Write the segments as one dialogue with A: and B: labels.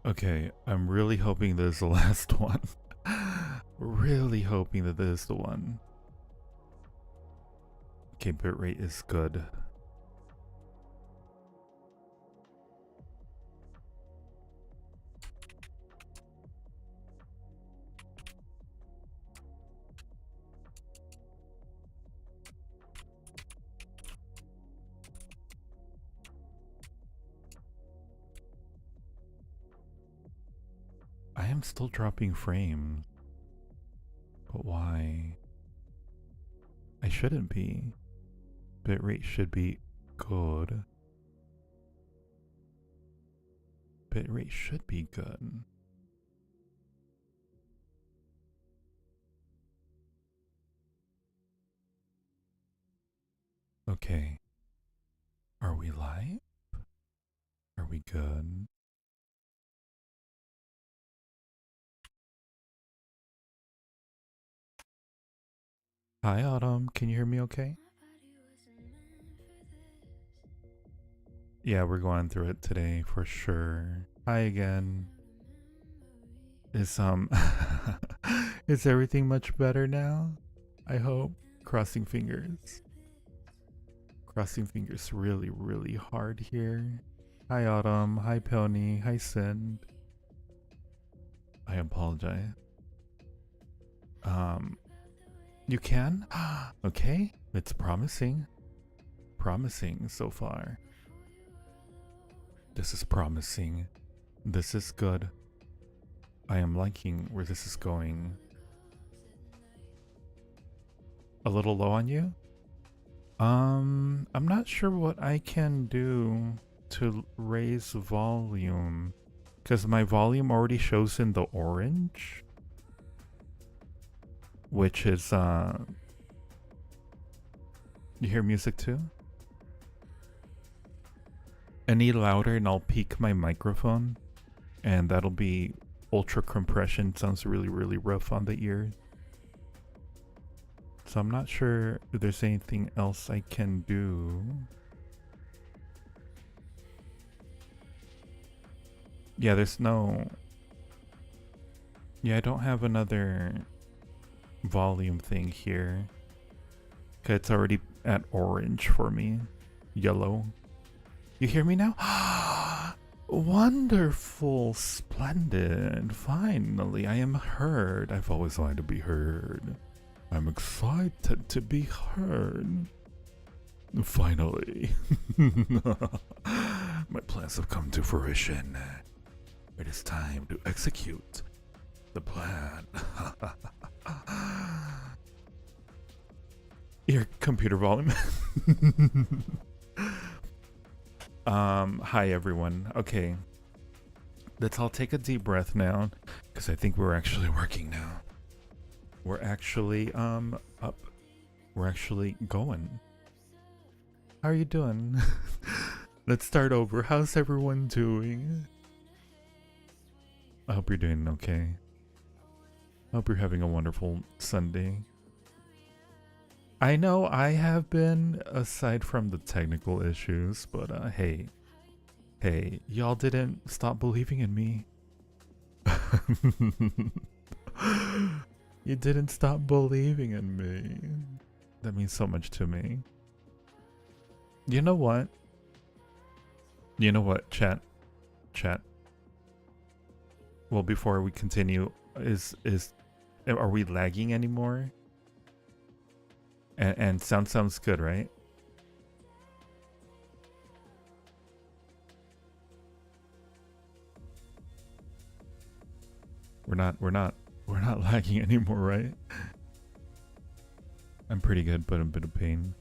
A: Okay, I'm really hoping this is the last one. Really hoping that this is the one. Okay, bitrate is good. I am still dropping frames. But why? I shouldn't be. Bitrate should be good. Bitrate should be good. Okay. Are we live? Are we good? Hi, Autumn. Can you hear me okay? Yeah, we're going through it today for sure. Hi again. Is is everything much better now? I hope. Crossing fingers. Crossing fingers really, really hard here. Hi Autumn. Hi Pony. Hi Sin. I apologize. Um you can? Okay. It's promising. Promising so far. This is promising. This is good. I am liking where this is going. A little low on you? I'm not sure what I can do to raise volume because my volume already shows in the orange, which is you hear music too? Any louder and I'll peak my microphone and that'll be ultra compression. Sounds really, really rough on the ear. So I'm not sure if there's anything else I can do. Yeah, there's no... Yeah, I don't have another volume thing here. Cause it's already at orange for me. Yellow. You hear me now? Wonderful, splendid. Finally, I am heard. I've always wanted to be heard. I'm excited to be heard. Finally. My plans have come to fruition. It is time to execute the plan. Your computer volume. Hi everyone. Okay. Let's all take a deep breath now, because I think we're actually working now. We're actually up. We're actually going. How are you doing? Let's start over. How's everyone doing? I hope you're doing okay. I hope you're having a wonderful Sunday. I know I have been, aside from the technical issues, but hey, y'all didn't stop believing in me. You didn't stop believing in me. That means so much to me. You know what? You know what, chat? Chat. Well, before we continue, are we lagging anymore? And sounds good, right? We're not lagging anymore, right? I'm pretty good, but a bit of pain.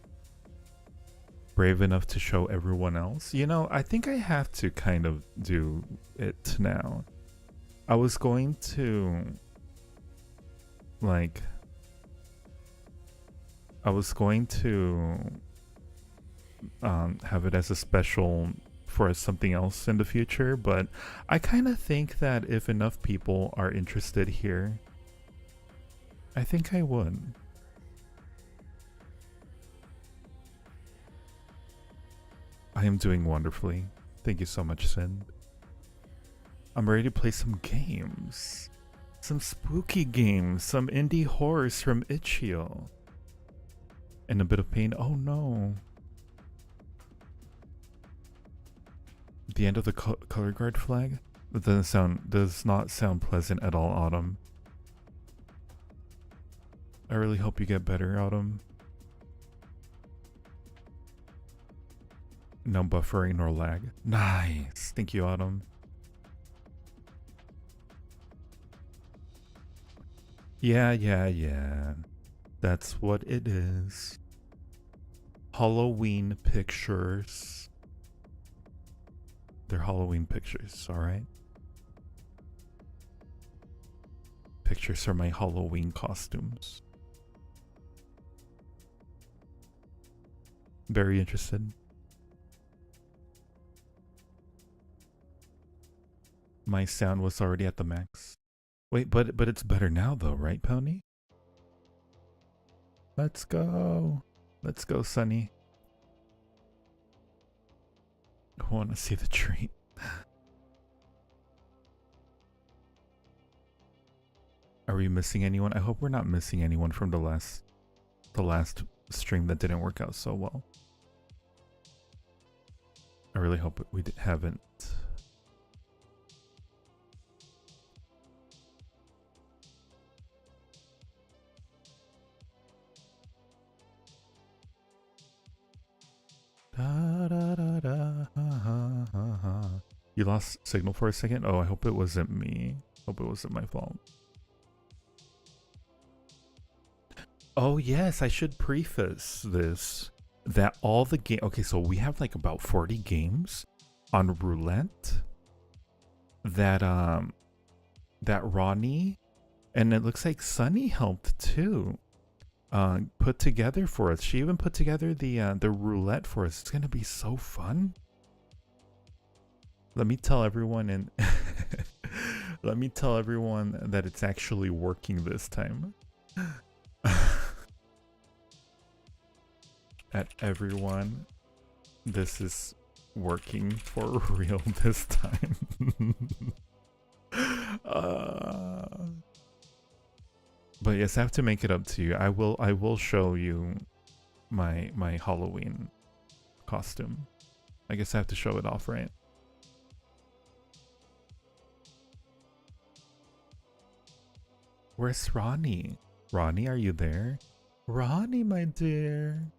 A: Brave enough to show everyone else. You know, I think I have to kind of do it now. I was going to like have it as a special for something else in the future, but I kind of think that if enough people are interested here, I think I would. I am doing wonderfully. Thank you so much, Sin. I'm ready to play some games. Some spooky games, some indie horrors from Itch.io. And a bit of pain. Oh no. The end of the color guard flag? That does not sound pleasant at all, Autumn. I really hope you get better, Autumn. No buffering nor lag. Nice. Thank you, Autumn. Yeah. That's what it is. Halloween pictures. They're Halloween pictures, alright? Pictures are my Halloween costumes. Very interested. My sound was already at the max. Wait, but it's better now though, right, Pony? Let's go. Let's go, Sunny. I want to see the tree. Are we missing anyone? I hope we're not missing anyone from the last stream that didn't work out so well. I really hope we haven't. Da, da, da, da, ha, ha, ha. You lost signal for a second? Oh, I hope it wasn't me. Hope it wasn't my fault. Oh yes, I should preface this that all the game. Okay, so we have like about 40 games on roulette that Ronnie and it looks like Sunny helped too. Put together for us. She even put together the roulette for us. It's gonna be so fun. Let me tell everyone and let me tell everyone that it's actually working this time. At everyone, this is working for real this time. But yes, I have to make it up to you. I will show you my Halloween costume. I guess I have to show it off, right? Where's Ronnie? Ronnie, are you there? Ronnie, my dear.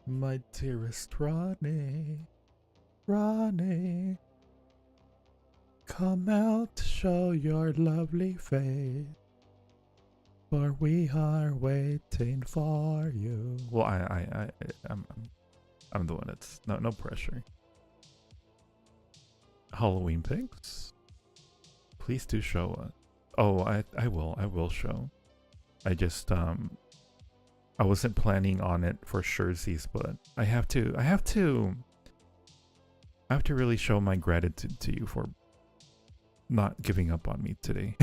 A: My dearest Ronnie. Ronnie. Come out to show your lovely face. For we are waiting for you. Well, I'm the one that's no pressure. Halloween pics? Please do show us. Oh, I will show. I just I wasn't planning on it for surezies, but I have to really show my gratitude to you for not giving up on me today.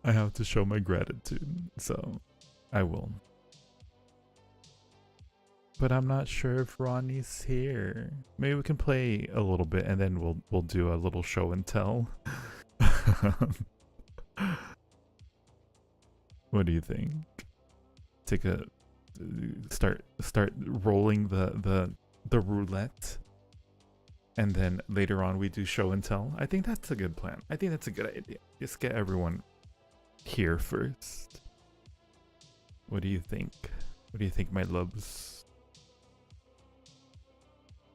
A: I have to show my gratitude, so I will. But I'm not sure if Ronnie's here. Maybe we can play a little bit and then we'll do a little show and tell. What do you think? Take a start rolling the roulette, and then later on we do show and tell. I think that's a good plan. I think that's a good idea. Just get everyone here first. What do you think? What do you think, my loves?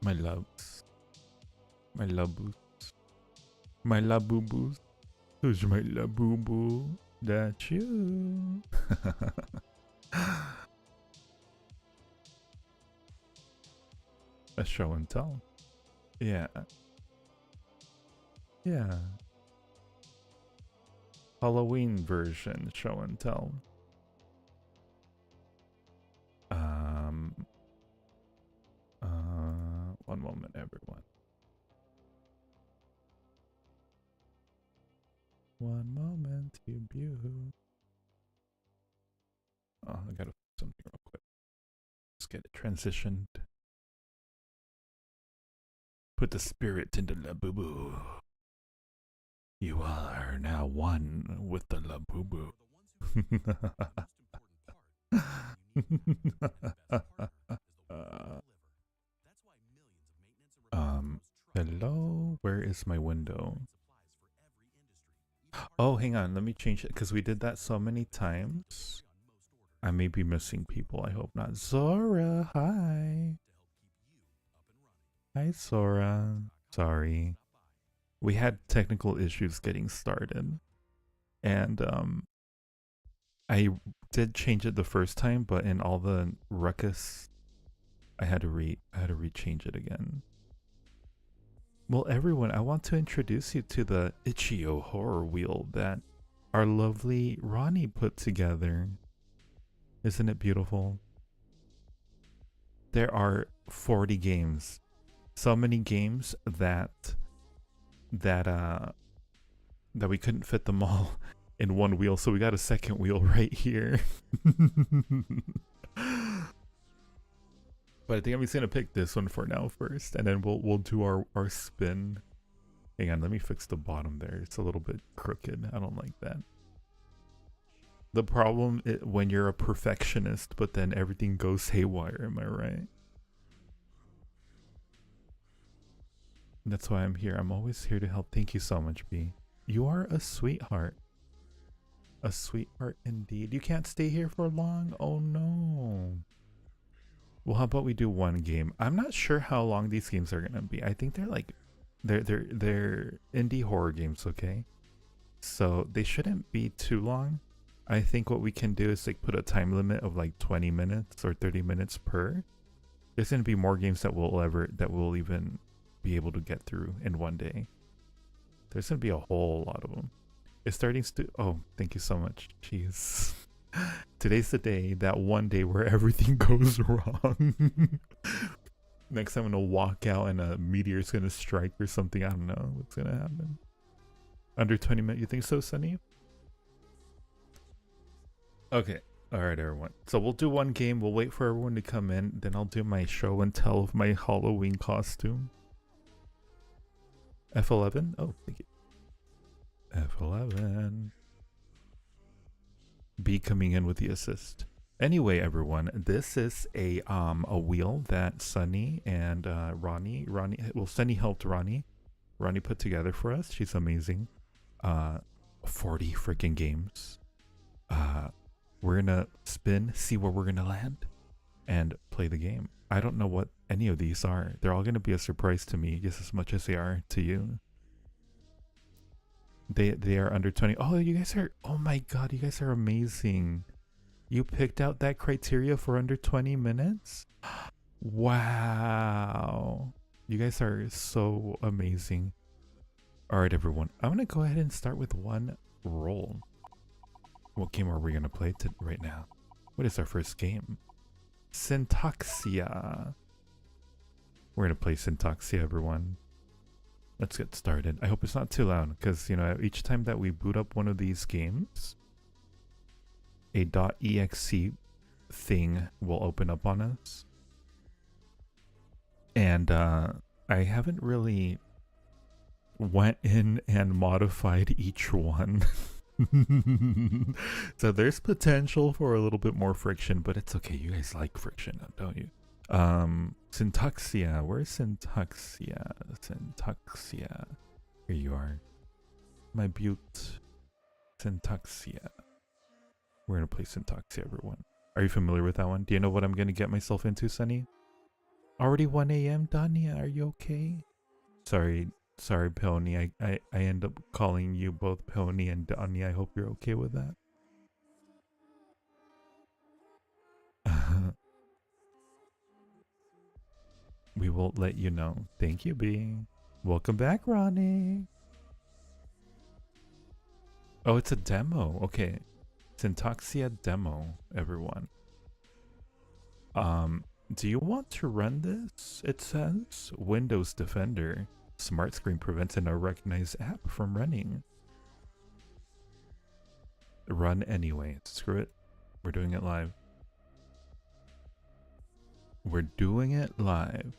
A: My loves. My labus. My labubus. Who's my labubu? That's you. A show and tell. Yeah. Yeah. Halloween version show and tell. One moment, everyone. One moment, you beaut. Oh, I gotta something real quick. Let's get it transitioned. Put the spirit into Labubu. You are now one with the Labubu. Hello? Where is my window? Oh, hang on. Let me change it because we did that so many times. I may be missing people. I hope not. Zora, hi. Hi, Zora. Sorry. We had technical issues getting started. And I did change it the first time, but in all the ruckus, I had to rechange it again. Well, everyone, I want to introduce you to the Itch.io horror wheel that our lovely Ronnie put together. Isn't it beautiful? There are 40 games. So many games that we couldn't fit them all in one wheel, so we got a second wheel right here. But I think I'm just gonna pick this one for now first, and then we'll do our spin. Hang on, let me fix the bottom there. It's a little bit crooked. I don't like that. The problem is when you're a perfectionist, but then everything goes haywire. Am I right? That's why I'm here. I'm always here to help. Thank you so much, B. You are a sweetheart. A sweetheart indeed. You can't stay here for long? Oh no. Well, how about we do one game? I'm not sure how long these games are gonna be. I think they're like they're indie horror games, okay? So they shouldn't be too long. I think what we can do is like put a time limit of like 20 minutes or 30 minutes per. There's gonna be more games that we'll even be able to get through in one day. There's gonna be a whole lot of them. It's starting to. Oh, thank you so much. Jeez. Today's the day, that one day where everything goes wrong. Next time I'm gonna walk out and a meteor's gonna strike or something. I don't know what's gonna happen. Under 20 minutes, you think so, Sunny? Okay. Alright, everyone. So we'll do one game. We'll wait for everyone to come in. Then I'll do my show and tell of my Halloween costume. F11? Oh, thank you. F11. B coming in with the assist. Anyway, everyone, this is a wheel that Sunny and Ronnie, well, Sunny helped Ronnie put together for us. She's amazing. 40 freaking games. We're gonna spin, see where we're gonna land, and play the game. I don't know what any of these are. They're all gonna be a surprise to me, just as much as they are to you. They are under 20. Oh, you guys are, oh my god, you guys are amazing. You picked out that criteria for under 20 minutes? Wow. You guys are so amazing. Alright, everyone. I'm gonna go ahead and start with one roll. What game are we gonna play right now? What is our first game? Syntaxia. We're gonna play Syntaxia, everyone. Let's get started. I hope it's not too loud, because, you know, each time that we boot up one of these games, a .exe thing will open up on us. And I haven't really went in and modified each one. So there's potential for a little bit more friction, but it's okay. You guys like friction, don't you? Syntaxia. Where's Syntaxia? Syntaxia. Here you are. My butte. Syntaxia. We're gonna play Syntaxia, everyone. Are you familiar with that one? Do you know what I'm gonna get myself into, Sunny? Already 1 a.m. Dania, are you okay? Sorry, Peony. I end up calling you both Peony and Dania. I hope you're okay with that. We will let you know. Thank you, B. Welcome back, Ronnie. Oh, it's a demo. Okay. Syntaxia demo, everyone. Do you want to run this? It says Windows Defender. Smart screen prevents an unrecognized app from running. Run anyway. Screw it. We're doing it live. We're doing it live.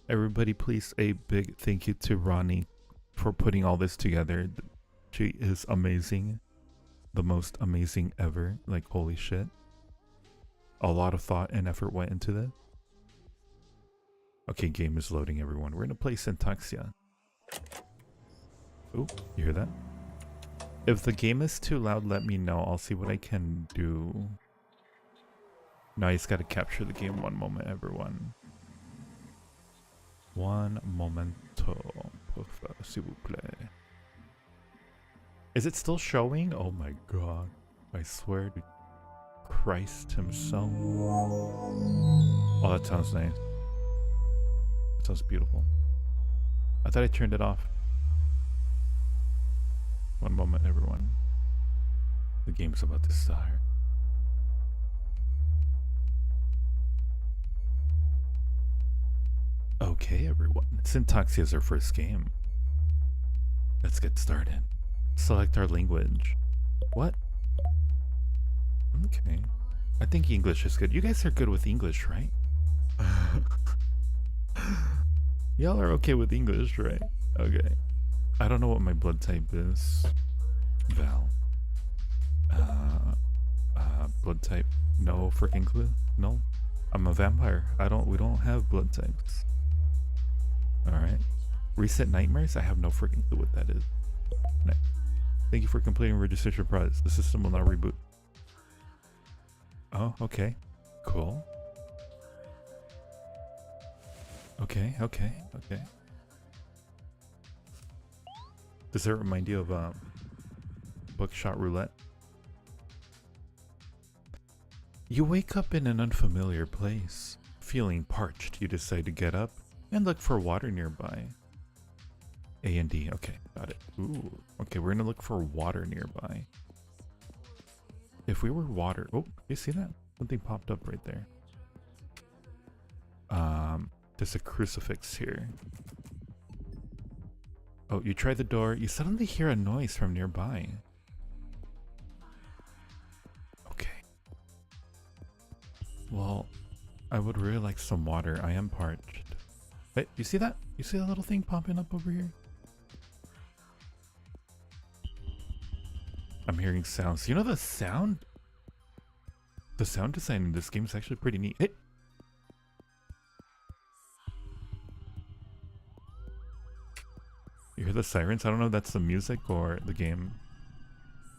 A: Everybody, please, a big thank you to Ronnie for putting all this together. She is amazing. The most amazing ever. Like, holy shit. A lot of thought and effort went into this. Okay, game is loading, everyone. We're gonna play Syntaxia. Ooh, you hear that? If the game is too loud, let me know. I'll see what I can do. Now I just gotta capture the game. One moment, everyone. One momento, por favor, s'il vous plaît. Is it still showing? Oh my god. I swear to Christ himself. Oh, that sounds nice. That sounds beautiful. I thought I turned it off. One moment, everyone. The game's about to start. Okay, everyone. Syntaxia is our first game. Let's get started. Select our language. What? Okay. I think English is good. You guys are good with English, right? Y'all are okay with English, right? Okay. I don't know what my blood type is. Val. Blood type. No freaking clue. No. I'm a vampire. We don't have blood types. Alright. Reset nightmares? I have no freaking clue what that is. Next. Thank you for completing registration process. The system will now reboot. Oh, okay. Cool. Okay. Does that remind you of Buckshot Roulette? You wake up in an unfamiliar place. Feeling parched, you decide to get up and look for water nearby. A and D. Okay, got it. Ooh. Okay, we're gonna look for water nearby. If we were water... Oh, you see that? Something popped up right there. There's a crucifix here. Oh, you try the door. You suddenly hear a noise from nearby. Okay. Well, I would really like some water. I am parched. Wait, you see that? You see that little thing popping up over here? I'm hearing sounds. You know the sound? The sound design in this game is actually pretty neat. Hey! You hear the sirens? I don't know if that's the music or the game.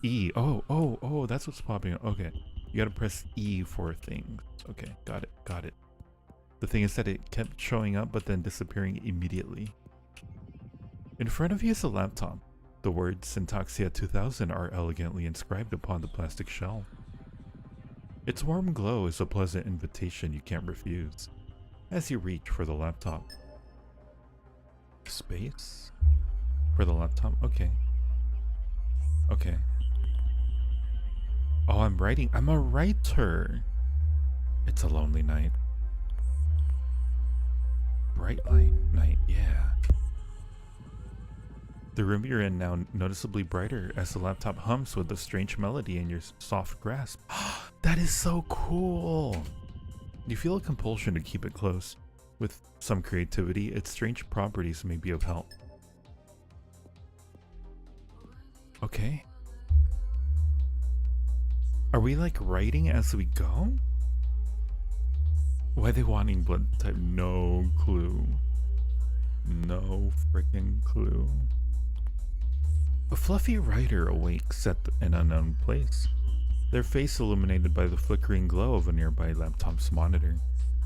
A: E. Oh, that's what's popping up. Okay. You gotta press E for things. Okay, got it. The thing is that it kept showing up but then disappearing immediately. In front of you is a laptop. The words Syntaxia 2000 are elegantly inscribed upon the plastic shell. Its warm glow is a pleasant invitation you can't refuse as you reach for the laptop. Space? For the laptop? Okay. Oh, I'm writing. I'm a writer. It's a lonely night. Bright light night, yeah. The room you're in now noticeably brighter as the laptop hums with a strange melody in your soft grasp. That is so cool! You feel a compulsion to keep it close. With some creativity, its strange properties may be of help. Okay. Are we like writing as we go? Why are they wanting blood type? No clue. No freaking clue. A fluffy rider awakes at an unknown place, their face illuminated by the flickering glow of a nearby laptop's monitor.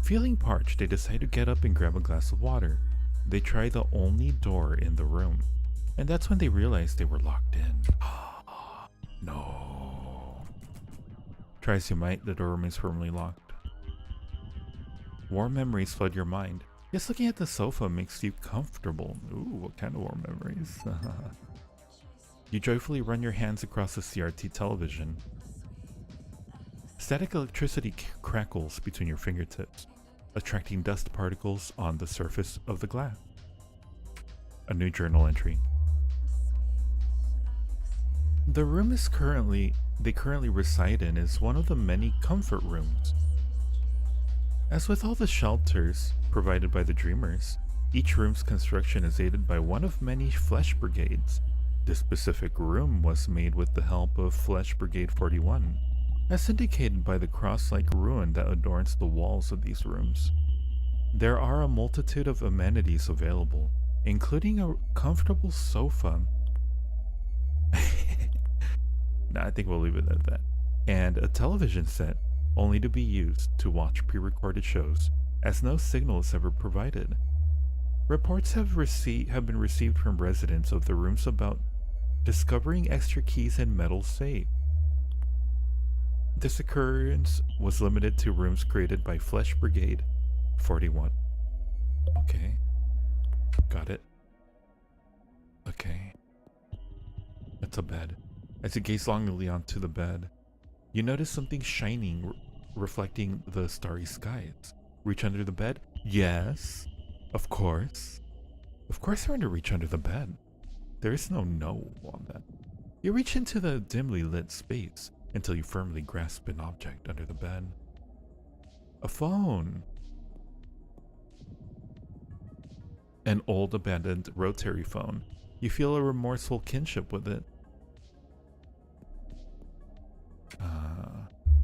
A: Feeling parched, they decide to get up and grab a glass of water. They try the only door in the room, and that's when they realize they were locked in. No. Try as you might, the door remains firmly locked. Warm memories flood your mind. Just looking at the sofa makes you comfortable. Ooh, what kind of warm memories? You joyfully run your hands across the CRT television. Static electricity crackles between your fingertips, attracting dust particles on the surface of the glass. A new journal entry. The room they currently reside in is one of the many comfort rooms. As with all the shelters provided by the Dreamers, Each room's construction is aided by one of many flesh brigades. This specific room was made with the help of Flesh Brigade 41, as indicated by the cross-like ruin that adorns the walls of these rooms. There are a multitude of amenities available, including a comfortable sofa. Nah, I think we'll leave it at that. And a television set, only to be used to watch pre-recorded shows, as no signal is ever provided. Reports have been received from residents of the rooms about discovering extra keys in metal safe. This occurrence was limited to rooms created by Flesh Brigade 41. Okay. Got it. Okay. That's a bed. As you gaze longingly onto the bed, you notice something shining, reflecting the starry skies. Reach under the bed? Yes. Of course. Of course you're going to reach under the bed. There is no on that. You reach into the dimly lit space until you firmly grasp an object under the bed. A phone. An old abandoned rotary phone. You feel a remorseful kinship with it.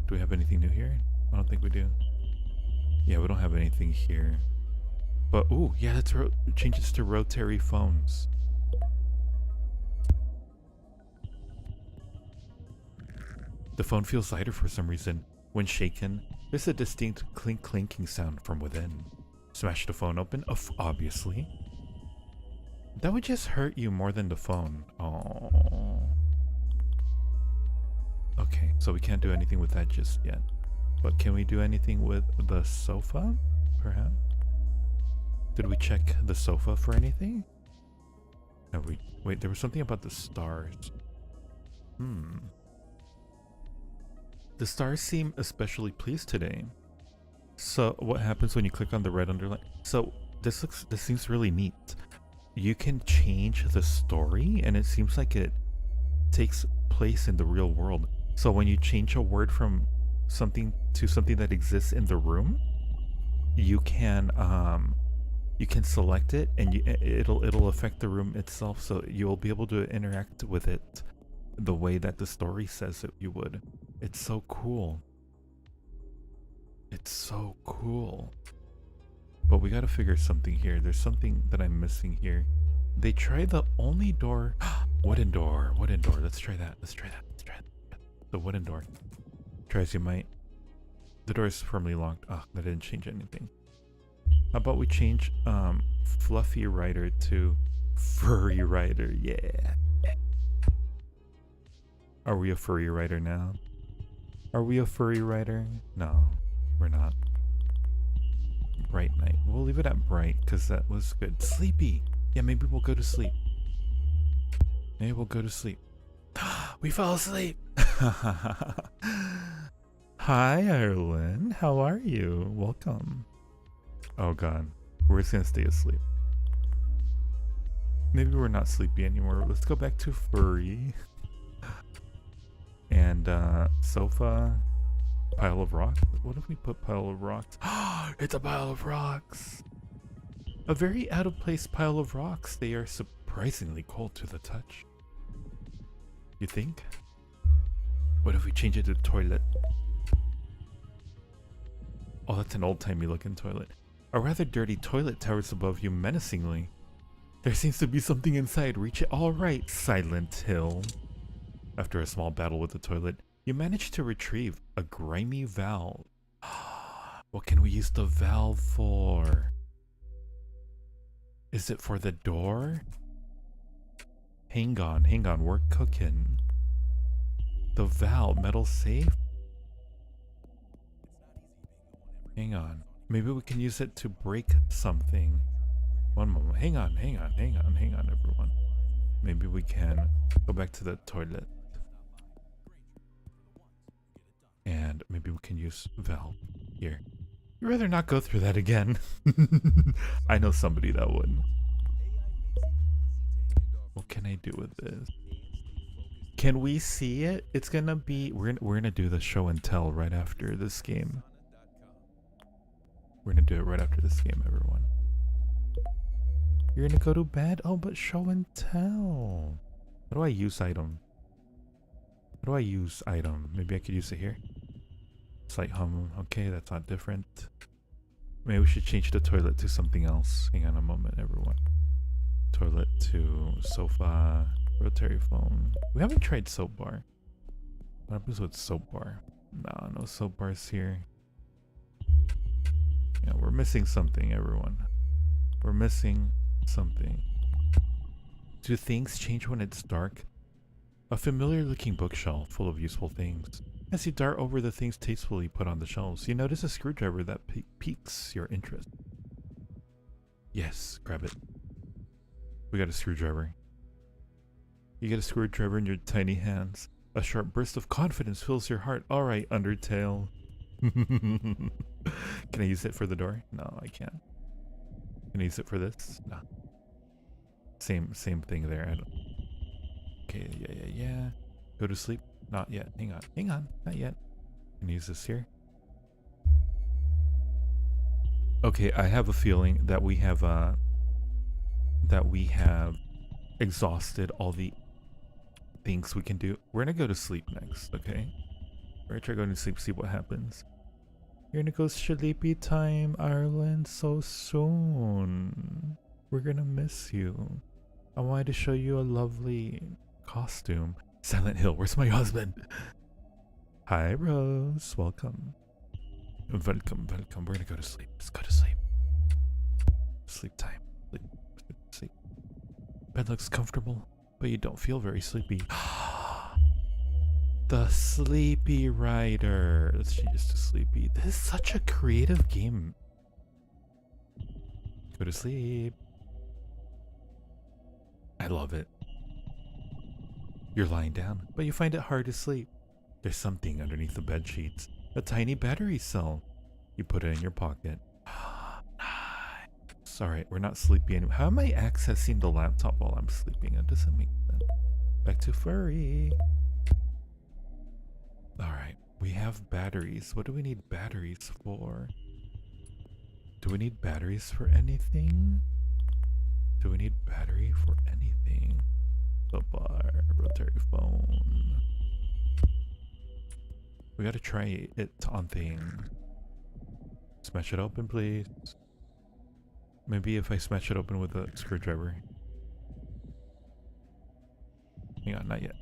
A: Do we have anything new here? I don't think we do. Yeah, we don't have anything here. But, ooh, yeah, let's change this to rotary phones. The phone feels lighter for some reason. When shaken, there's a distinct clinking sound from within. Smash the phone open? Obviously. That would just hurt you more than the phone. Oh. Okay, so we can't do anything with that just yet. But can we do anything with the sofa, perhaps? Did we check the sofa for anything? No, wait, there was something about the stars. The stars seem especially pleased today. So what happens when you click on the red underline? So this seems really neat. You can change the story and it seems like it takes place in the real world. So when you change a word from something to something that exists in the room, you can select it and it'll affect the room itself, so you'll be able to interact with it the way that the story says that you would. It's so cool. It's so cool. But we gotta figure something here. There's something that I'm missing here. They tried the only door. Wooden door. Wooden door. Let's try that. Let's try that. The wooden door. Try as you might. The door is firmly locked. Ah, that didn't change anything. How about we change Fluffy Rider to Furry Rider? Yeah. Are we a furry rider now? Are we a furry rider? No, we're not. Bright night. We'll leave it at bright because that was good. Sleepy. Yeah, maybe we'll go to sleep. Maybe we'll go to sleep. We fell asleep. Hi, Ireland. How are you? Welcome. Oh god, we're just gonna stay asleep. Maybe we're not sleepy anymore. Let's go back to furry. And sofa, pile of rocks. What if we put pile of rocks? It's a pile of rocks. A very out of place pile of rocks. They are surprisingly cold to the touch. You think? What if we change it to toilet? Oh, that's an old-timey looking toilet. A rather dirty toilet towers above you menacingly. There seems to be something inside. Reach it. All right, Silent Hill. After a small battle with the toilet, you manage to retrieve a grimy valve. What can we use the valve for? Is it for the door? Hang on, we're cooking. The valve, metal safe? Hang on. Maybe we can use it to break something. One moment. Hang on, everyone. Maybe we can go back to the toilet. And maybe we can use valve here. You'd rather not go through that again. I know somebody that would. What can I do with this? Can we see it? It's gonna be, we're gonna do the show and tell right after this game. We're gonna do it right after this game, everyone. You're gonna go to bed? Oh, but show and tell. How do I use item? How do I use item? Maybe I could use it here. Slight hum. Okay, that's not different. Maybe we should change the toilet to something else. Hang on a moment, everyone. Toilet to sofa, rotary phone. We haven't tried soap bar. What happens with soap bar? No soap bars here. Yeah, we're missing something, everyone. We're missing something. Do things change when it's dark? A familiar looking bookshelf full of useful things. As you dart over the things tastefully put on the shelves, you notice a screwdriver that piques your interest. Yes, grab it. We got a screwdriver. You get a screwdriver in your tiny hands. A sharp burst of confidence fills your heart. Alright, Undertale. Can I use it for the door? No, I can't. Can I use it for this? No. Same thing there. I don't. Okay, yeah. Go to sleep. Not yet. Hang on. Not yet. Can I use this here? Okay, I have a feeling that we have exhausted all the things we can do. We're gonna go to sleep next, okay? We're gonna try going to sleep, see what happens. You're gonna go sleepy time, Ireland, so soon. We're gonna miss you. I wanted to show you a lovely costume. Silent Hill, where's my husband? Hi, Rose. Welcome. Welcome. We're gonna go to sleep. Let's go to sleep. Sleep time. Sleep. Bed looks comfortable, but you don't feel very sleepy. The Sleepy Rider. Let's change this to Sleepy. This is such a creative game. Go to sleep. I love it. You're lying down, but you find it hard to sleep. There's something underneath the bed sheets. A tiny battery cell. You put it in your pocket. Nice. Alright, we're not sleepy anymore. How am I accessing the laptop while I'm sleeping? That doesn't make sense. Back to furry. Alright, we have batteries. What do we need batteries for? Do we need batteries for anything? Do we need battery for anything? The bar, rotary phone. We gotta try it on thing. Smash it open, please. Maybe if I smash it open with a screwdriver. Hang on, not yet.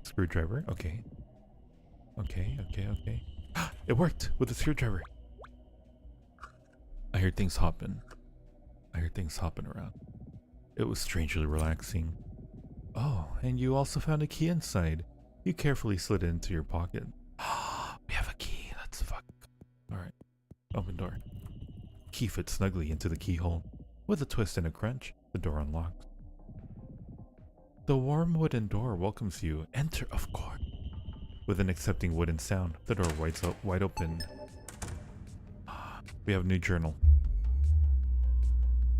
A: Screwdriver, okay. Okay. It worked with the screwdriver. I heard things hopping. Around. It was strangely relaxing. Oh, and you also found a key inside. You carefully slid it into your pocket. We have a key. Let's fuck. Alright. Open door. Key fits snugly into the keyhole. With a twist and a crunch, the door unlocks. The warm wooden door welcomes you. Enter, of course. With an accepting wooden sound, the door wide open. We have a new journal.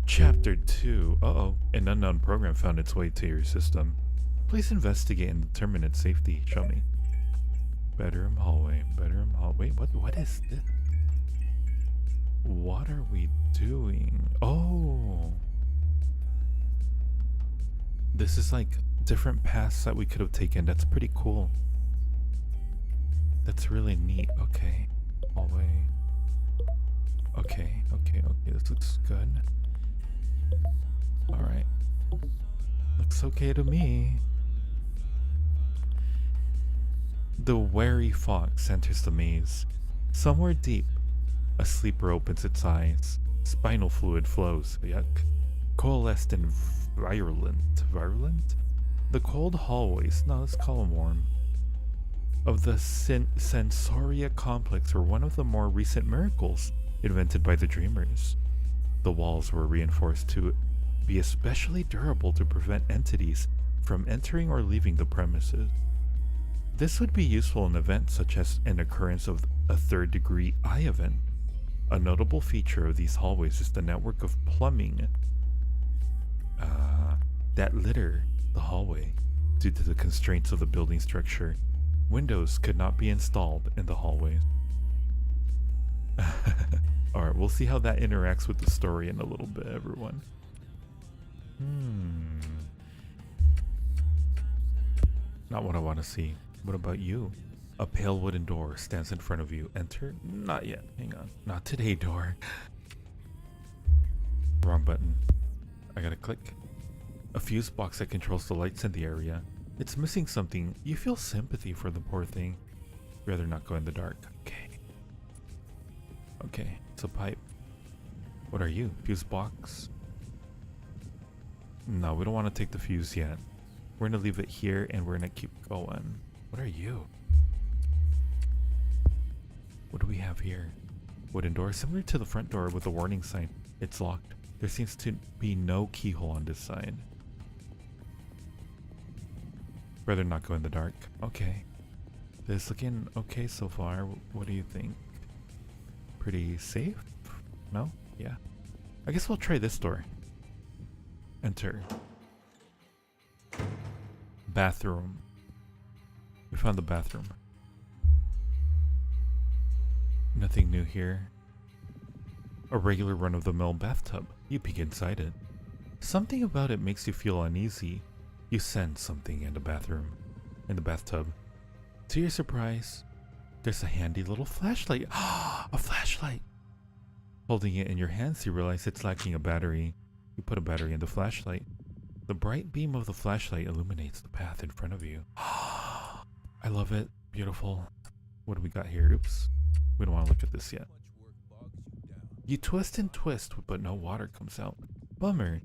A: Chapter 2. Uh-oh. An unknown program found its way to your system. Please investigate and determine its safety. Show me. Bedroom, hallway. Wait, what is this? What are we doing? Oh. This is like different paths that we could have taken. That's pretty cool. That's really neat. Okay. Hallway. Okay. This looks good. Alright. Looks okay to me. The wary fox enters the maze. Somewhere deep, a sleeper opens its eyes. Spinal fluid flows. Yuck. Coalesced and virulent? The cold hallways, no, let's call them warm, of the Sensoria complex were one of the more recent miracles invented by the dreamers. The walls were reinforced to be especially durable to prevent entities from entering or leaving the premises. This would be useful in events such as an occurrence of a third-degree eye event. A notable feature of these hallways is the network of plumbing that litter the hallway. Due to the constraints of the building structure, windows could not be installed in the hallways. Alright, We'll see how that interacts with the story in a little bit, everyone. Not what I want to see. What about you? A pale wooden door stands in front of you. Enter? Not yet. Hang on. Not today, door. Wrong button. I gotta click. A fuse box that controls the lights in the area. It's missing something. You feel sympathy for the poor thing. Rather not go in the dark. Okay. Okay, it's a pipe. What are you? Fuse box? No, we don't want to take the fuse yet. We're gonna leave it here and we're gonna keep going. What are you? What do we have here? Wooden door, similar to the front door with a warning sign. It's locked. There seems to be no keyhole on this side. Rather not go in the dark. Okay. This looking okay so far. What do you think? Pretty safe? No? Yeah. I guess we'll try this door. Enter. Bathroom. We found the bathroom. Nothing new here. A regular run-of-the-mill bathtub. You peek inside it. Something about it makes you feel uneasy. You sense something in the bathtub. To your surprise, there's a handy little flashlight. A flashlight! Holding it in your hands, you realize it's lacking a battery. You put a battery in the flashlight. The bright beam of the flashlight illuminates the path in front of you. I love it. Beautiful. What do we got here? Oops. We don't want to look at this yet. You twist and twist, but no water comes out. Bummer.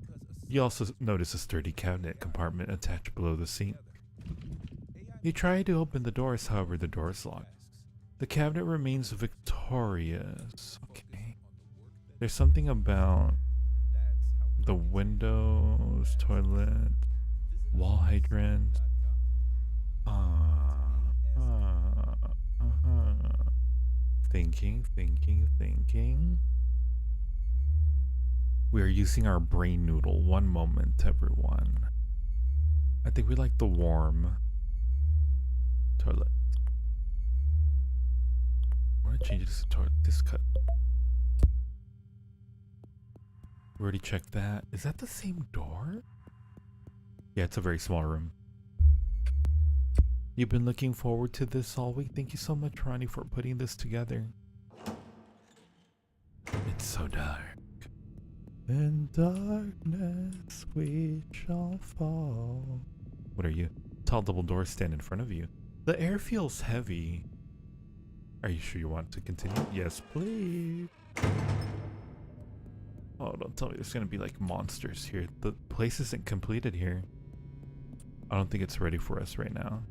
A: You also notice a sturdy cabinet compartment attached below the sink. You try to open the doors, however the door is locked. The cabinet remains victorious. Okay. There's something about the windows, toilet, wall hydrant. Thinking. We are using our brain noodle. One moment, everyone. I think we like the warm toilet. I want to change this to toilet. This cut. We already checked that. Is that the same door? Yeah, it's a very small room. You've been looking forward to this all week. Thank you so much, Ronnie, for putting this together. It's so dark. In darkness we shall fall. What are you? Tall double doors stand in front of you. The air feels heavy. Are you sure you want to continue? Yes, please. Oh, don't tell me there's gonna be like monsters here. The place isn't completed here. I don't think it's ready for us right now.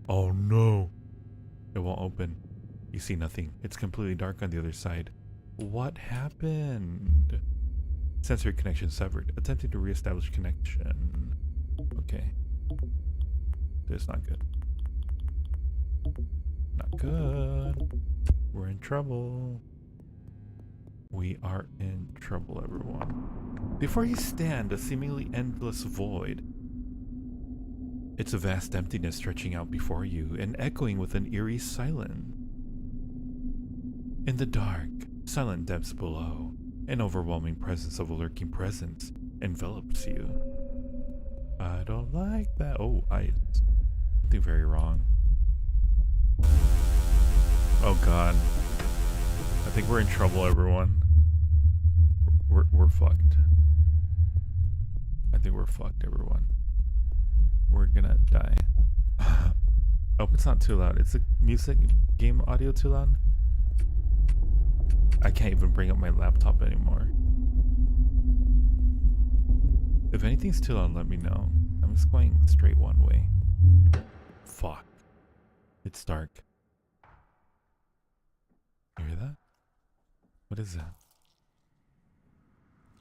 A: Oh no. It won't open. You see nothing. It's completely dark on the other side. What happened? Sensory connection severed. Attempting to reestablish connection. Okay. This is not good. Not good. We're in trouble. We are in trouble, everyone. Before you stand, a seemingly endless void. It's a vast emptiness stretching out before you and echoing with an eerie silence. In the dark, silent depths below, an overwhelming presence of a lurking presence envelops you. I don't like that. Oh, something very wrong. Oh god. I think we're in trouble, everyone. We're fucked. I think we're fucked, everyone. We're gonna die. I hope it's not too loud. Is the music game audio too loud? I can't even bring up my laptop anymore. If anything's too loud, let me know. I'm just going straight one way. Fuck. It's dark. You hear that? What is that?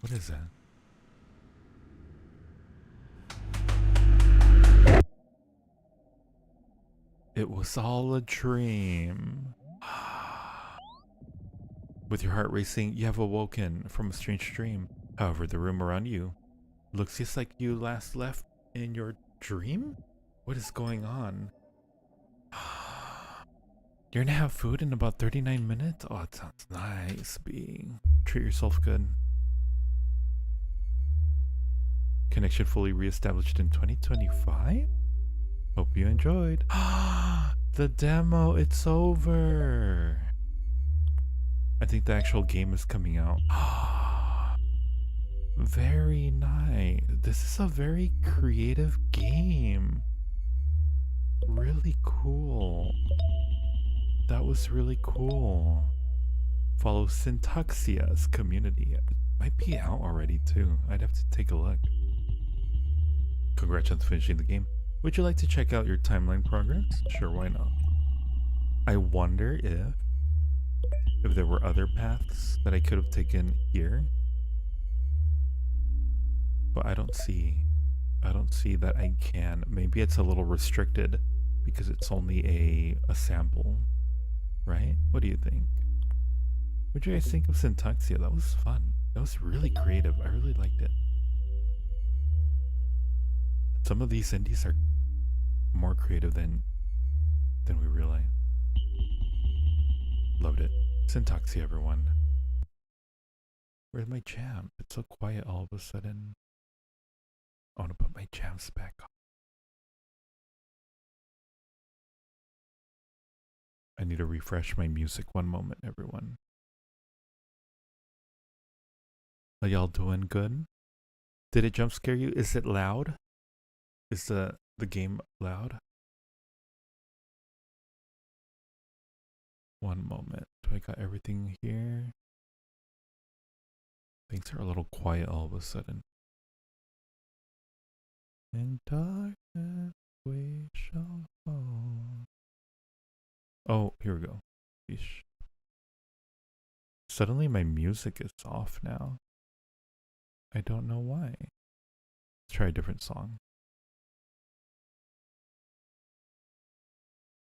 A: What is that? It was all a dream. With your heart racing, you have awoken from a strange dream. However, the room around you looks just like you last left in your dream? What is going on? You're gonna have food in about 39 minutes? Oh, it sounds nice, B. Treat yourself good. Connection fully reestablished in 2025? Hope you enjoyed. The demo, it's over. I think the actual game is coming out. Very nice. This is a very creative game. Really cool. That was really cool. Follow Syntaxia's community. It might be out already too. I'd have to take a look. Congrats on finishing the game. Would you like to check out your timeline progress? Sure, why not? I wonder if there were other paths that I could have taken here. But I don't see that I can. Maybe it's a little restricted because it's only a sample, right? What do you think? What do you guys think of Syntaxia? That was fun. That was really creative. I really liked it. Some of these indies are more creative than we realize. Loved it. Syntaxia, everyone. Where's my jam? It's so quiet all of a sudden. I want to put my jams back on. I need to refresh my music. One moment, everyone. Are y'all doing good? Did it jump scare you? Is it loud? Is the game loud? One moment. Do I got everything here? Things are a little quiet all of a sudden. In darkness we shall fall. Oh, here we go. Yeesh. Suddenly my music is off now. I don't know why. Let's try a different song.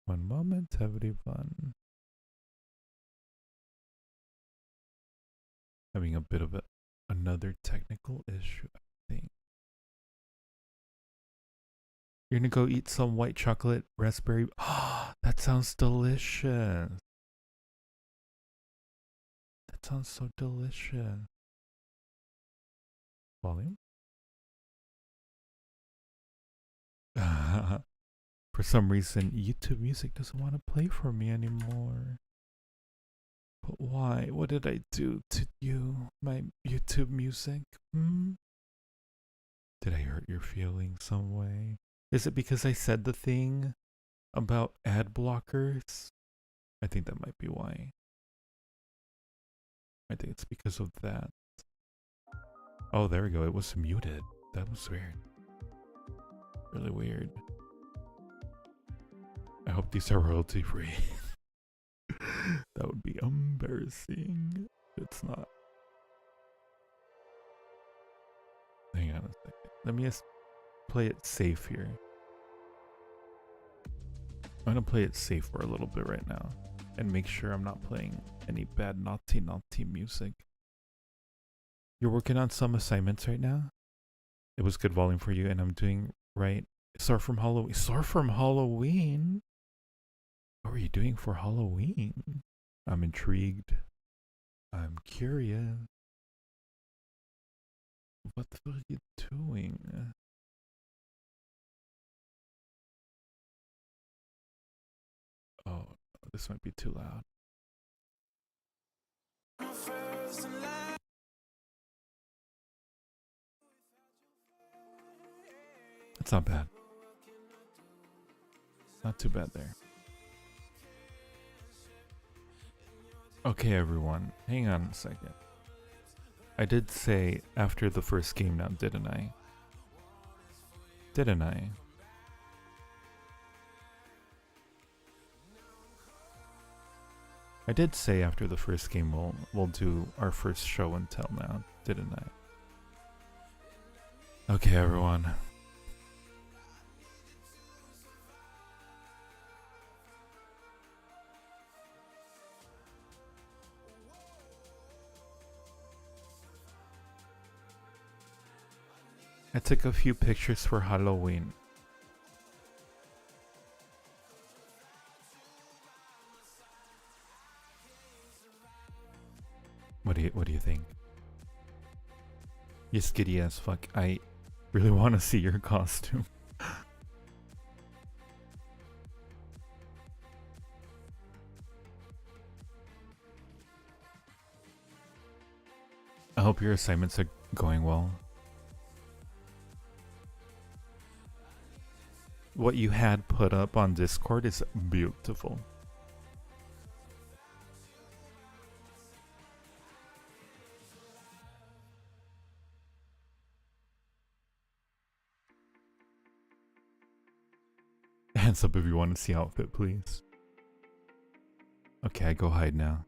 A: One moment, having fun. Having a bit of another technical issue, I think. You're gonna go eat some white chocolate raspberry. Oh, that sounds delicious. That sounds so delicious. Volume? For some reason, YouTube Music doesn't want to play for me anymore. But why? What did I do to you, my YouTube Music? Did I hurt your feelings some way? Is it because I said the thing about ad blockers? I think that might be why. I think it's because of that. Oh, there we go. It was muted. That was weird. Really weird. I hope these are royalty free. That would be embarrassing if it's not. Hang on a second. Let me just play it safe here. I'm gonna play it safe for a little bit right now and make sure I'm not playing any bad naughty music. You're working on some assignments right now? It was good volume for you and I'm doing right. Sorry from Halloween. Sorry from Halloween? What were you doing for Halloween? I'm intrigued. I'm curious. What the fuck are you doing? Oh, this might be too loud. It's not bad. Not too bad there. Okay, everyone. Hang on a second. I did say after the first game now, didn't I? Didn't I? I did say after the first game we'll do our first show and tell now, didn't I? Okay, everyone. I took a few pictures for Halloween. What do you think? You're skitty as fuck. I really want to see your costume. I hope your assignments are going well. What you had put up on Discord is beautiful. Hands up if you want to see outfit, please. Okay, I go hide now.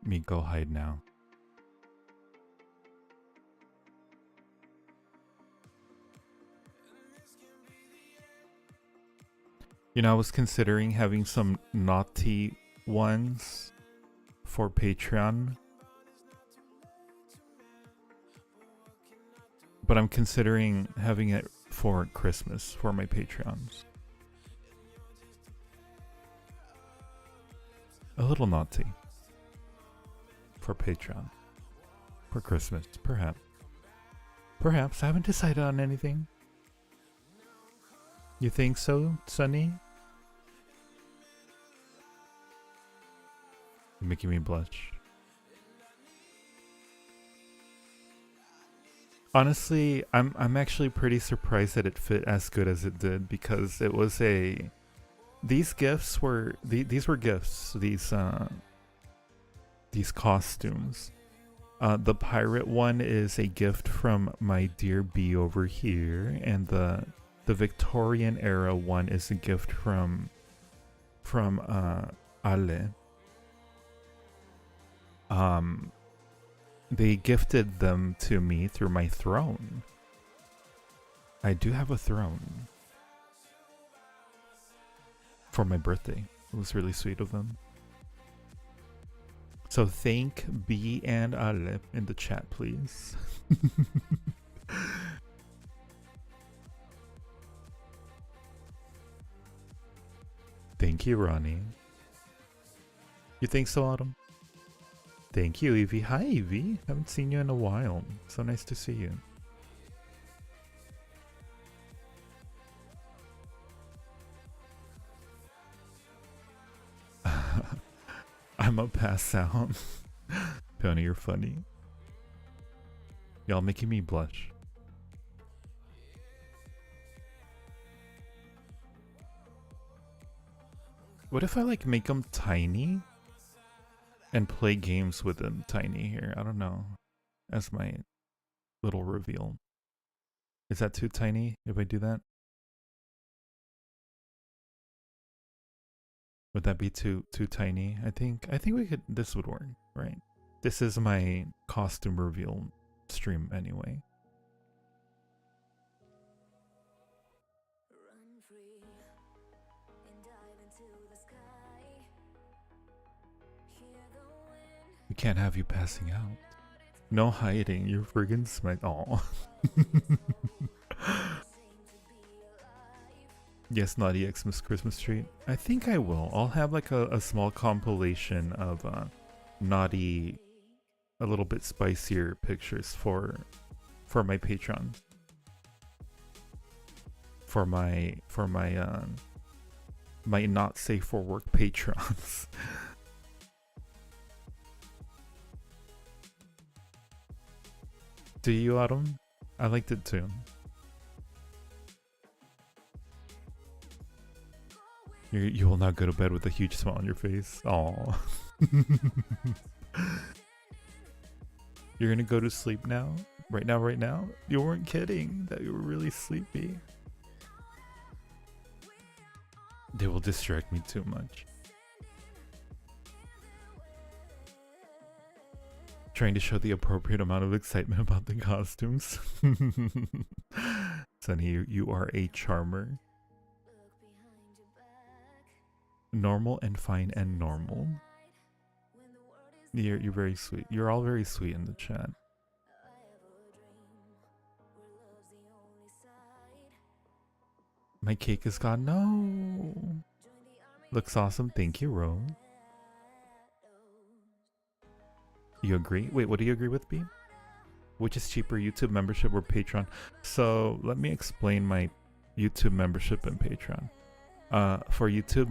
A: Me go hide now. You know, I was considering having some naughty ones for Patreon. But I'm considering having it for Christmas for my Patreons. A little naughty. For Patreon. For Christmas, perhaps. Perhaps. I haven't decided on anything. You think so, Sunny? You're making me blush. Honestly, I'm actually pretty surprised that it fit as good as it did, because it was a... These gifts were... These were gifts. These costumes. The pirate one is a gift from my dear B over here, and the Victorian era one is a gift from Ale. They gifted them to me through my throne. I do have a throne. For my birthday. It was really sweet of them. So thank B and Ale in the chat, please. Thank you, Ronnie. You think so, Autumn? Thank you, Evie. Hi, Evie. Haven't seen you in a while. So nice to see you. I'm a pass out. Peony, you're funny. Y'all making me blush. What if I like make them tiny and play games with them tiny here? I don't know. As my little reveal. Is that too tiny if I do that? Would that be too tiny? I think we could. This would work, right? This is my costume reveal stream anyway. We can't have you passing out. No hiding. You're friggin' smack. Aw. Yes, Naughty Xmas Christmas treat. I think I will. I'll have like a small compilation of naughty, a little bit spicier pictures for my Patreon. For my my not safe for work patrons. Do you, Autumn? I liked it too. You will not go to bed with a huge smile on your face. Aww. You're gonna go to sleep now? Right now, right now? You weren't kidding that you were really sleepy. They will distract me too much. Trying to show the appropriate amount of excitement about the costumes. Sunny, you are a charmer. Normal and fine and normal. You're very sweet. You're all very sweet in the chat. My cake is gone. No. Looks awesome. Thank you, Rome. You agree? Wait, what do you agree with, B? Which is cheaper, YouTube membership or Patreon? So let me explain my YouTube membership and Patreon. For YouTube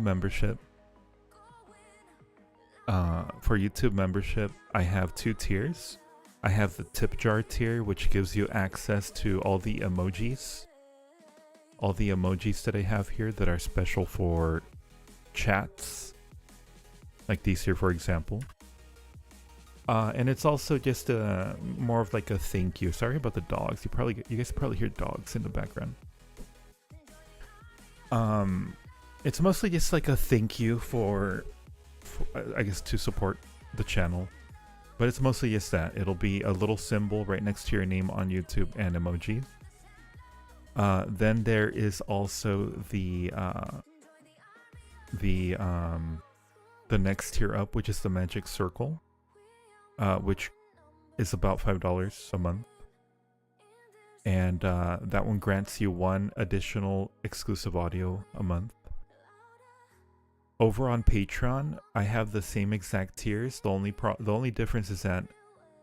A: membership, I have 2 tiers. I have the tip jar tier, which gives you access to all the emojis. All the emojis that I have here that are special for chats. Like these here, for example. And it's also just more of like a thank you. Sorry about the dogs. You guys probably hear dogs in the background. It's mostly just like a thank you for I guess to support the channel. But it's mostly just that. It'll be a little symbol right next to your name on YouTube and emoji. Then there is also the next tier up, which is the Magic Circle, which is about $5 a month. And that one grants you 1 additional exclusive audio a month. Over on Patreon, I have the same exact tiers. The only difference is that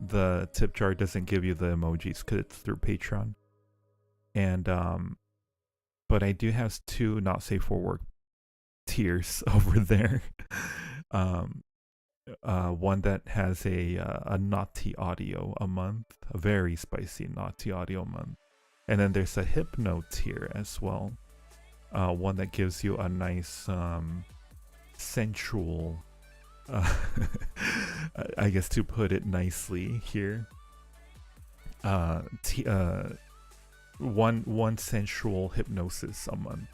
A: the tip jar doesn't give you the emojis because it's through Patreon. And but I do have 2 not safe for work tiers over there. One that has a naughty audio a month, a very spicy naughty audio a month, and then there's a hypno tier as well. One that gives you a nice sensual, I guess to put it nicely here, one sensual hypnosis a month.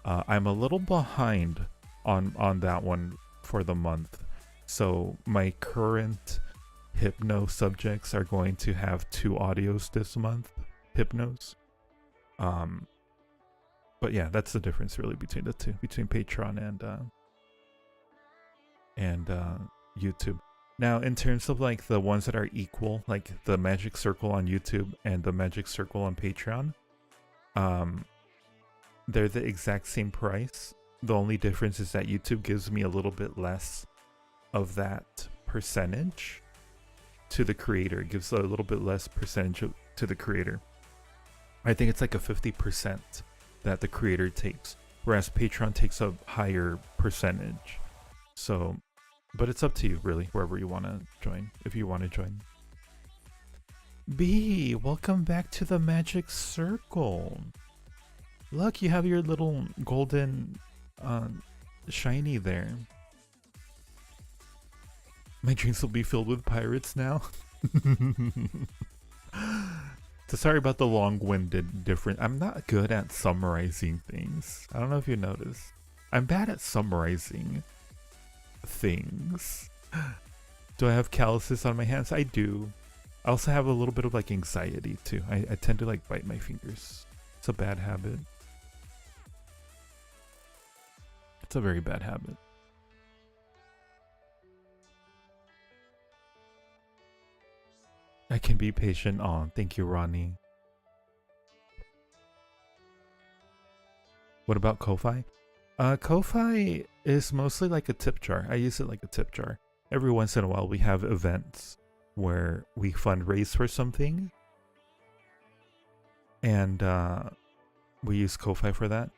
A: I'm a little behind on that one for the month, so my current hypno subjects are going to have 2 audios this month, hypnos. But yeah, that's the difference really between the two, between Patreon and YouTube. Now, in terms of like the ones that are equal, like the Magic Circle on YouTube and the Magic Circle on Patreon, they're the exact same price. The only difference is that YouTube gives me a little bit less of that percentage to the creator. It gives a little bit less percentage to the creator. I think it's like a 50% that the creator takes, whereas Patreon takes a higher percentage. So, but it's up to you really, wherever you want to join, if you want to join. B, welcome back to the Magic Circle. Look, you have your little golden shiny there. My dreams will be filled with pirates now. So sorry about the long-winded different. I'm not good at summarizing things. I don't know if you noticed. I'm bad at summarizing things. Do I have calluses on my hands? I do. I also have a little bit of like anxiety too. I tend to like bite my fingers. It's a bad habit. It's a very bad habit. I can be patient. Oh, thank you, Ronnie. What about Ko-Fi? Ko-Fi is mostly like a tip jar. I use it like a tip jar. Every once in a while we have events where we fundraise for something. And we use Ko-Fi for that.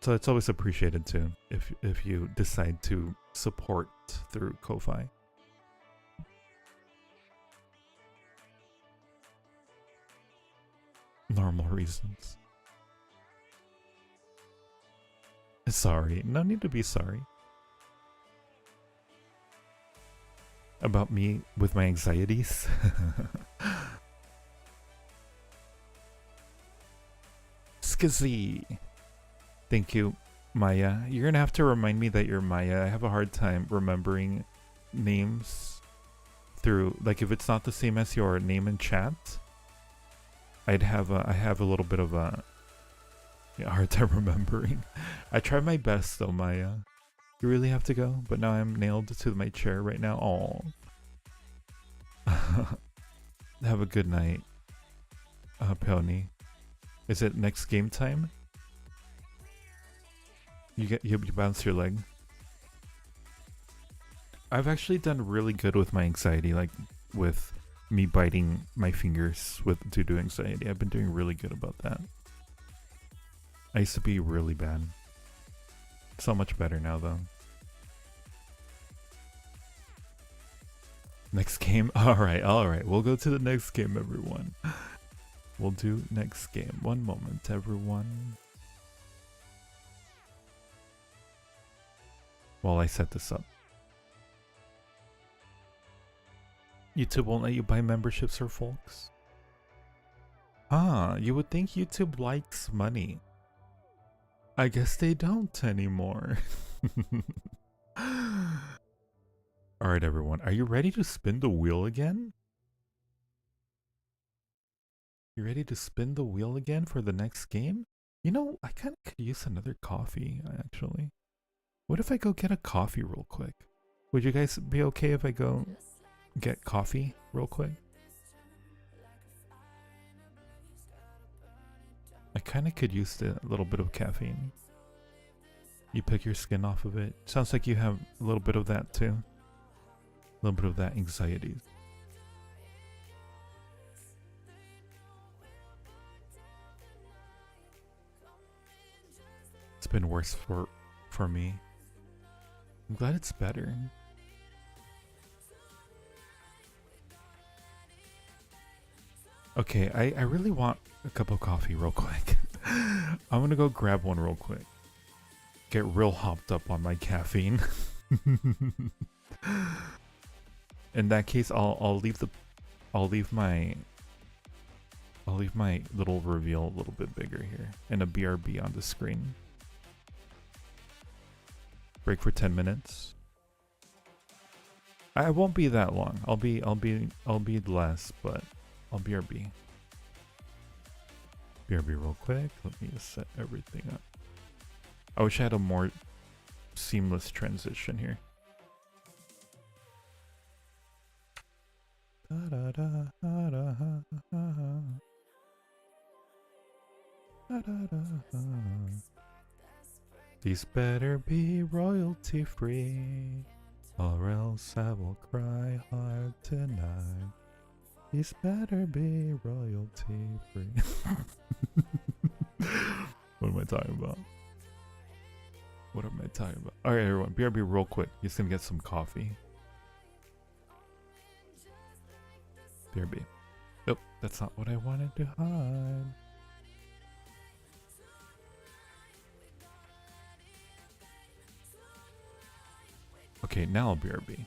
A: So it's always appreciated too if you decide to support through Ko-Fi. Normal reasons. Sorry. No need to be sorry. About me with my anxieties? Skizzy. Thank you, Maya. You're gonna have to remind me that you're Maya. I have a hard time remembering names through, like, if it's not the same as your name in chat, I have a little bit of a hard time remembering. I try my best though, Maya. You really have to go? But now I'm nailed to my chair right now. Oh. Have a good night, Peony. Is it next game time? You bounce your leg. I've actually done really good with my anxiety, like with me biting my fingers with due to anxiety. I've been doing really good about that. I used to be really bad. So much better now though. Next game. Alright. We'll go to the next game, everyone. We'll do next game. One moment, everyone. While I set this up. YouTube won't let you buy memberships for folks? Ah, you would think YouTube likes money. I guess they don't anymore. Alright everyone, are you ready to spin the wheel again? You ready to spin the wheel again for the next game? You know, I kind of could use another coffee, actually. What if I go get a coffee real quick? Would you guys be okay if I go get coffee real quick? I kind of could use a little bit of caffeine. You pick your skin off of it. Sounds like you have a little bit of that too. A little bit of that anxiety. It's been worse for me. I'm glad it's better. Okay, I really want a cup of coffee real quick. I'm gonna go grab one real quick. Get real hopped up on my caffeine. In that case, I'll leave my little reveal a little bit bigger here and a BRB on the screen. Break for 10 minutes. I won't be that long. I'll be less, but I'll BRB. BRB real quick. Let me just set everything up. I wish I had a more seamless transition here. These better be royalty free, or else I will cry hard tonight. These better be royalty free. What am I talking about? What am I talking about? Alright everyone, BRB real quick. Just gonna get some coffee. BRB. Nope, that's not what I wanted to hide. Okay, now I'll BRB.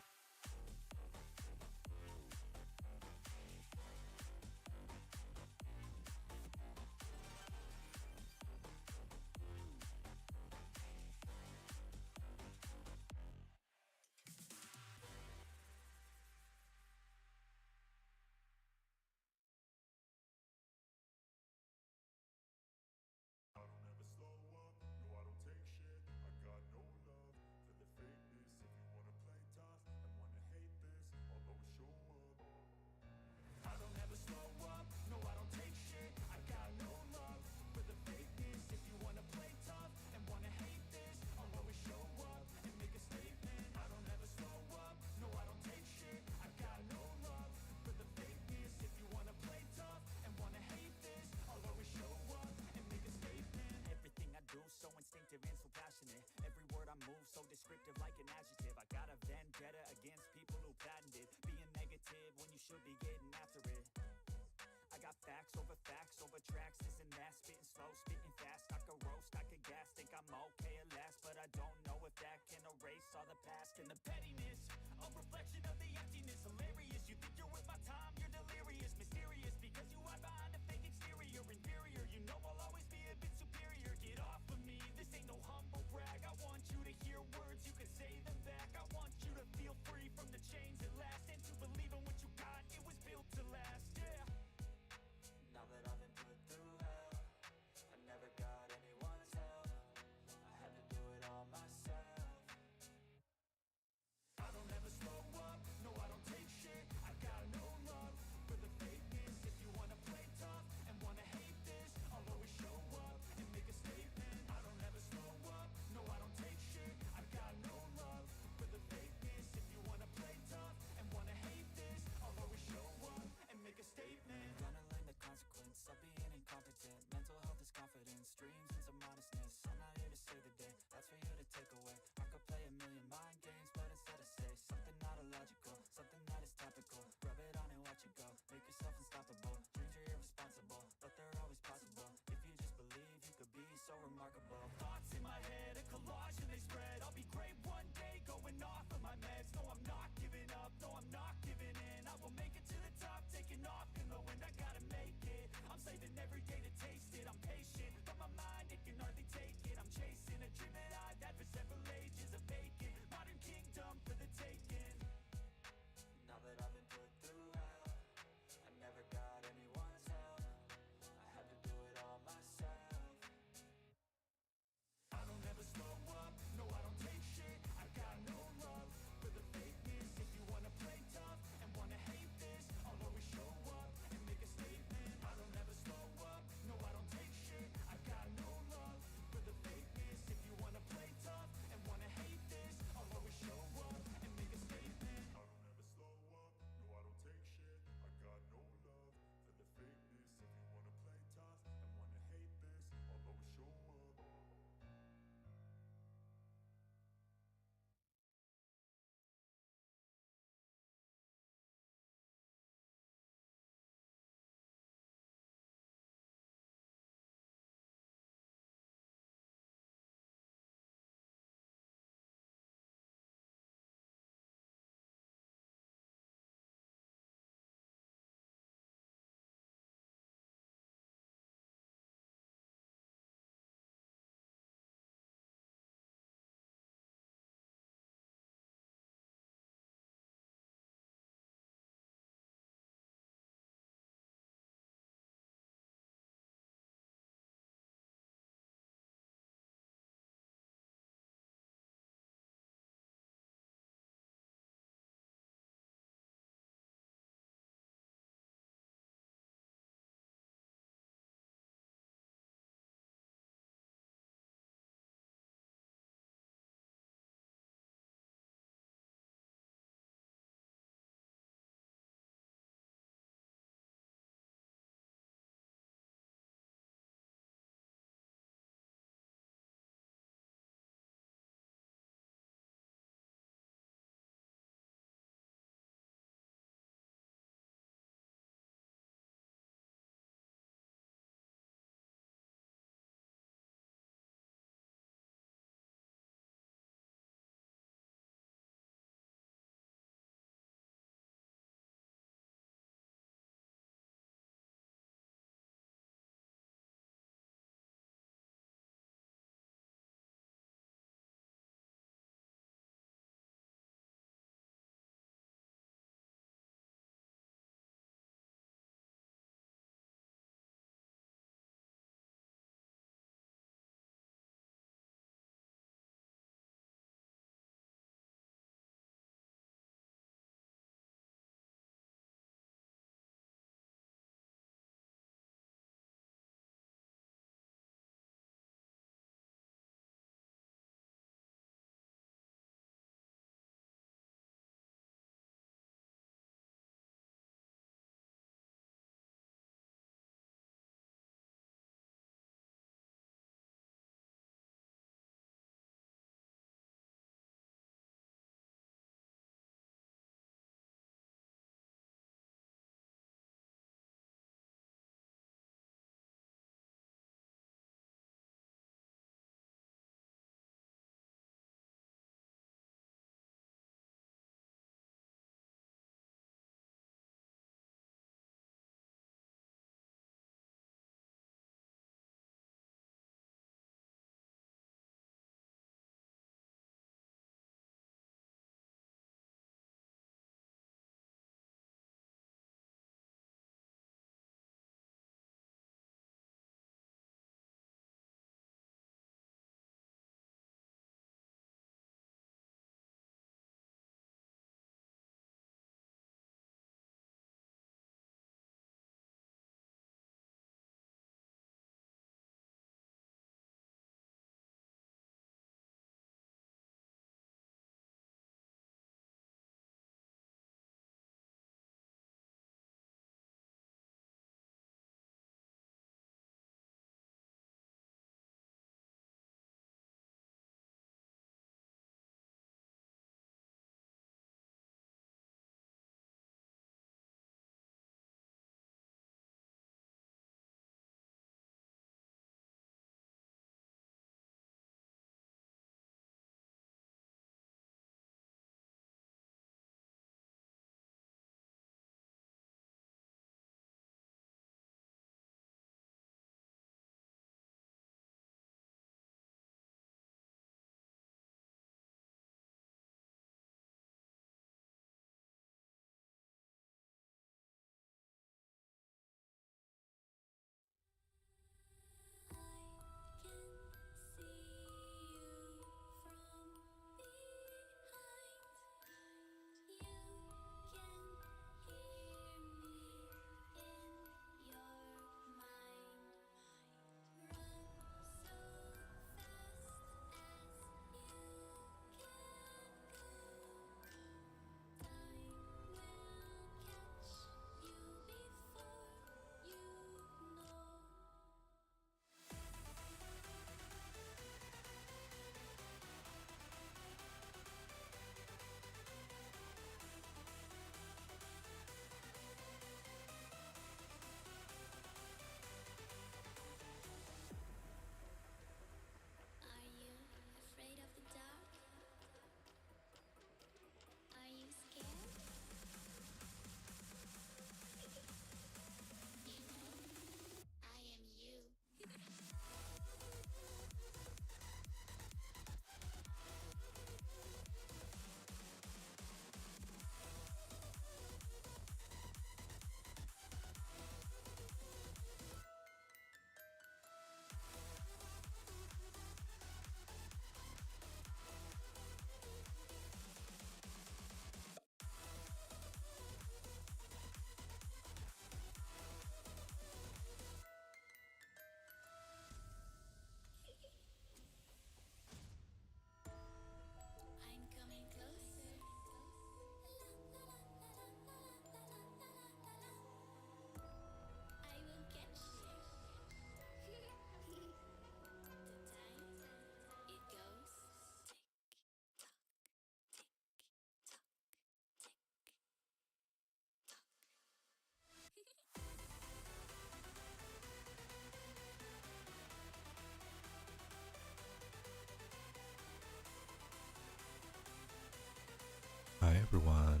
A: everyone.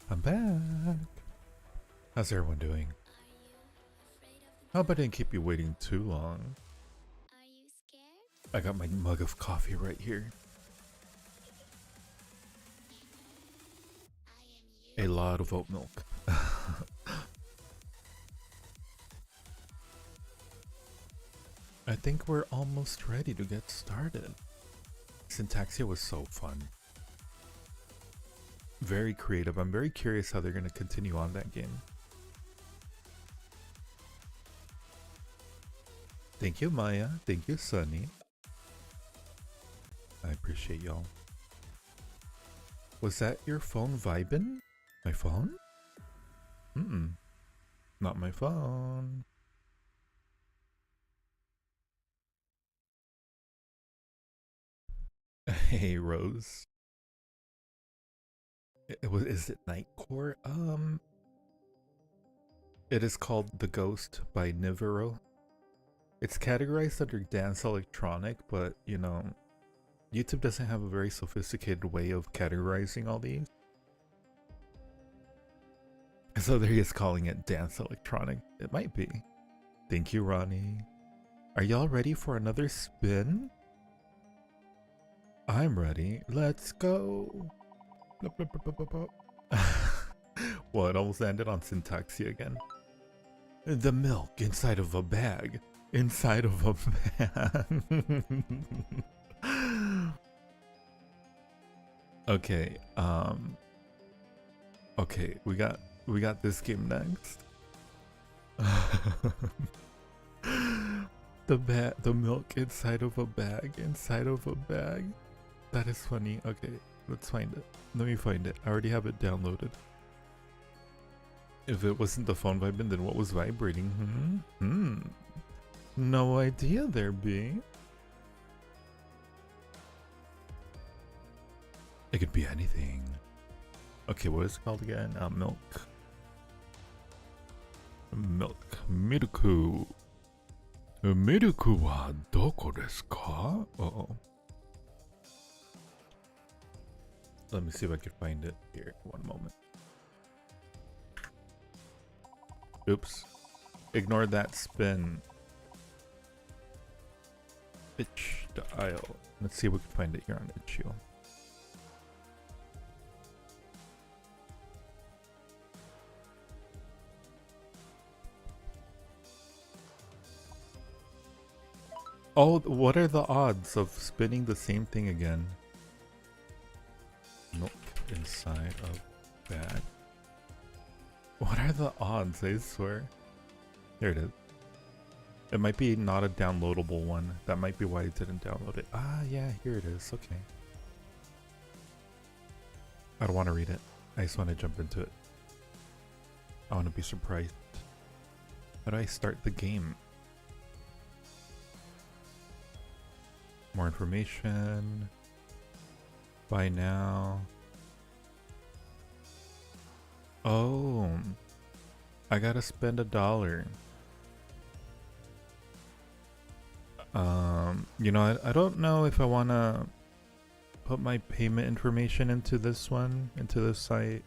A: I'm back. How's everyone doing? Hope I didn't keep you waiting too long. I got my mug of coffee right here. A lot of oat milk. I think we're almost ready to get started. Syntaxia was so fun. Very creative. I'm very curious how they're going to continue on that game. Thank you, Maya. Thank you, Sunny. I appreciate y'all. Was that your phone vibing? My phone? Not my phone. Hey, Rose. Is it Nightcore? It is called The Ghost by Nivero. It's categorized under dance electronic, but you know, YouTube doesn't have a very sophisticated way of categorizing all these. So they're just calling it dance electronic. It might be. Thank you, Ronnie. Are y'all ready for another spin? I'm ready. Let's go. Well, it almost ended on Syntaxia again. The milk inside of a bag. Inside of a bag. Okay, okay, we got this game next. The milk inside of a bag, inside of a bag. That is funny. Okay, let's find it. Let me find it. I already have it downloaded. If it wasn't the phone vibing, then what was vibrating? No idea there, B. It could be anything. Okay, what is it called again? Milk. Milk. Miruku. Miruku wa doko desu ka? Uh-oh. Let me see if I can find it here. One moment. Oops. Ignore that spin. Itch dial. Let's see if we can find it here on Itch.io. Oh, what are the odds of spinning the same thing again? Milk inside of bag. What are the odds, I swear? Here it is. It might be not a downloadable one. That might be why I didn't download it. Ah, yeah, here it is. Okay. I don't want to read it. I just want to jump into it. I want to be surprised. How do I start the game? More information. Buy now. Oh, I gotta spend $1. You know, I don't know if I wanna put my payment information into this one, into this site.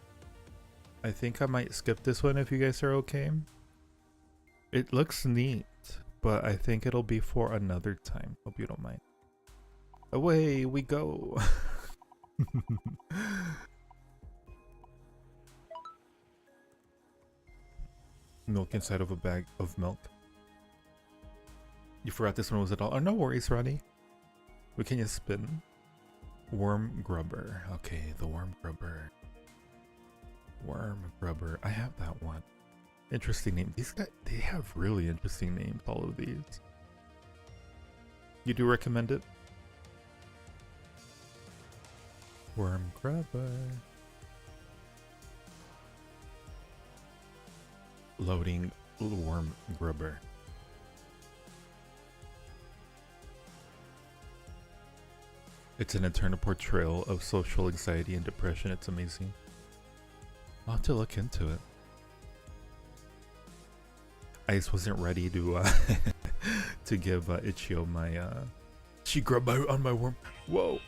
A: I think I might skip this one if you guys are okay. It looks neat, but I think it'll be for another time. Hope you don't mind. Away we go. Milk inside of a bag of milk. You forgot this one was $1. Oh, no worries, Ronnie. We can just spin. Worm grubber. Okay, the worm grubber. Worm grubber. I have that one. Interesting name. These guys, they have really interesting names, all of these. You do recommend it? Worm grubber. Loading worm grubber. It's an internal portrayal of social anxiety and depression. It's amazing. I'll have to look into it. I just wasn't ready to to give Itch.io my she grabbed on my worm. Whoa.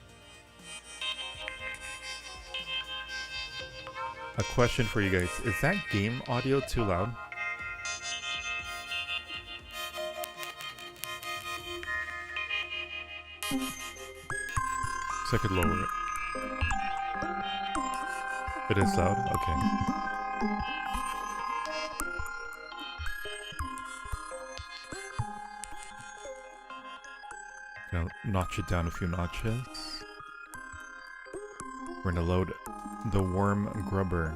A: A question for you guys. Is that game audio too loud? So I could lower it. It is loud? Okay. Gonna notch it down a few notches. We're gonna load the worm grubber.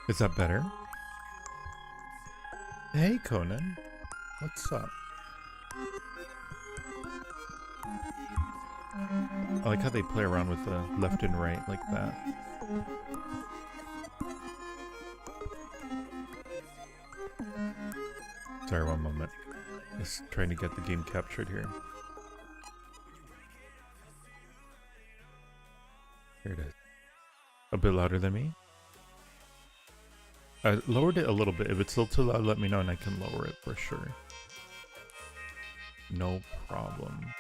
A: Is that better? Hey Conan, what's up? I like how they play around with the left and right like that. Sorry, one moment. Just trying to get the game captured here. Here it is. A bit louder than me? I lowered it a little bit. If it's still too loud, let me know and I can lower it for sure. No problem.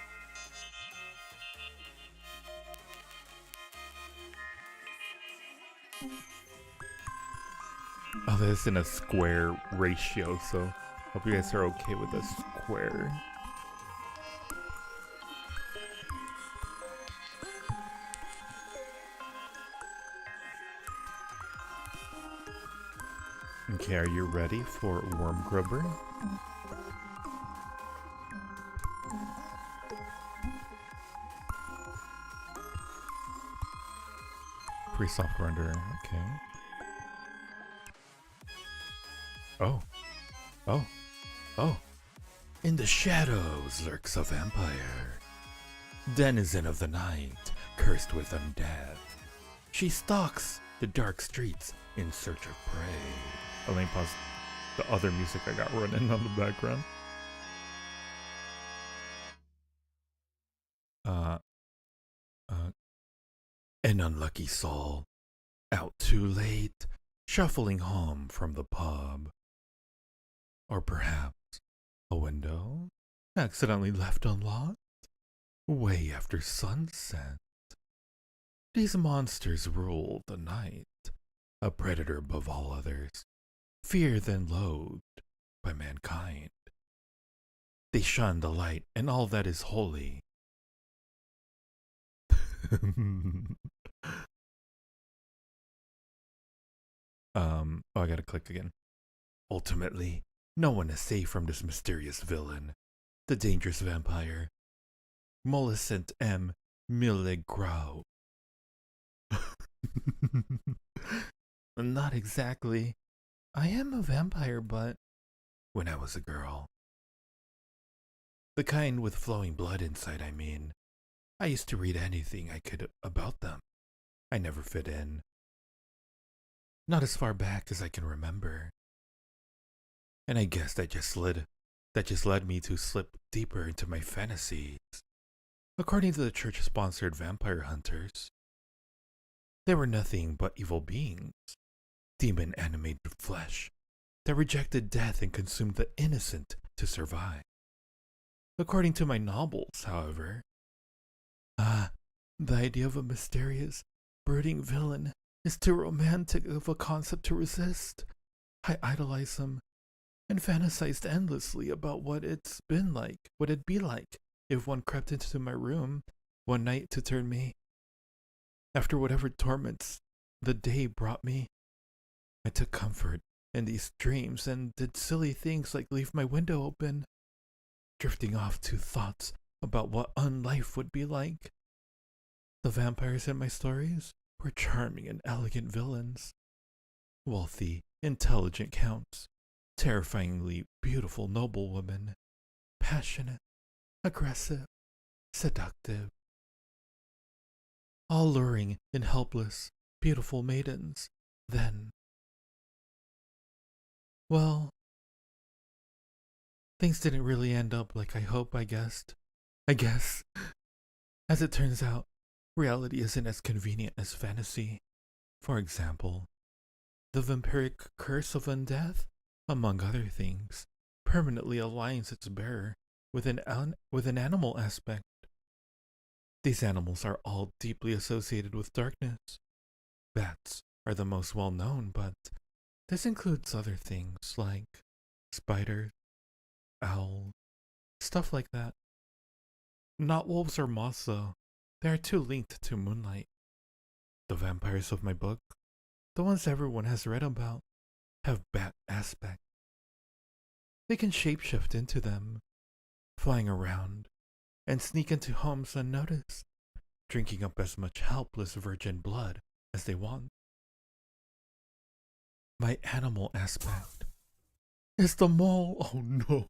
A: Oh, this is in a square ratio, so hope you guys are okay with a square. Okay, are you ready for Worm Grubber? Pre-soft render, okay. Oh. Oh. Oh. In the shadows lurks a vampire. Denizen of the night, cursed with undeath. She stalks the dark streets in search of prey. Oh, let me pause the other music I got running on the background. An unlucky soul, out too late, shuffling home from the pub. Or perhaps a window accidentally left unlocked way after sunset. These monsters rule the night, a predator above all others, feared and loathed by mankind. They shun the light and all that is holy. Oh, I gotta click again. Ultimately, no one is safe from this mysterious villain, the dangerous vampire, Mollicent M. Milligro. Not exactly. I am a vampire, but when I was a girl. The kind with flowing blood inside, I mean. I used to read anything I could about them. I never fit in. Not as far back as I can remember. And I guess that just led me to slip deeper into my fantasies. According to the church-sponsored vampire hunters, they were nothing but evil beings, demon-animated flesh that rejected death and consumed the innocent to survive. According to my novels, however, the idea of a mysterious, brooding villain is too romantic of a concept to resist. I idolize him and fantasized endlessly about what it'd be like if one crept into my room one night to turn me. After whatever torments the day brought me, I took comfort in these dreams and did silly things like leave my window open, drifting off to thoughts about what unlife would be like. The vampires in my stories were charming and elegant villains, wealthy, intelligent counts, terrifyingly beautiful noblewomen, passionate, aggressive, seductive, all luring and helpless, beautiful maidens. Then, well, things didn't really end up like I guessed. I guess. As it turns out, reality isn't as convenient as fantasy. For example, the vampiric curse of undeath, among other things, permanently aligns its bearer with an animal aspect. These animals are all deeply associated with darkness. Bats are the most well known, but this includes other things like spiders, owls, stuff like that. Not wolves or moths though. They are too linked to moonlight. The vampires of my book, the ones everyone has read about, have bat aspect. They can shapeshift into them, flying around, and sneak into homes unnoticed, drinking up as much helpless virgin blood as they want. My animal aspect is the mole. Oh no.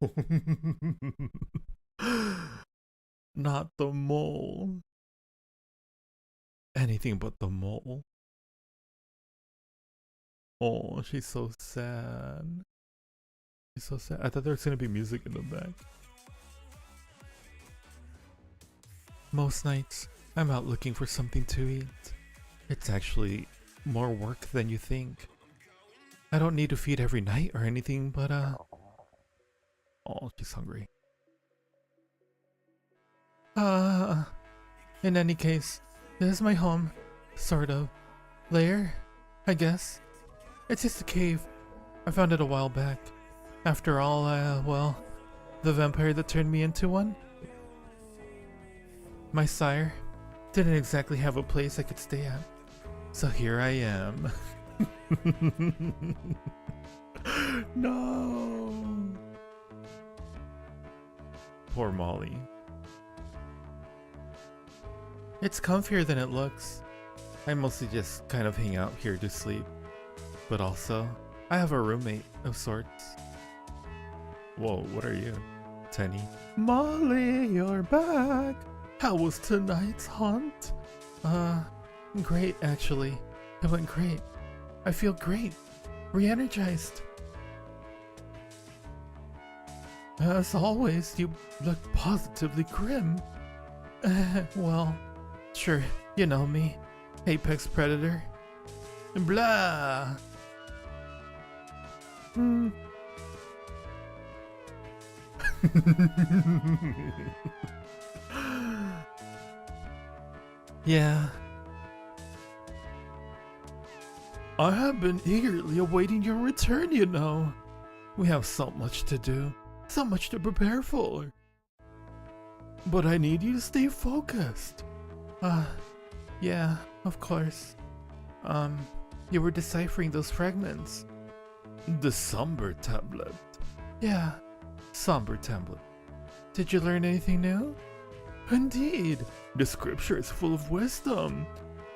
A: Not the mole. Anything but the mole. Oh, she's so sad. She's so sad. I thought there was gonna be music in the back. Most nights, I'm out looking for something to eat. It's actually more work than you think. I don't need to feed every night or anything, but oh, she's hungry. In any case, this is my home, sort of. Lair, I guess. It's just a cave. I found it a while back. After all, well, the vampire that turned me into one? My sire didn't exactly have a place I could stay at. So here I am. No. Poor Molly. It's comfier than it looks. I mostly just kind of hang out here to sleep. But also, I have a roommate of sorts. Whoa, what are you? Tenny? Molly, you're back! How was tonight's hunt? Great actually. It went great. I feel great. Re-energized. As always, you look positively grim. Well, sure, you know me. Apex Predator. Blah! Yeah. I have been eagerly awaiting your return, you know. We have so much to do, so much to prepare for. But I need you to stay focused. Yeah, of course. You were deciphering those fragments. The Somber Tablet. Yeah, Somber Tablet. Did you learn anything new? Indeed, the scripture is full of wisdom.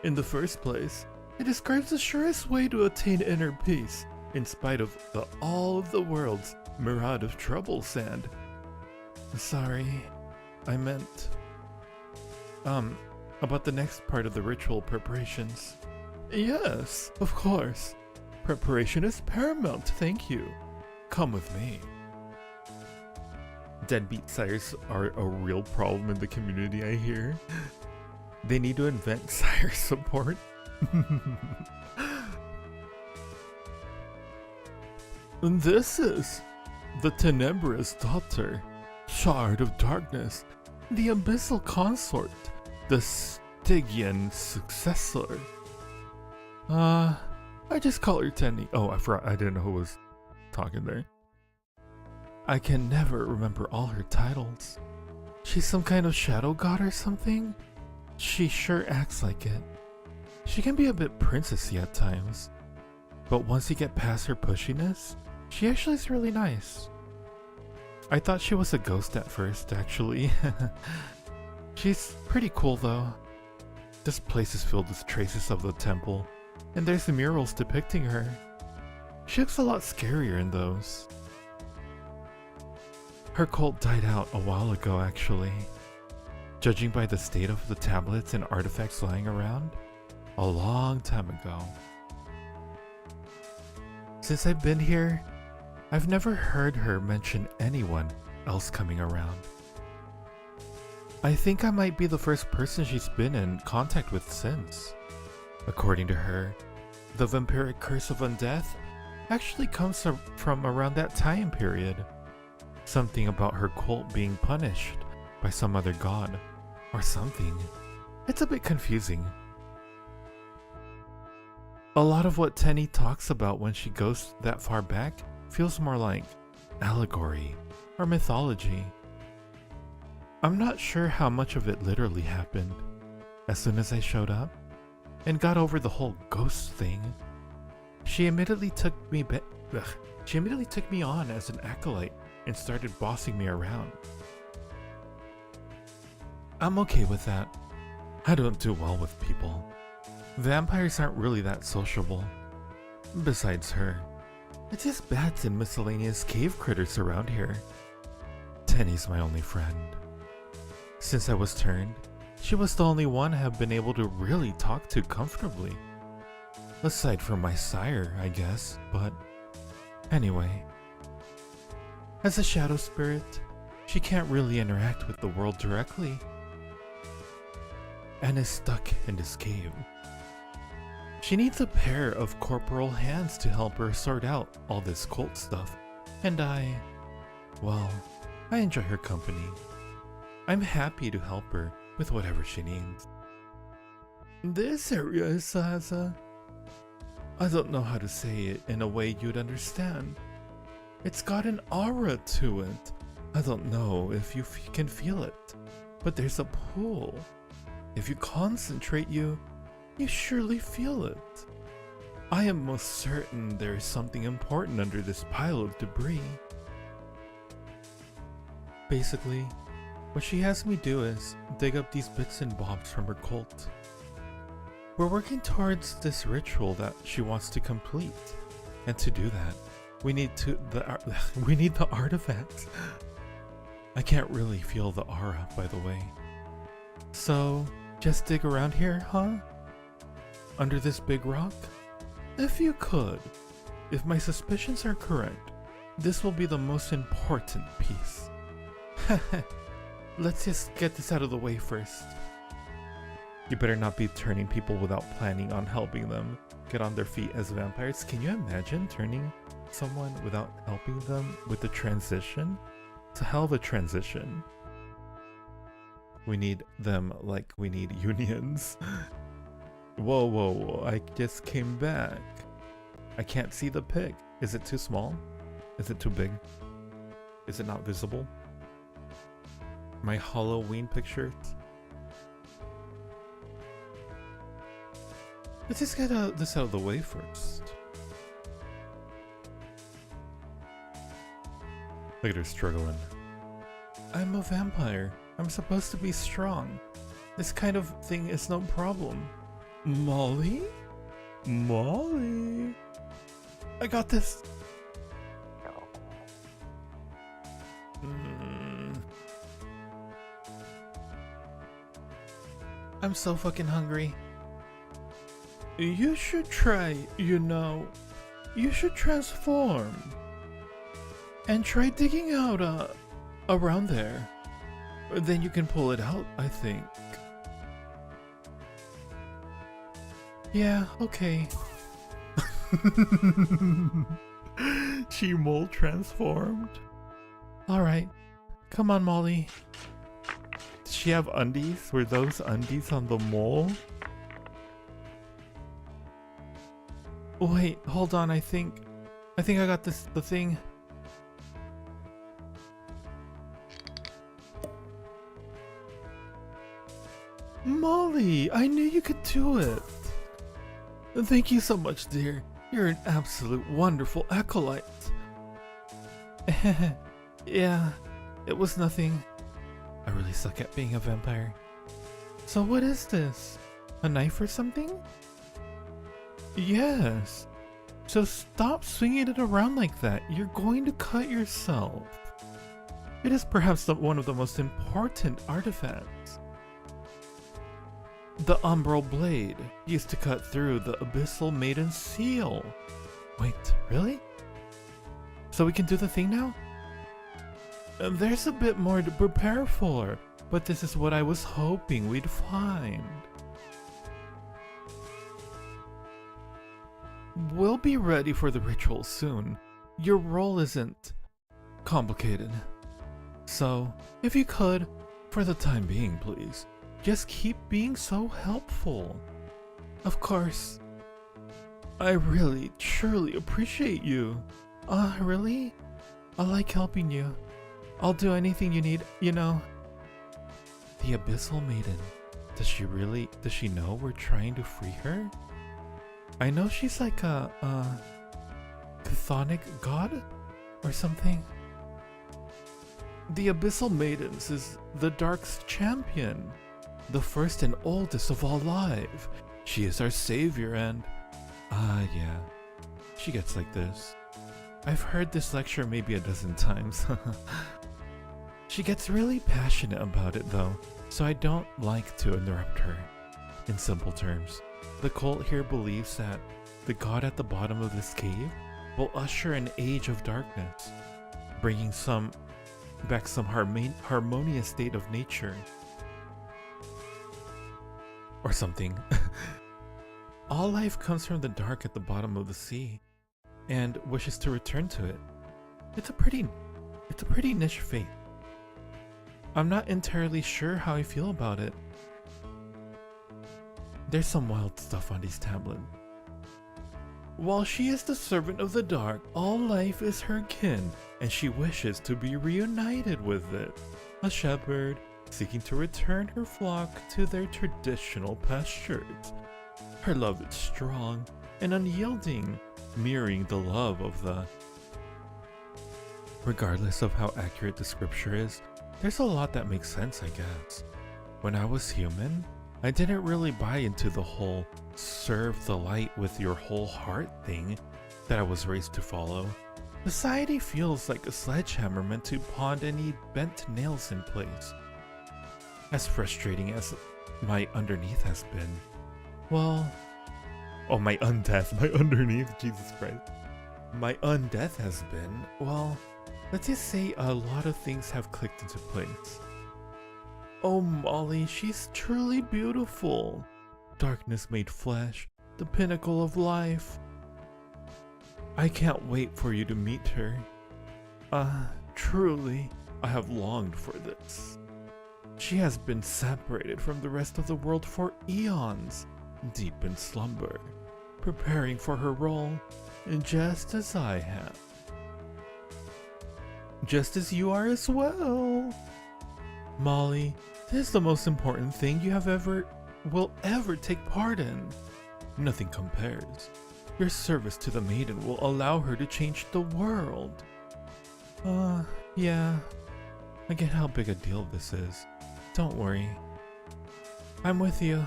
A: In the first place, it describes the surest way to attain inner peace, in spite of all of the world's myriad of troubles and... Sorry, I meant... about the next part of the ritual preparations. Yes, of course. Preparation is paramount, thank you. Come with me. Deadbeat sires are a real problem in the community, I hear. They need to invent sire support. This is the Tenebra's daughter, Shard of Darkness, the Abyssal Consort, the Stygian successor. I just call her Tenny. Oh, I forgot. I didn't know who was talking there. I can never remember all her titles. She's some kind of shadow god or something? She sure acts like it. She can be a bit princessy at times. But once you get past her pushiness, she actually is really nice. I thought she was a ghost at first, actually. She's pretty cool though. This place is filled with traces of the temple, and there's murals depicting her. She looks a lot scarier in those. Her cult died out a while ago, actually. Judging by the state of the tablets and artifacts lying around, a long time ago. Since I've been here, I've never heard her mention anyone else coming around. I think I might be the first person she's been in contact with since. According to her, the vampiric curse of undeath actually comes from around that time period. Something about her cult being punished by some other god. Or something. It's a bit confusing. A lot of what Tenny talks about when she goes that far back feels more like allegory or mythology. I'm not sure how much of it literally happened. As soon as I showed up and got over the whole ghost thing, she immediately took me on as an acolyte and started bossing me around. I'm okay with that. I don't do well with people. Vampires aren't really that sociable. Besides her, it's just bats and miscellaneous cave critters around here. Tenny's my only friend. Since I was turned, she was the only one I have been able to really talk to comfortably. Aside from my sire, I guess, but anyway. As a shadow spirit, she can't really interact with the world directly, and is stuck in this cave. She needs a pair of corporal hands to help her sort out all this cult stuff, and I enjoy her company. I'm happy to help her with whatever she needs. This area is I don't know how to say it in a way you'd understand. It's got an aura to it. I don't know if you can feel it, but there's a pull. If you concentrate, you surely feel it. I am most certain there is something important under this pile of debris. Basically, what she has me do is dig up these bits and bobs from her cult. We're working towards this ritual that she wants to complete, and to do that, we need the artifacts. I can't really feel the aura, by the way. So, just dig around here, huh? Under this big rock? If you could. If my suspicions are correct, this will be the most important piece. Let's just get this out of the way first. You better not be turning people without planning on helping them get on their feet as vampires. Can you imagine turning someone without helping them with the transition? It's a hell of a transition. We need them like we need unions. Whoa, I just came back. I can't see the pig. Is it too small? Is it too big? Is it not visible? My Halloween pictures? Let's just get this out of the way first. Look at her struggling. I'm a vampire. I'm supposed to be strong. This kind of thing is no problem. Molly? Molly? I got this. I'm so fucking hungry. You should try, you should transform. And try digging out, around there. Then you can pull it out, I think. Yeah, okay. She mole transformed. Alright. Come on, Molly. Did she have undies? Were those undies on the mole? Wait, hold on, I think I got the thing. Molly, I knew you could do it. Thank you so much, dear. You're an absolute wonderful acolyte. Yeah, it was nothing. I really suck at being a vampire. So what is this? A knife or something? Yes. So stop swinging it around like that. You're going to cut yourself. It is perhaps one of the most important artifacts. The umbral blade, used to cut through the Abyssal Maiden seal. Wait, really? So we can do the thing now? There's a bit more to prepare for, but this is what I was hoping we'd find. We'll be ready for the ritual soon. Your role isn't complicated. So, if you could, for the time being, please, just keep being so helpful. Of course, I really, truly appreciate you. Really? I like helping you. I'll do anything you need, you know. The Abyssal Maiden. Does she know we're trying to free her? I know she's like a chthonic god or something. The Abyssal Maidens is the Dark's champion, the first and oldest of all live. She is our savior and... yeah. She gets like this. I've heard this lecture maybe a dozen times. She gets really passionate about it though, so I don't like to interrupt her. In simple terms, the cult here believes that the god at the bottom of this cave will usher an age of darkness, bringing back some harmonious state of nature. Or something. All life comes from the dark at the bottom of the sea, and wishes to return to it. It's a pretty niche faith. I'm not entirely sure how I feel about it. There's some wild stuff on these tablets. While she is the servant of the dark, all life is her kin, and she wishes to be reunited with it. A shepherd seeking to return her flock to their traditional pastures. Her love is strong and unyielding, mirroring the love of the... Regardless of how accurate the scripture is, there's a lot that makes sense, I guess. When I was human, I didn't really buy into the whole serve the light with your whole heart thing that I was raised to follow. Society feels like a sledgehammer meant to pound any bent nails in place. As frustrating as my underneath has been. Well... Oh, my undeath, my underneath, Jesus Christ. My undeath has been, well, let's just say a lot of things have clicked into place. Oh, Molly, she's truly beautiful. Darkness made flesh, the pinnacle of life. I can't wait for you to meet her. Truly, I have longed for this. She has been separated from the rest of the world for eons, deep in slumber, preparing for her role, just as I have. Just as you are as well. Molly, this is the most important thing you will ever take part in. Nothing compares. Your service to the maiden will allow her to change the world. Yeah. I get how big a deal this is. Don't worry. I'm with you.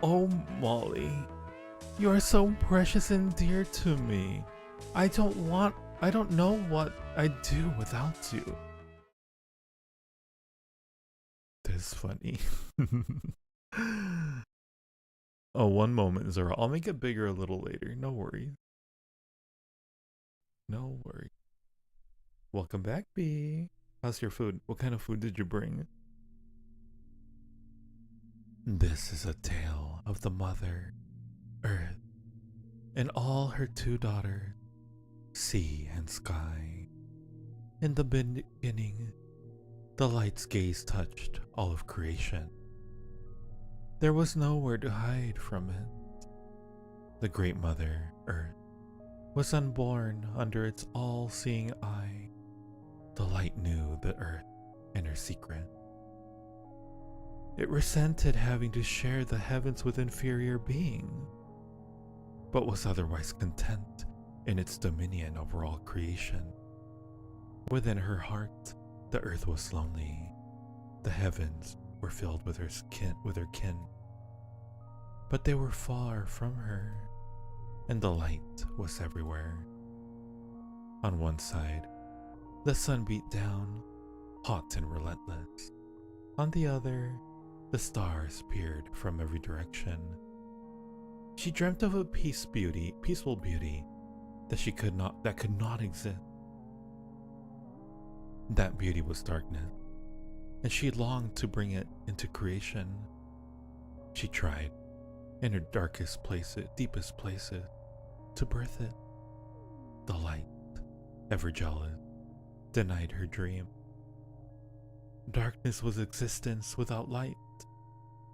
A: Oh, Molly. You are so precious and dear to me. I don't know what I'd do without you. This is funny. Oh, one moment, Zara. I'll make it bigger a little later. No worries. No worries. Welcome back, B. How's your food? What kind of food did you bring? This is a tale of the mother, Earth, and all her two daughters, sea and sky. In the beginning, the light's gaze touched all of creation. There was nowhere to hide from it. The great mother, Earth, was unborn under its all-seeing eye. The light knew the Earth and her secret. It resented having to share the heavens with inferior beings, but was otherwise content in its dominion over all creation. Within her heart, the earth was lonely. The heavens were filled with her kin. But they were far from her, and the light was everywhere. On one side, the sun beat down, hot and relentless. On the other, the stars peered from every direction. She dreamt of a peaceful beauty that could not exist. That beauty was darkness, and she longed to bring it into creation. She tried, in her darkest places, deepest places, to birth it. The light, ever jealous, denied her dream Darkness was existence without light,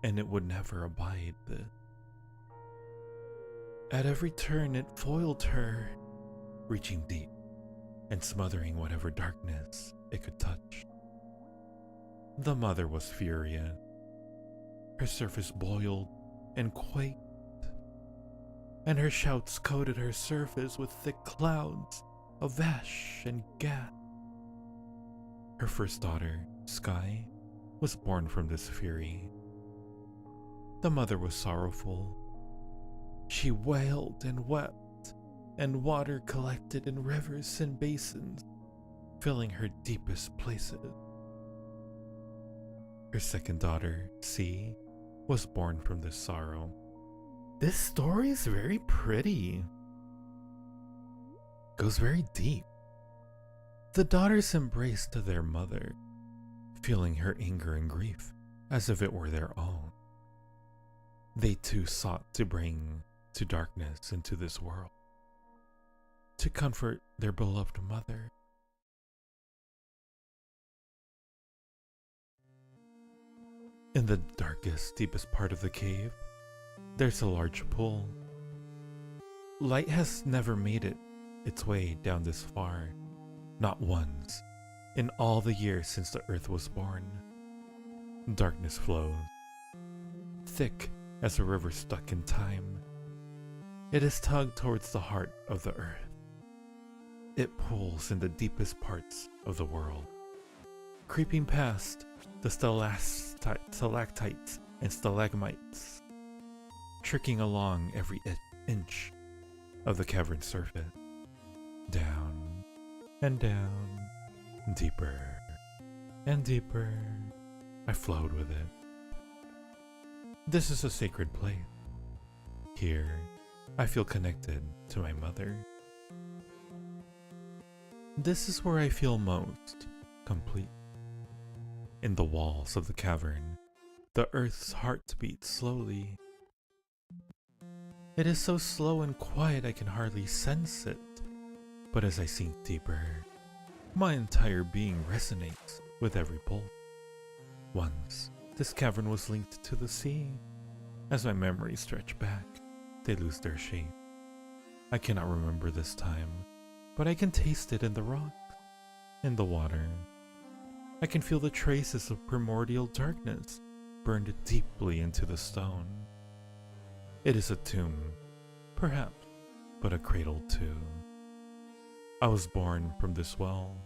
A: and it would never abide this. At every turn it foiled her, reaching deep and smothering whatever darkness it could touch. The mother was furious. Her surface boiled and quaked, and her shouts coated her surface with thick clouds of ash and gas. Her first daughter, Sky, was born from this fury. The mother was sorrowful. She wailed and wept, and water collected in rivers and basins, filling her deepest places. Her second daughter, Sea, was born from this sorrow. This story is very pretty. Goes very deep. The daughters embraced their mother, feeling her anger and grief as if it were their own. They too sought to bring to darkness into this world, to comfort their beloved mother. In the darkest, deepest part of the cave, there's a large pool. Light has never made its way down this far, not once, in all the years since the earth was born. Darkness flows, thick as a river stuck in time. It is tugged towards the heart of the earth. It pulls in the deepest parts of the world, creeping past the stalactites and stalagmites, tricking along every inch of the cavern surface, down and down, deeper and deeper. I flowed with it. This is a sacred place. Here, I feel connected to my mother. This is where I feel most complete. In the walls of the cavern, the earth's heart beats slowly. It is so slow and quiet I can hardly sense it, but as I sink deeper, my entire being resonates with every pulse. Once, this cavern was linked to the sea. As my memories stretch back, they lose their shape. I cannot remember this time, but I can taste it in the rock, in the water. I can feel the traces of primordial darkness burned deeply into the stone. It is a tomb, perhaps, but a cradle too. I was born from this well.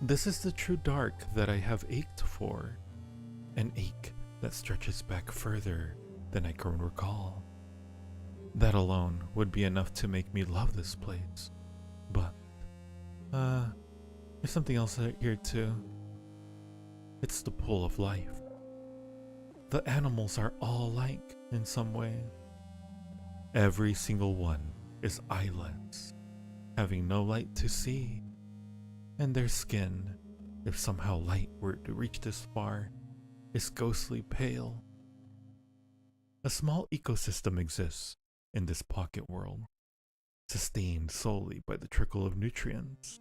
A: This is the true dark that I have ached for, an ache that stretches back further than I can recall. That alone would be enough to make me love this place, but, there's something else here too. It's the pool of life. The animals are all alike in some way. Every single one is eyeless, having no light to see, and their skin, if somehow light were to reach this far, is ghostly pale. A small ecosystem exists in this pocket world, sustained solely by the trickle of nutrients,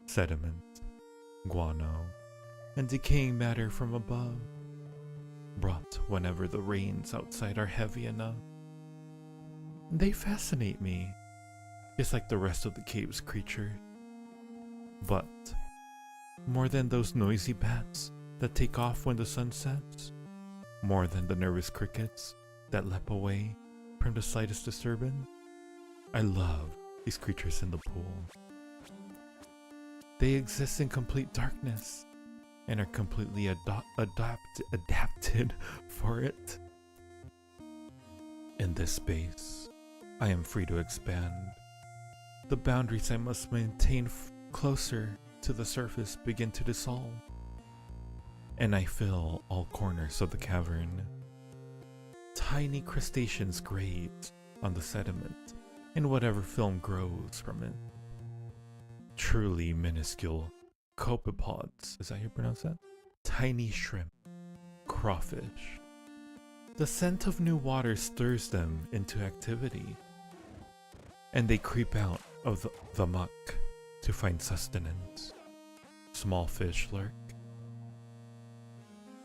A: sediment, guano, and decaying matter from above, brought whenever the rains outside are heavy enough. They fascinate me, just like the rest of the cave's creatures. But, more than those noisy bats that take off when the sun sets, more than the nervous crickets that leap away from the slightest disturbance, I love these creatures in the pool. They exist in complete darkness and are completely adapted for it. In this space, I am free to expand. The boundaries I must maintain closer to the surface begin to dissolve, and I fill all corners of the cavern. Tiny crustaceans graze on the sediment and whatever film grows from it. Truly minuscule copepods, is that how you pronounce that? Tiny shrimp, crawfish. The scent of new water stirs them into activity, and they creep out of the muck to find sustenance. Small fish lurk,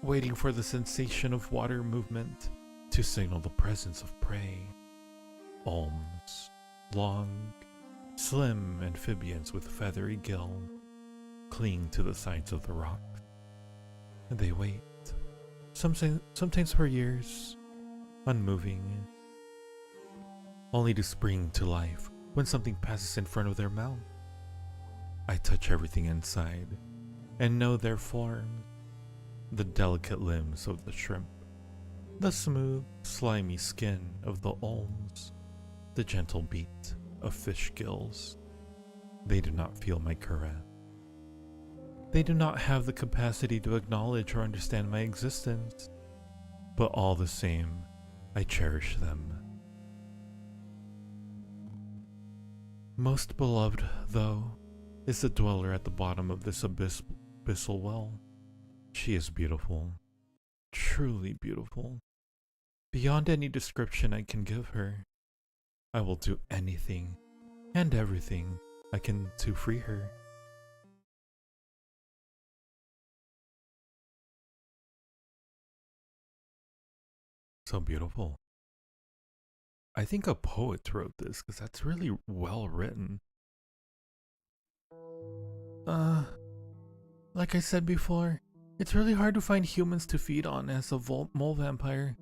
A: waiting for the sensation of water movement to signal the presence of prey. Olms, long, slim amphibians with feathery gill, cling to the sides of the rock. They wait, sometimes for years, unmoving, only to spring to life when something passes in front of their mouth. I touch everything inside and know their form, the delicate limbs of the shrimp, the smooth, slimy skin of the olms, the gentle beat of fish gills. They do not feel my caress. They do not have the capacity to acknowledge or understand my existence, but all the same, I cherish them. Most beloved, though, is the dweller at the bottom of this abyssal well. She is beautiful, truly beautiful, beyond any description I can give her. I will do anything and everything I can to free her. So beautiful. I think a poet wrote this because that's really well written. Like I said before, it's really hard to find humans to feed on as a mole vampire.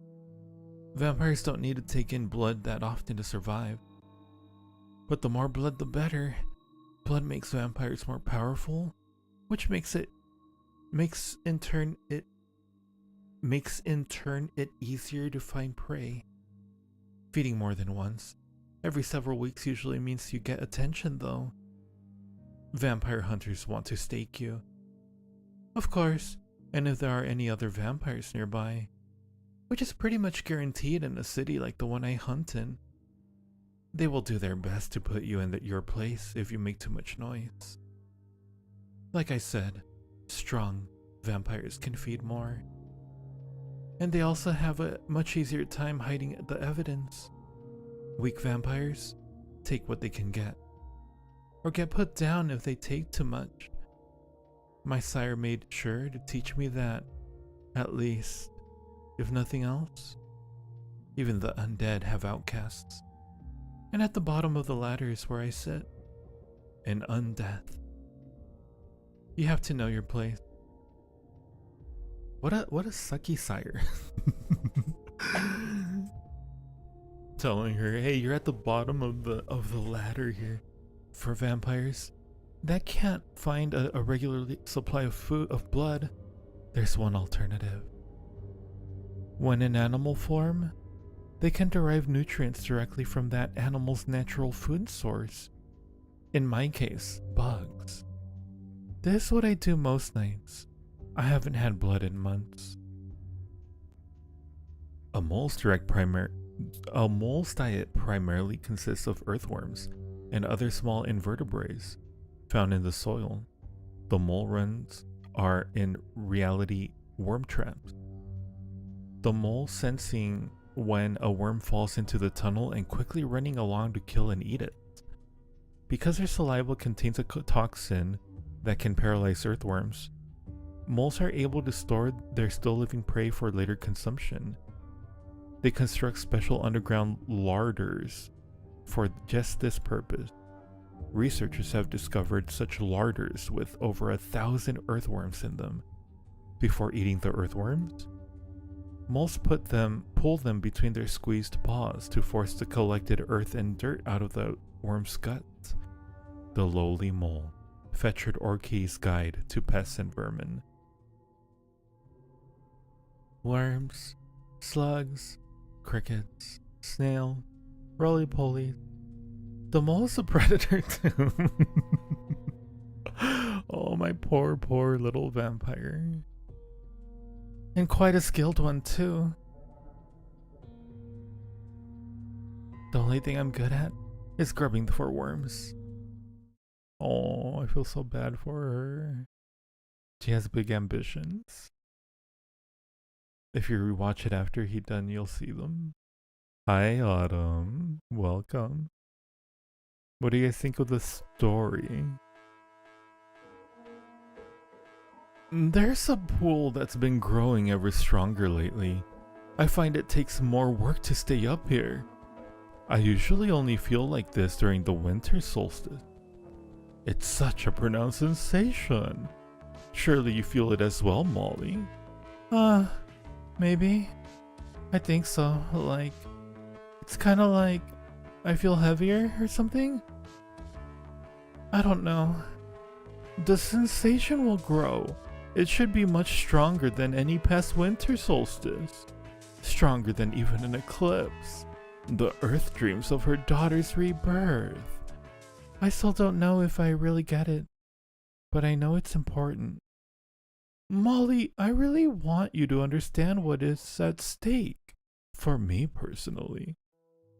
A: Vampires don't need to take in blood that often to survive. But the more blood the better. Blood makes vampires more powerful, which makes in turn it easier to find prey. Feeding more than once, every several weeks usually means you get attention though. Vampire hunters want to stake you. Of course, and if there are any other vampires nearby, which is pretty much guaranteed in a city like the one I hunt in, they will do their best to put you in your place if you make too much noise. Like I said, strong vampires can feed more. And they also have a much easier time hiding the evidence. Weak vampires take what they can get, or get put down if they take too much. My sire made sure to teach me that, at least, if nothing else. Even the undead have outcasts. And at the bottom of the ladder is where I sit. In undeath. You have to know your place. What a sucky sire. Telling her, hey, you're at the bottom of the ladder here. For vampires that can't find a regular supply of blood, there's one alternative. When in animal form, they can derive nutrients directly from that animal's natural food source. In my case, bugs. This is what I do most nights. I haven't had blood in months. A mole's diet primarily consists of earthworms and other small invertebrates found in the soil. The mole runs are in reality worm traps. The mole sensing when a worm falls into the tunnel and quickly running along to kill and eat it. Because their saliva contains a toxin that can paralyze earthworms, moles are able to store their still living prey for later consumption. They construct special underground larders for just this purpose. Researchers have discovered such larders with over 1,000 earthworms in them. Before eating the earthworms, moles pull them between their squeezed paws to force the collected earth and dirt out of the worm's guts. The lowly mole, Fetchard Orkey's Guide to Pests and Vermin. Worms, slugs, crickets, snail, roly-poly. The mole is a predator too. Oh, my poor little vampire. And quite a skilled one too. The only thing I'm good at is grubbing for worms. Oh, I feel so bad for her. She has big ambitions. If you rewatch it after he's done, you'll see them. Hi, Autumn. Welcome. What do you guys think of the story? There's a pool that's been growing ever stronger lately. I find it takes more work to stay up here. I usually only feel like this during the winter solstice. It's such a pronounced sensation. Surely you feel it as well, Molly? Maybe. I think so. Like, it's kind of like I feel heavier or something? I don't know. The sensation will grow. It should be much stronger than any past winter solstice. Stronger than even an eclipse. The Earth dreams of her daughter's rebirth. I still don't know if I really get it, but I know it's important. Molly, I really want you to understand what is at stake, for me personally.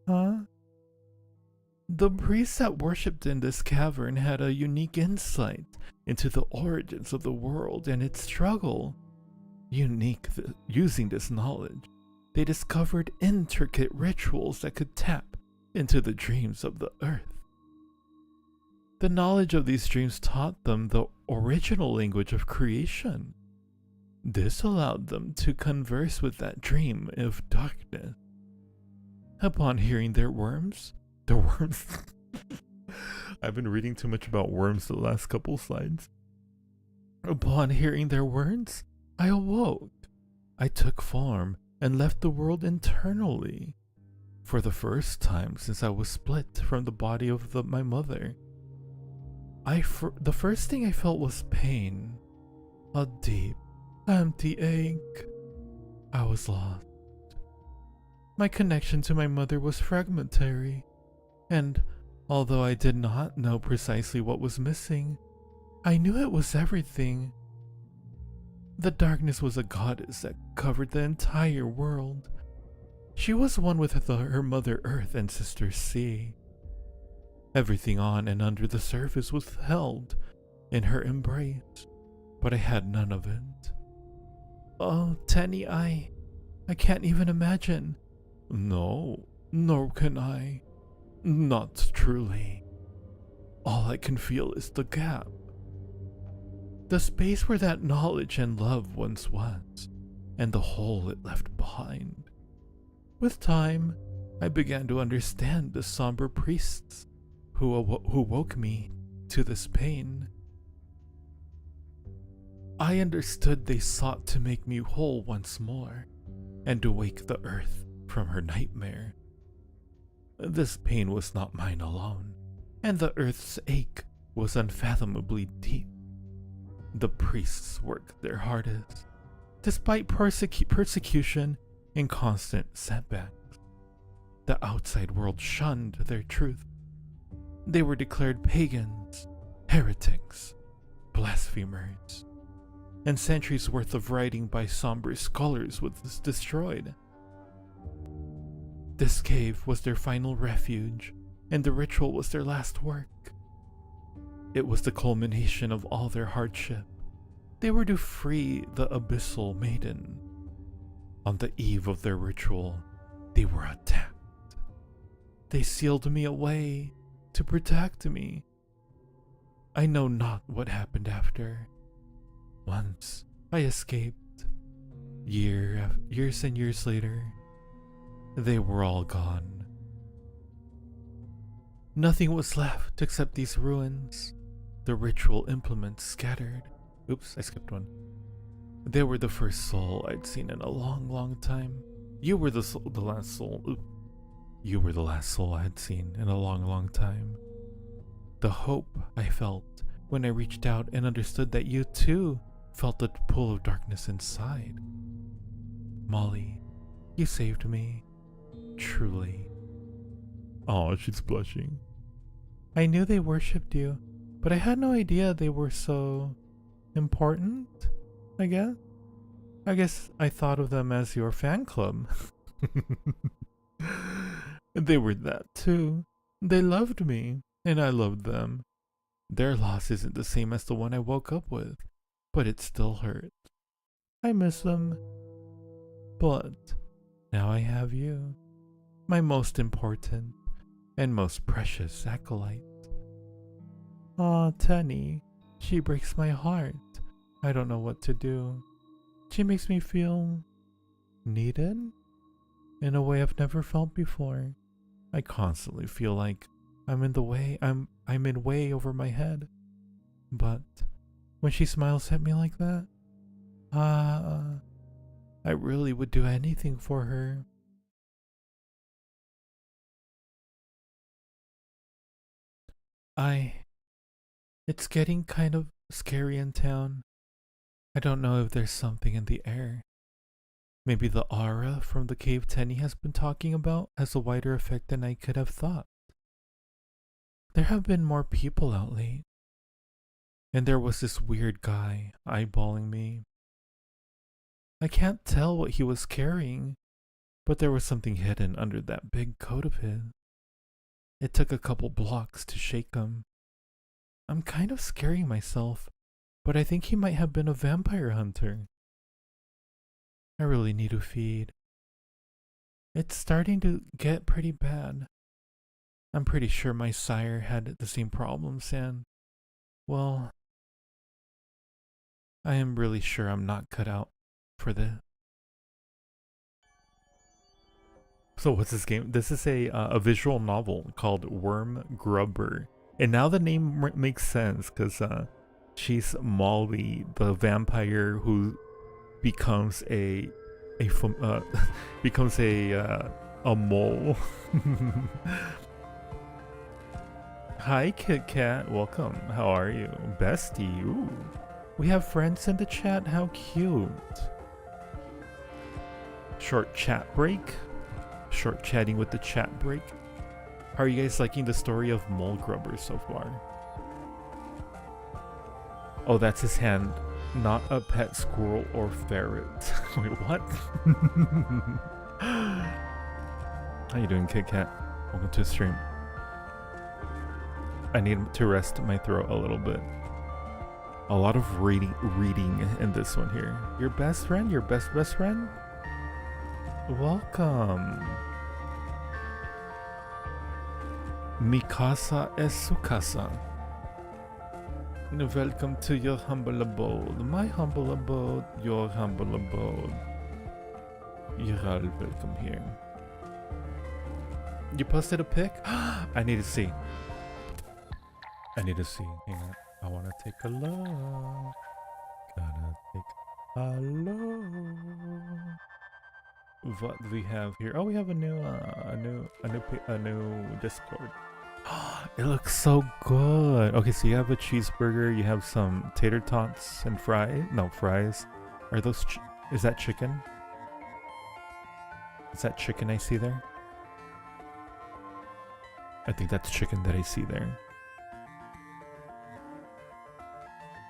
A: Huh? The priests that worshipped in this cavern had a unique insight into the origins of the world and its struggle. Using this knowledge, they discovered intricate rituals that could tap into the dreams of the earth. The knowledge of these dreams taught them the original language of creation. This allowed them to converse with that dream of darkness. Upon hearing the worms, I've been reading too much about worms the last couple slides. Upon hearing their words, I awoke. I took form and left the world internally. For the first time since I was split from the body of my mother. The first thing I felt was pain. A deep, empty ache. I was lost. My connection to my mother was fragmentary, and although I did not know precisely what was missing, I knew it was everything. The darkness was a goddess that covered the entire world. She was one with her mother Earth and sister Sea. Everything on and under the surface was held in her embrace, but I had none of it. Oh, Tenny, I can't even imagine. No, nor can I. Not truly. All I can feel is the gap. The space where that knowledge and love once was, and the hole it left behind. With time, I began to understand the somber priests who woke me to this pain. I understood they sought to make me whole once more, and to wake the earth from her nightmare. This pain was not mine alone, and the earth's ache was unfathomably deep. The priests worked their hardest, despite persecution and constant setbacks. The outside world shunned their truth. They were declared pagans, heretics, blasphemers, and centuries worth of writing by somber scholars was destroyed. This cave was their final refuge, and the ritual was their last work. It was the culmination of all their hardship. They were to free the Abyssal Maiden. On the eve of their ritual, they were attacked. They sealed me away to protect me. I know not what happened after. Once I escaped. Years and years later, they were all gone. Nothing was left except these ruins. The ritual implements scattered. Oops, I skipped one. They were the first soul I'd seen in a long, long time. You were the last soul. Oop. You were the last soul I had seen in a long, long time. The hope I felt when I reached out and understood that you too felt the pull of darkness inside. Molly, you saved me. Truly. Oh, she's blushing. I knew they worshipped you, but I had no idea they were so important, I guess. I guess I thought of them as your fan club. They were that too. They loved me, and I loved them. Their loss isn't the same as the one I woke up with, but it still hurts. I miss them. But now I have you, my most important and most precious acolyte. Aw, Tenny, she breaks my heart. I don't know what to do. She makes me feel needed in a way I've never felt before. I constantly feel like I'm in the way. I'm in way over my head. But when she smiles at me like that, I really would do anything for her. It's getting kind of scary in town. I don't know if there's something in the air. Maybe the aura from the cave Tenny has been talking about has a wider effect than I could have thought. There have been more people out late. And there was this weird guy eyeballing me. I can't tell what he was carrying, but there was something hidden under that big coat of his. It took a couple blocks to shake him. I'm kind of scaring myself, but I think he might have been a vampire hunter. I really need to feed. It's starting to get pretty bad. I'm pretty sure my sire had the same problems and, well, I am really sure I'm not cut out for this. So what's this game? This is a visual novel called Worm Grubber. And now the name makes sense because she's Molly, the vampire who becomes a mole. Hi Kit Kat, welcome. How are you? Bestie. Ooh. We have friends in the chat, how cute. Short chat break. Short chatting with the chat break. How are you guys liking the story of Mole Grubber so far? Oh, that's his hand. Not a pet squirrel or ferret. Wait, what? How you doing, Kit Kat? Welcome to the stream. I need to rest my throat a little bit. A lot of reading in this one here. Your best friend? Your best friend? Welcome. Mikasa es su casa. Welcome to your humble abode. My humble abode, your humble abode. You're all welcome here. You posted a pic? I need to see. Hang on. I want to take a look. Gotta take a look. What do we have here? Oh, we have a new Discord. It looks so good. Okay, so you have a cheeseburger, you have some tater tots and fries. Are those is that chicken? Is that chicken I see there? I think that's chicken that I see there.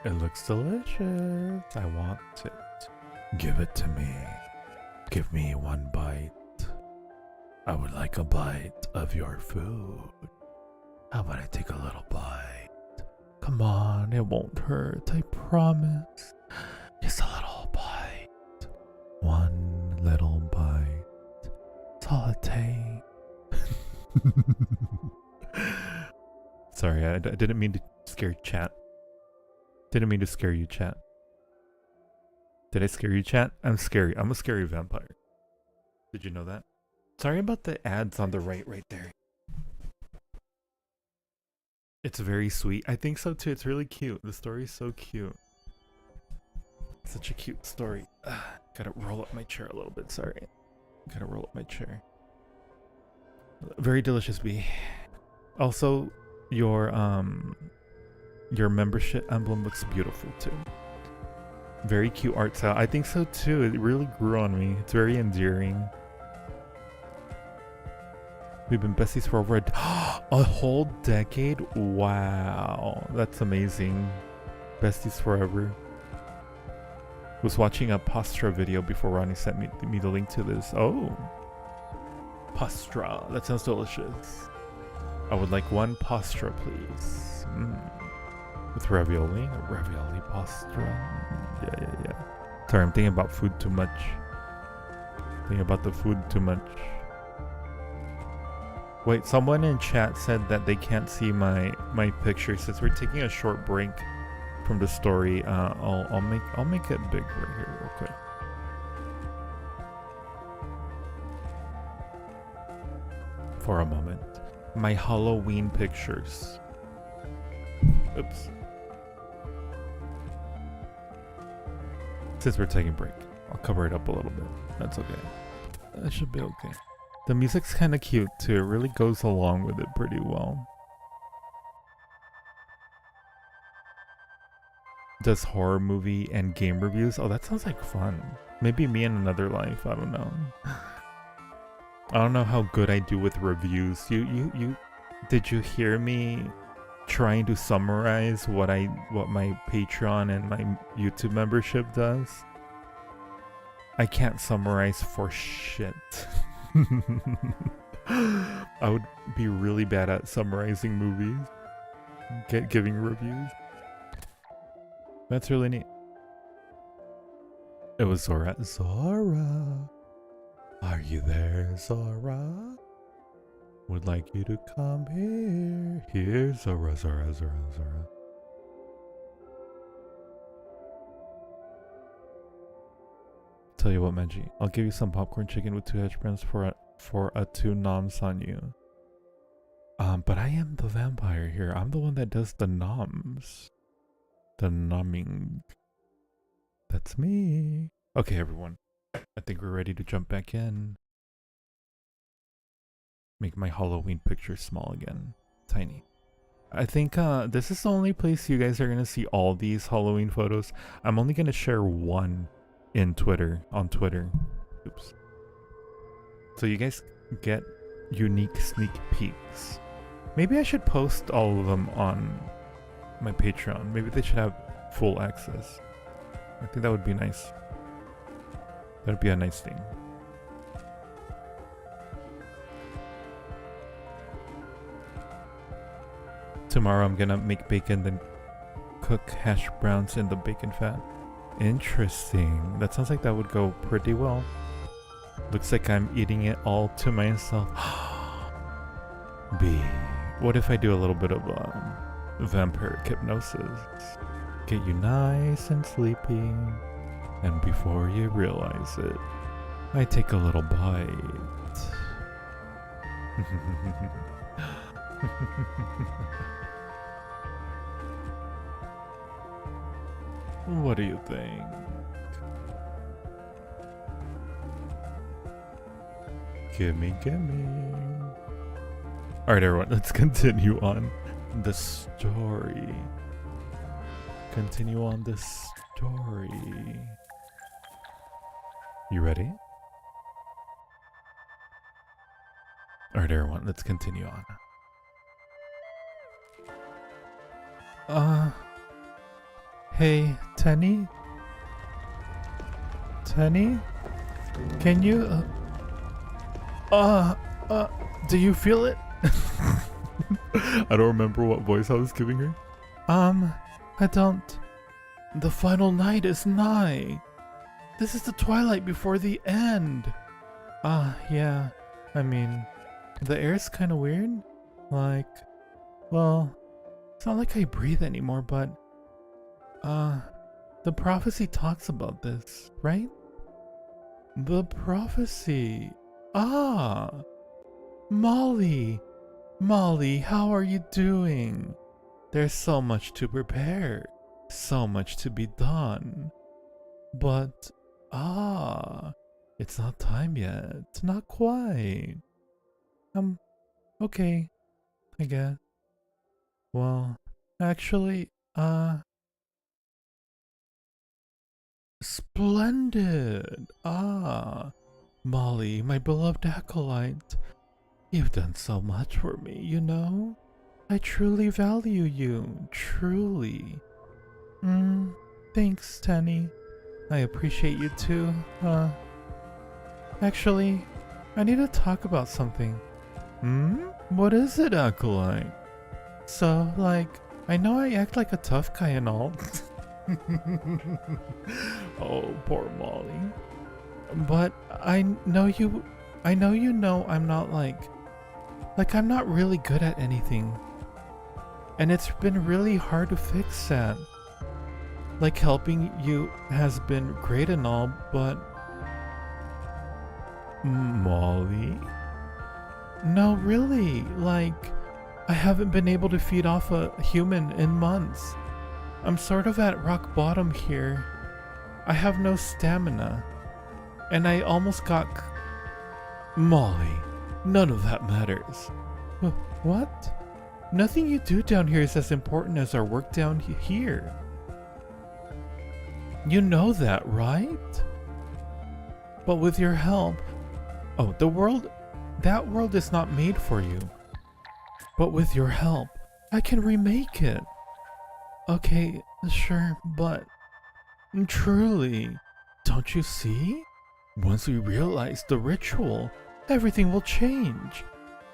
A: It looks delicious. I want it. Give it to me. Give me one bite. I would like a bite of your food. How about I take a little bite? Come on, it won't hurt, I promise. Just a little bite. One little bite. That's all it takes. Sorry, I didn't mean to scare chat. Didn't mean to scare you, chat. Did I scare you, chat? I'm scary. I'm a scary vampire. Did you know that? Sorry about the ads on the right there. It's very sweet. I think so too. It's really cute. The story is so cute. Such a cute story. Gotta roll up my chair a little bit. Sorry. Gotta roll up my chair. Very delicious bee. Also, your membership emblem looks beautiful too. Very cute art style. I think so too. It really grew on me. It's very endearing. We've been besties for over a whole decade. Wow, that's amazing. Besties forever. Was watching a Pastra video before Ronnie sent me the link to this. Oh, Pastra. That sounds delicious. I would like one Pastra, please. With ravioli. Ravioli Pastra. Yeah. Sorry, I'm thinking about food too much. Thinking about the food too much. Wait, someone in chat said that they can't see my picture since we're taking a short break from the story. I'll make it big right here real quick. For a moment. My Halloween pictures. Oops. Since we're taking a break, I'll cover it up a little bit. That's okay. That should be okay. The music's kind of cute too. It really goes along with it pretty well. Does horror movie and game reviews? Oh, that sounds like fun. Maybe me in another life. I don't know. I don't know how good I do with reviews. Did you hear me trying to summarize what my Patreon and my YouTube membership does? I can't summarize for shit. I would be really bad at summarizing movies, giving reviews. That's really neat. It was Zora. Zora, are you there, Zora? Would like you to come here. Here, Zora, Zora, Zora, Zora. Tell you what, Menji, I'll give you some popcorn chicken with 2 hash browns for a 2 noms on you. But I am the vampire here. I'm the one that does the noms. The numbing. That's me. Okay, everyone. I think we're ready to jump back in. Make my Halloween picture small again. Tiny. I think this is the only place you guys are going to see all these Halloween photos. I'm only going to share one in Twitter, on Twitter. Oops. So you guys get unique sneak peeks. Maybe I should post all of them on my Patreon. Maybe they should have full access. I think that would be nice. That would be a nice thing. Tomorrow I'm gonna make bacon, then cook hash browns in the bacon fat. Interesting. That sounds like that would go pretty well. Looks like I'm eating it all to myself. B. What if I do a little bit of vampiric hypnosis? Get you nice and sleepy, and before you realize it, I take a little bite. What do you think? Gimme, gimme. Alright, everyone, let's continue on the story. Continue on the story. You ready? Alright, everyone, let's continue on. Hey, Tenny? Tenny? Can you, do you feel it? I don't remember what voice I was giving her. I don't. The final night is nigh. This is the twilight before the end. Yeah. I mean, the air's kind of weird. Like, well, it's not like I breathe anymore, but, the prophecy talks about this, right? The prophecy. Molly. Molly, how are you doing? There's so much to prepare. So much to be done. But, it's not time yet. Not quite. Okay, I guess. Well, actually, splendid. Molly, my beloved acolyte. You've done so much for me, you know? I truly value you, truly. Thanks, Tenny. I appreciate you too. Actually, I need to talk about something. What is it, acolyte? So, like, I know I act like a tough guy and all. Oh, poor Molly. But I know you know I'm not like I'm not really good at anything. And it's been really hard to fix that. Like, helping you has been great and all, but... Molly? No, really, like, I haven't been able to feed off a human in months. I'm sort of at rock bottom here. I have no stamina. And I almost got... Molly, none of that matters. What? Nothing you do down here is as important as our work down here. You know that, right? But with your help... Oh, that world is not made for you. But with your help, I can remake it. Okay, sure, but... Truly, don't you see? Once we realize the ritual, everything will change.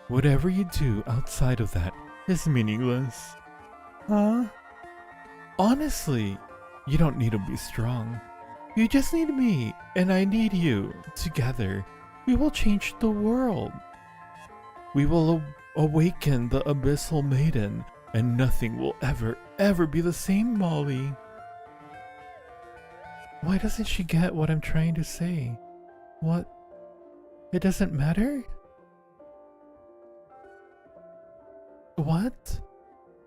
A: Whatever you do outside of that is meaningless. Huh? Honestly, you don't need to be strong. You just need me, and I need you. Together, we will change the world. We will awaken the Abyssal Maiden, and nothing will ever be the same, Molly. Why doesn't she get what I'm trying to say? What? It doesn't matter? What?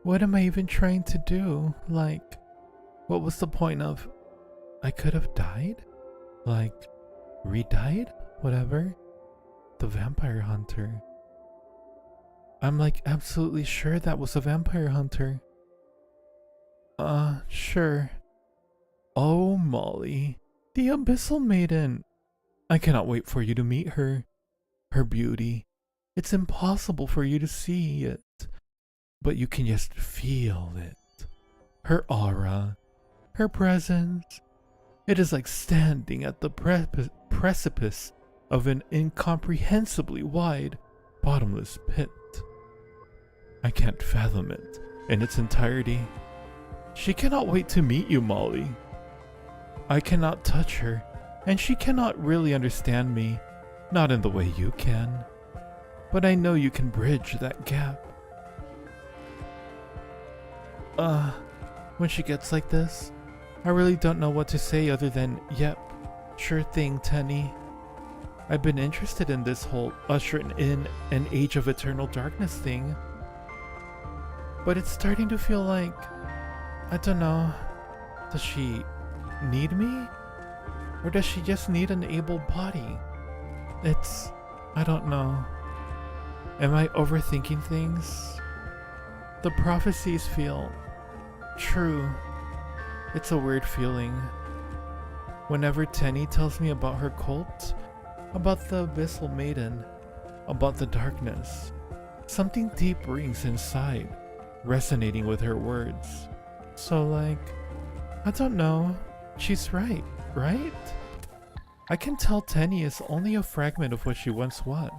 A: What am I even trying to do? Like, what was the point of... I could have died? Like, re-died? Whatever. The vampire hunter. I'm like absolutely sure that was a vampire hunter. Sure. Oh, Molly. The Abyssal Maiden. I cannot wait for you to meet her. Her beauty. It's impossible for you to see it. But you can just feel it. Her aura. Her presence. It is like standing at the precipice of an incomprehensibly wide, bottomless pit. I can't fathom it in its entirety. She cannot wait to meet you, Molly. I cannot touch her, and she cannot really understand me, not in the way you can. But I know you can bridge that gap. When she gets like this, I really don't know what to say other than, yep, sure thing, Tenny. I've been interested in this whole ushering in an age of eternal darkness thing. But it's starting to feel like, I don't know, does she need me? Or does she just need an able body? I don't know. Am I overthinking things? The prophecies feel true. It's a weird feeling. Whenever Tenny tells me about her cult, about the Abyssal Maiden, about the darkness, something deep rings inside, resonating with her words. So like, I don't know, she's right? I can tell Tenny is only a fragment of what she once was.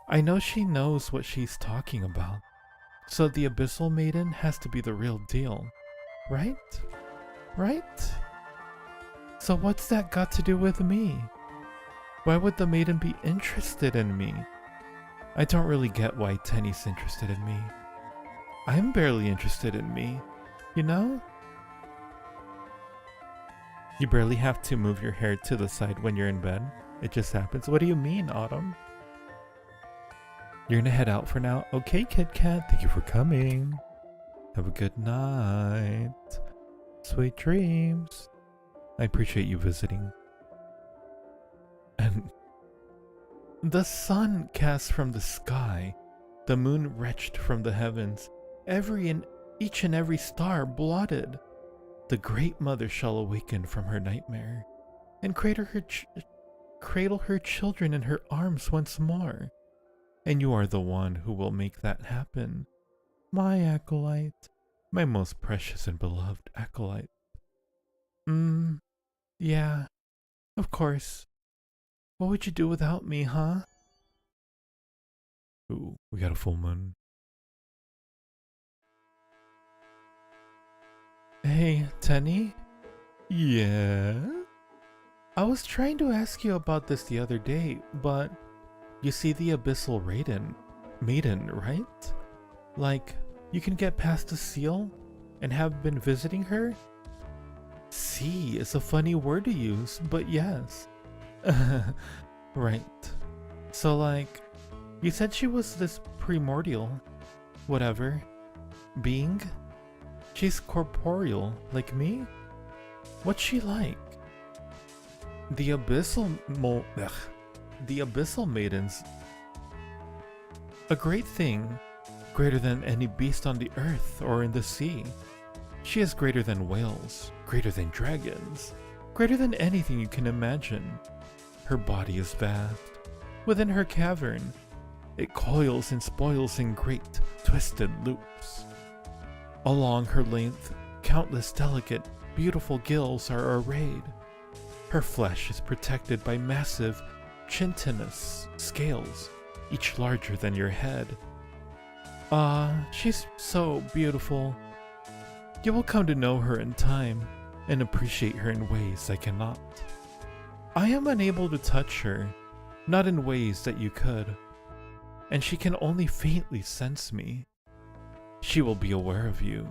A: I know she knows what she's talking about. So the Abyssal Maiden has to be the real deal. Right? So what's that got to do with me? Why would the maiden be interested in me? I don't really get why Tenny's interested in me. I'm barely interested in me, you know? You barely have to move your hair to the side when you're in bed. It just happens. What do you mean, Autumn? You're gonna head out for now? Okay, Kit Kat, thank you for coming. Have a good night. Sweet dreams. I appreciate you visiting. And the sun cast from the sky, the moon retched from the heavens, each and every star blotted. The Great Mother shall awaken from her nightmare, and cradle her children in her arms once more. And you are the one who will make that happen, my acolyte, my most precious and beloved acolyte. Yeah, of course. What would you do without me, huh? Ooh, we got a full moon. Hey, Tenny? Yeah? I was trying to ask you about this the other day, but you see the Abyssal Maiden, right? Like, you can get past the seal and have been visiting her? See is a funny word to use, but yes. Right. So, like, you said she was this primordial, whatever, being? She's corporeal, like me? What's she like? The abyssal maidens. A great thing, greater than any beast on the earth or in the sea. She is greater than whales, greater than dragons, greater than anything you can imagine. Her body is vast. Within her cavern, it coils and spoils in great, twisted loops. Along her length, countless delicate, beautiful gills are arrayed. Her flesh is protected by massive, chitinous scales, each larger than your head. She's so beautiful. You will come to know her in time and appreciate her in ways I cannot. I am unable to touch her, not in ways that you could, and she can only faintly sense me. She will be aware of you,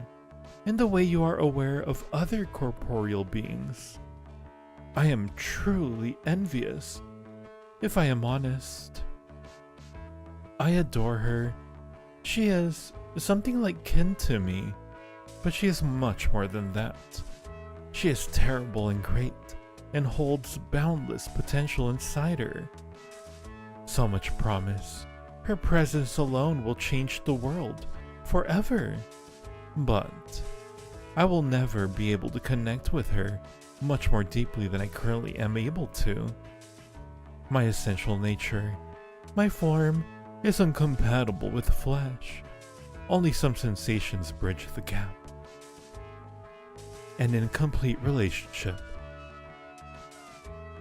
A: in the way you are aware of other corporeal beings. I am truly envious, if I am honest. I adore her. She is something like kin to me, but she is much more than that. She is terrible and great, and holds boundless potential inside her. So much promise. Her presence alone will change the world forever. But I will never be able to connect with her much more deeply than I currently am able to. My essential nature, my form, is incompatible with flesh. Only some sensations bridge the gap. An incomplete relationship.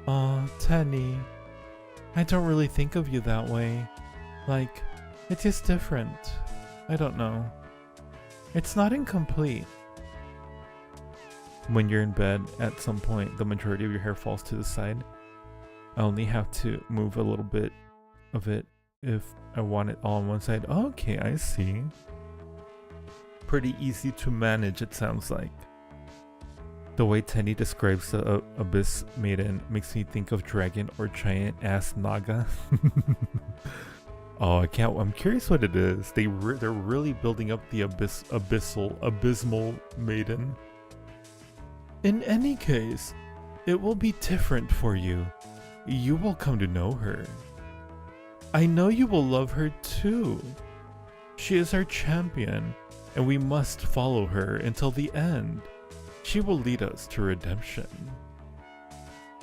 A: Aw, Tenny. I don't really think of you that way. Like, it's just different. I don't know. It's not incomplete. When you're in bed, at some point, the majority of your hair falls to the side. I only have to move a little bit of it if I want it all on one side. Okay, I see. Pretty easy to manage, it sounds like. The way Tenny describes the Abyss Maiden makes me think of dragon or giant ass Naga. Oh, I'm curious what it is. They're really building up the abysmal maiden. In any case, it will be different for you. You will come to know her. I know you will love her too. She is our champion, and we must follow her until the end. She will lead us to redemption.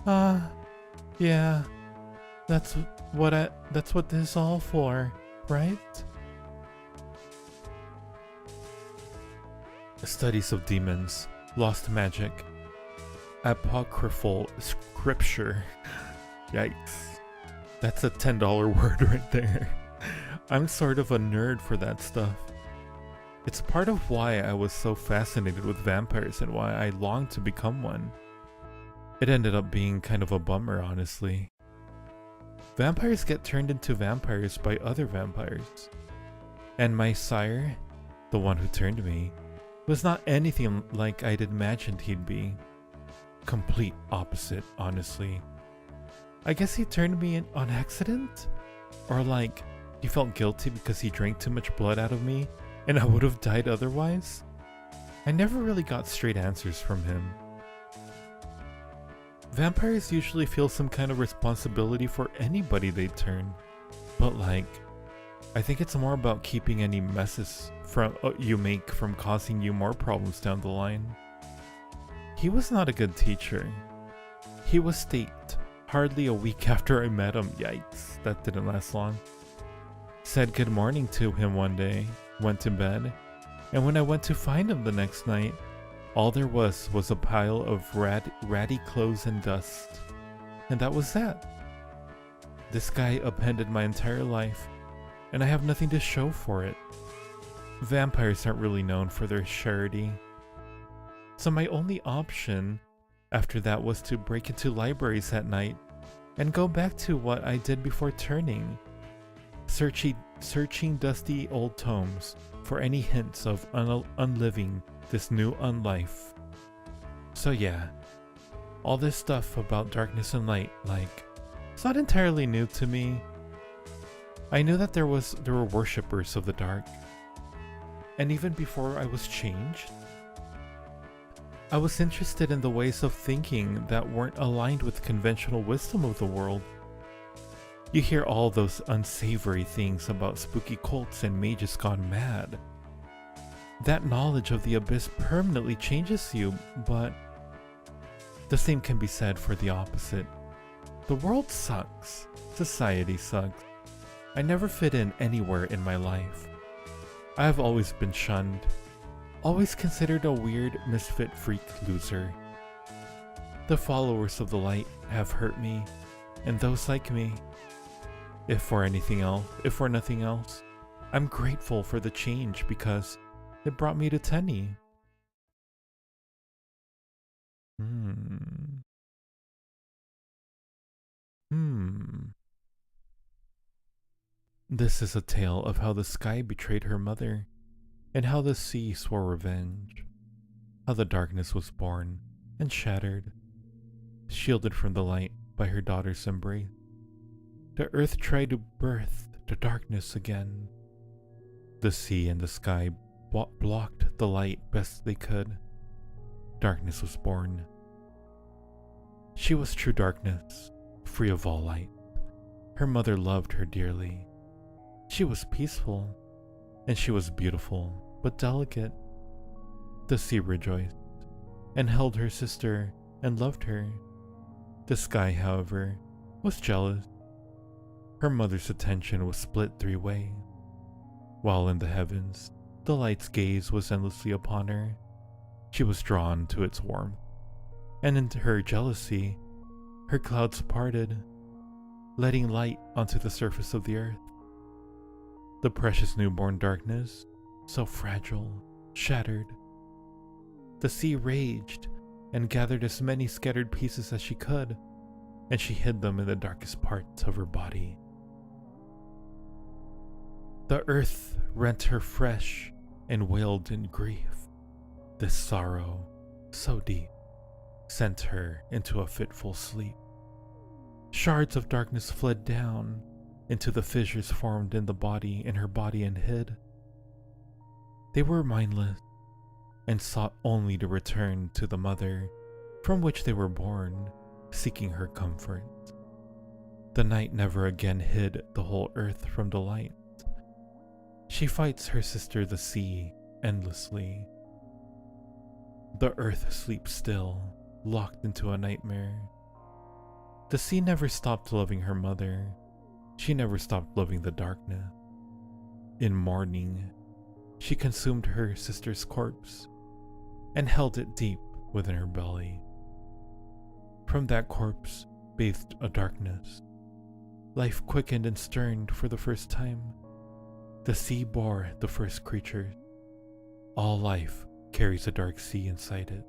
A: Yeah. That's what this is all for, right? Studies of demons, lost magic, apocryphal scripture. Yikes. That's a $10 word right there. I'm sort of a nerd for that stuff. It's part of why I was so fascinated with vampires and why I longed to become one. It ended up being kind of a bummer, honestly. Vampires get turned into vampires by other vampires. And my sire, the one who turned me, was not anything like I'd imagined he'd be. Complete opposite, honestly. I guess he turned me in on accident? Or like, he felt guilty because he drank too much blood out of me and I would have died otherwise? I never really got straight answers from him. Vampires usually feel some kind of responsibility for anybody they turn, but like, I think it's more about keeping any messes you make from causing you more problems down the line. He was not a good teacher. He was staked hardly a week after I met him. Yikes, that didn't last long. Said good morning to him one day, went to bed, and when I went to find him the next night, all there was a pile of ratty clothes and dust. And that was that. This guy upended my entire life, and I have nothing to show for it. Vampires aren't really known for their charity. So my only option after that was to break into libraries at night and go back to what I did before turning. Searching dusty old tomes for any hints of unliving this new unlife. So yeah, all this stuff about darkness and light, like, it's not entirely new to me. I knew that there were worshippers of the dark. And even before I was changed, I was interested in the ways of thinking that weren't aligned with conventional wisdom of the world. You hear all those unsavory things about spooky cults and mages gone mad. That knowledge of the abyss permanently changes you, but the same can be said for the opposite. The world sucks. Society sucks. I never fit in anywhere in my life. I have always been shunned, always considered a weird, misfit freak loser. The followers of the light have hurt me, and those like me. If for nothing else, I'm grateful for the change because it brought me to Tenny. This is a tale of how the sky betrayed her mother, and how the sea swore revenge, how the darkness was born and shattered, shielded from the light by her daughter's embrace. The earth tried to birth the darkness again. The sea and the sky blocked the light best they could. Darkness was born. She was true darkness, free of all light. Her mother loved her dearly. She was peaceful, and she was beautiful, but delicate. The sea rejoiced, and held her sister, and loved her. The sky, however, was jealous. Her mother's attention was split 3 ways. While in the heavens, the light's gaze was endlessly upon her. She was drawn to its warmth, and into her jealousy, her clouds parted, letting light onto the surface of the earth. The precious newborn darkness, so fragile, shattered. The sea raged and gathered as many scattered pieces as she could, and she hid them in the darkest parts of her body. The earth rent her fresh and wailed in grief. This sorrow, so deep, sent her into a fitful sleep. Shards of darkness fled down into the fissures formed in her body and hid. They were mindless and sought only to return to the mother from which they were born, seeking her comfort. The night never again hid the whole earth from the light. She fights her sister the sea endlessly. The earth sleeps still, locked into a nightmare. The sea never stopped loving her mother. She never stopped loving the darkness. In mourning, she consumed her sister's corpse and held it deep within her belly. From that corpse bathed a darkness. Life quickened and stirred for the first time. The sea bore the first creatures. All life carries a dark sea inside it,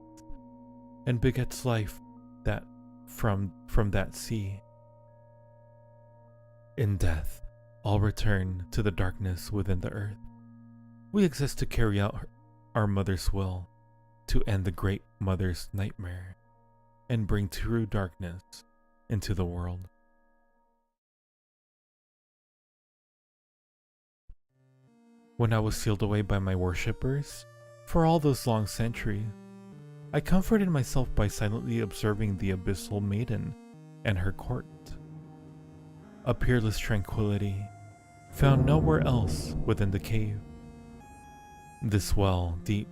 A: and begets life that from that sea. In death, all return to the darkness within the earth. We exist to carry out our mother's will, to end the great mother's nightmare, and bring true darkness into the world. When I was sealed away by my worshippers, for all those long centuries, I comforted myself by silently observing the abyssal maiden and her court. A peerless tranquility, found nowhere else within the cave. This well, deep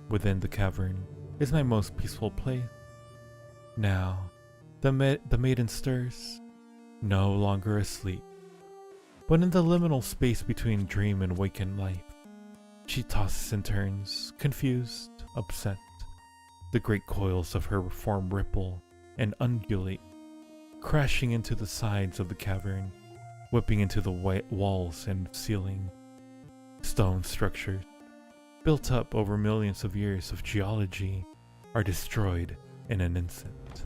A: within the cavern, is my most peaceful place. Now, the maiden stirs, no longer asleep, but in the liminal space between dream and wakened life. She tosses and turns, confused, upset. The great coils of her form ripple and undulate, crashing into the sides of the cavern, whipping into the walls and ceiling. Stone structures, built up over millions of years of geology, are destroyed in an instant.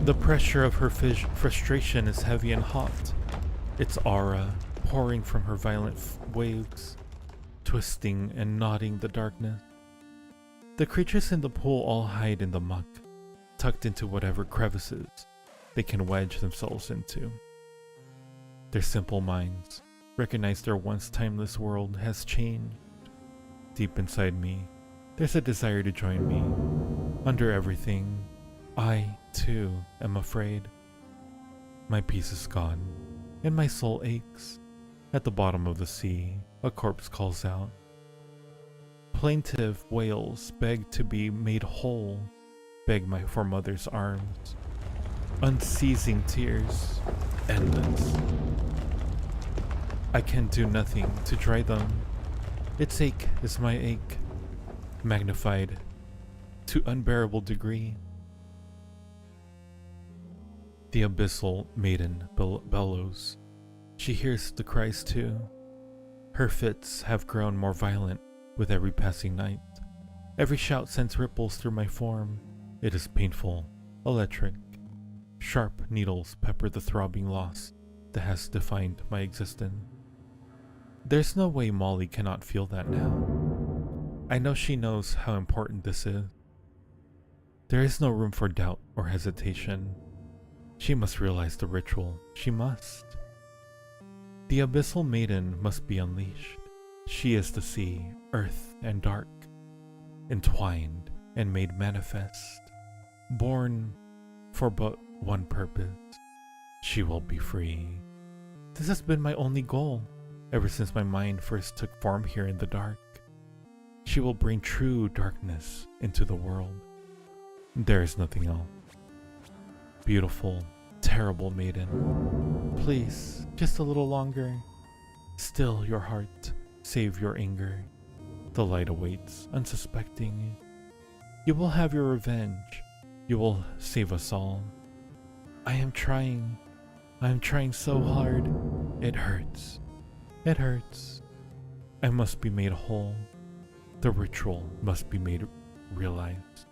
A: The pressure of her frustration is heavy and hot, its aura pouring from her violent waves. twisting and knotting the darkness. The creatures in the pool all hide in the muck, tucked into whatever crevices they can wedge themselves into. Their simple minds recognize their once timeless world has changed. Deep inside me, there's a desire to join me. Under everything, I, too, am afraid. My peace is gone, and my soul aches. At the bottom of the sea, a corpse calls out. Plaintive wails beg to be made whole, beg for mother's arms. Unceasing tears, endless. I can do nothing to dry them. Its ache is my ache, magnified to unbearable degree. The abyssal maiden bellows. She hears the cries too. Her fits have grown more violent with every passing night. Every shout sends ripples through my form. It is painful, electric. Sharp needles pepper the throbbing loss that has defined my existence. There's no way Molly cannot feel that now. I know she knows how important this is. There is no room for doubt or hesitation. She must realize the ritual. She must. The abyssal maiden must be unleashed. She is the sea, earth, and dark, entwined and made manifest, born for but one purpose. She will be free. This has been my only goal ever since my mind first took form here in the dark. She will bring true darkness into the world. There is nothing else. Beautiful, terrible maiden, please, just a little longer. Still your heart, save your anger. The light awaits, unsuspecting. You will have your revenge. You will save us all. I am trying so hard. It hurts. It hurts. I must be made whole. The ritual must be made realized.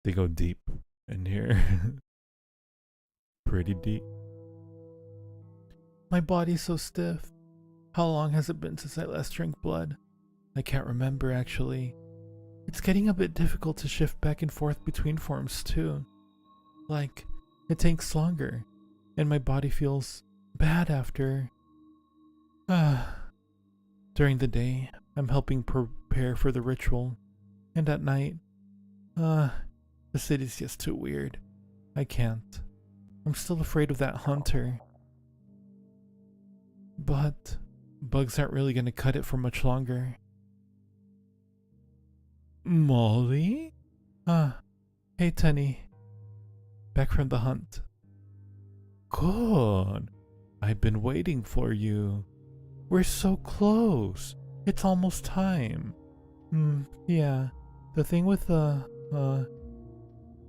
A: They go deep in here. Pretty deep. My body's so stiff. How long has it been since I last drank blood? I can't remember actually. It's getting a bit difficult to shift back and forth between forms too. Like, it takes longer, and my body feels bad after. During the day, I'm helping prepare for the ritual, and at night, the city's just too weird. I can't. I'm still afraid of that hunter. But bugs aren't really gonna cut it for much longer. Molly? Hey Tenny. Back from the hunt. Good. I've been waiting for you. We're so close. It's almost time. Yeah. The thing with what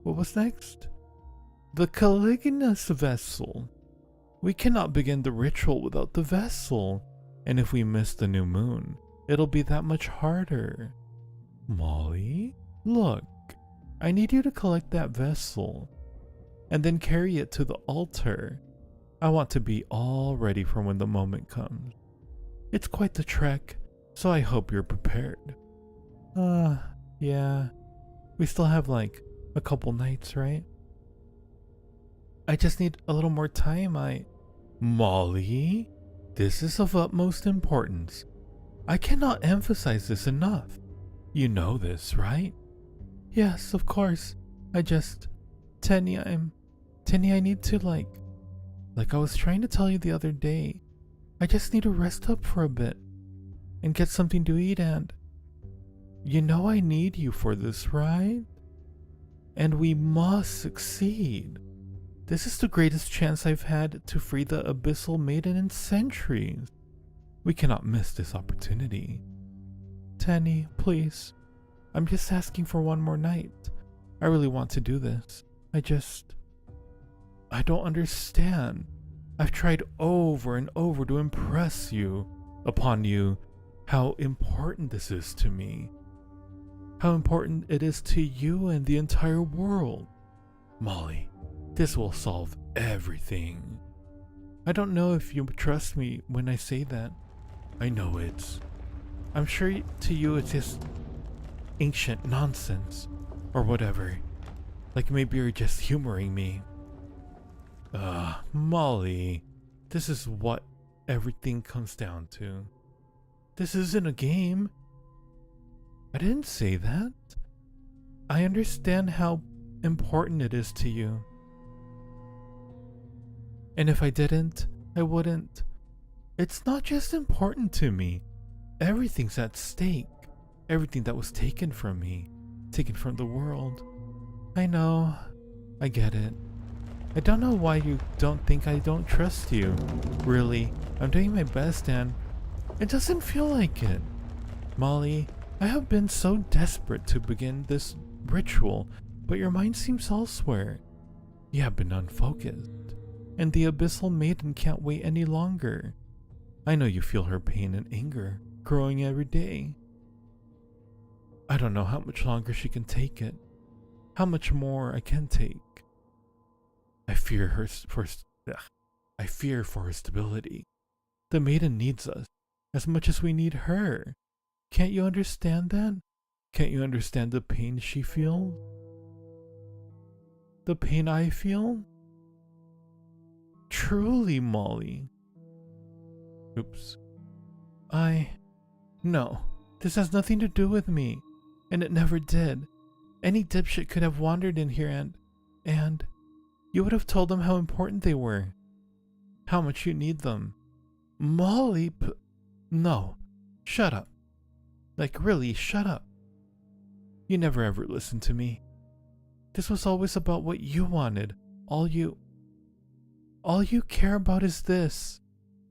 A: was next? The Caligulus vessel. We cannot begin the ritual without the vessel, and if we miss the new moon, it'll be that much harder. Molly, look, I need you to collect that vessel, and then carry it to the altar. I want to be all ready for when the moment comes. It's quite the trek, so I hope you're prepared. Yeah. We still have like a couple nights, right? I just need a little more time. Molly, this is of utmost importance. I cannot emphasize this enough. You know this, right? Yes, of course. Tenny, I need to like I was trying to tell you the other day, I just need to rest up for a bit and get something to eat, and you know I need you for this, right? And we must succeed. This is the greatest chance I've had to free the abyssal maiden in centuries. We cannot miss this opportunity. Tenny, please. I'm just asking for one more night. I really want to do this. I don't understand. I've tried over and over to impress upon you, how important this is to me. How important it is to you and the entire world. Molly, this will solve everything. I don't know if you trust me when I say that. I know it's. I'm sure to you it's just ancient nonsense. Or whatever. Like maybe you're just humoring me. Molly. This is what everything comes down to. This isn't a game. I didn't say that. I understand how important it is to you. And if I didn't, I wouldn't. It's not just important to me. Everything's at stake. Everything that was taken from me. Taken from the world. I know. I get it. I don't know why you don't think I don't trust you. Really, I'm doing my best and it doesn't feel like it. Molly, I have been so desperate to begin this ritual, but your mind seems elsewhere. You have been unfocused, and the Abyssal Maiden can't wait any longer. I know you feel her pain and anger growing every day. I don't know how much longer she can take it, how much more I can take. I fear for her stability. The maiden needs us as much as we need her. Can't you understand that? Can't you understand the pain she feels? The pain I feel? Truly, Molly. Oops. No, this has nothing to do with me, and it never did. Any dipshit could have wandered in here and you would have told them how important they were. How much you need them. Molly, no. Shut up. Like really, shut up. You never ever listened to me. This was always about what you wanted. All you care about is this.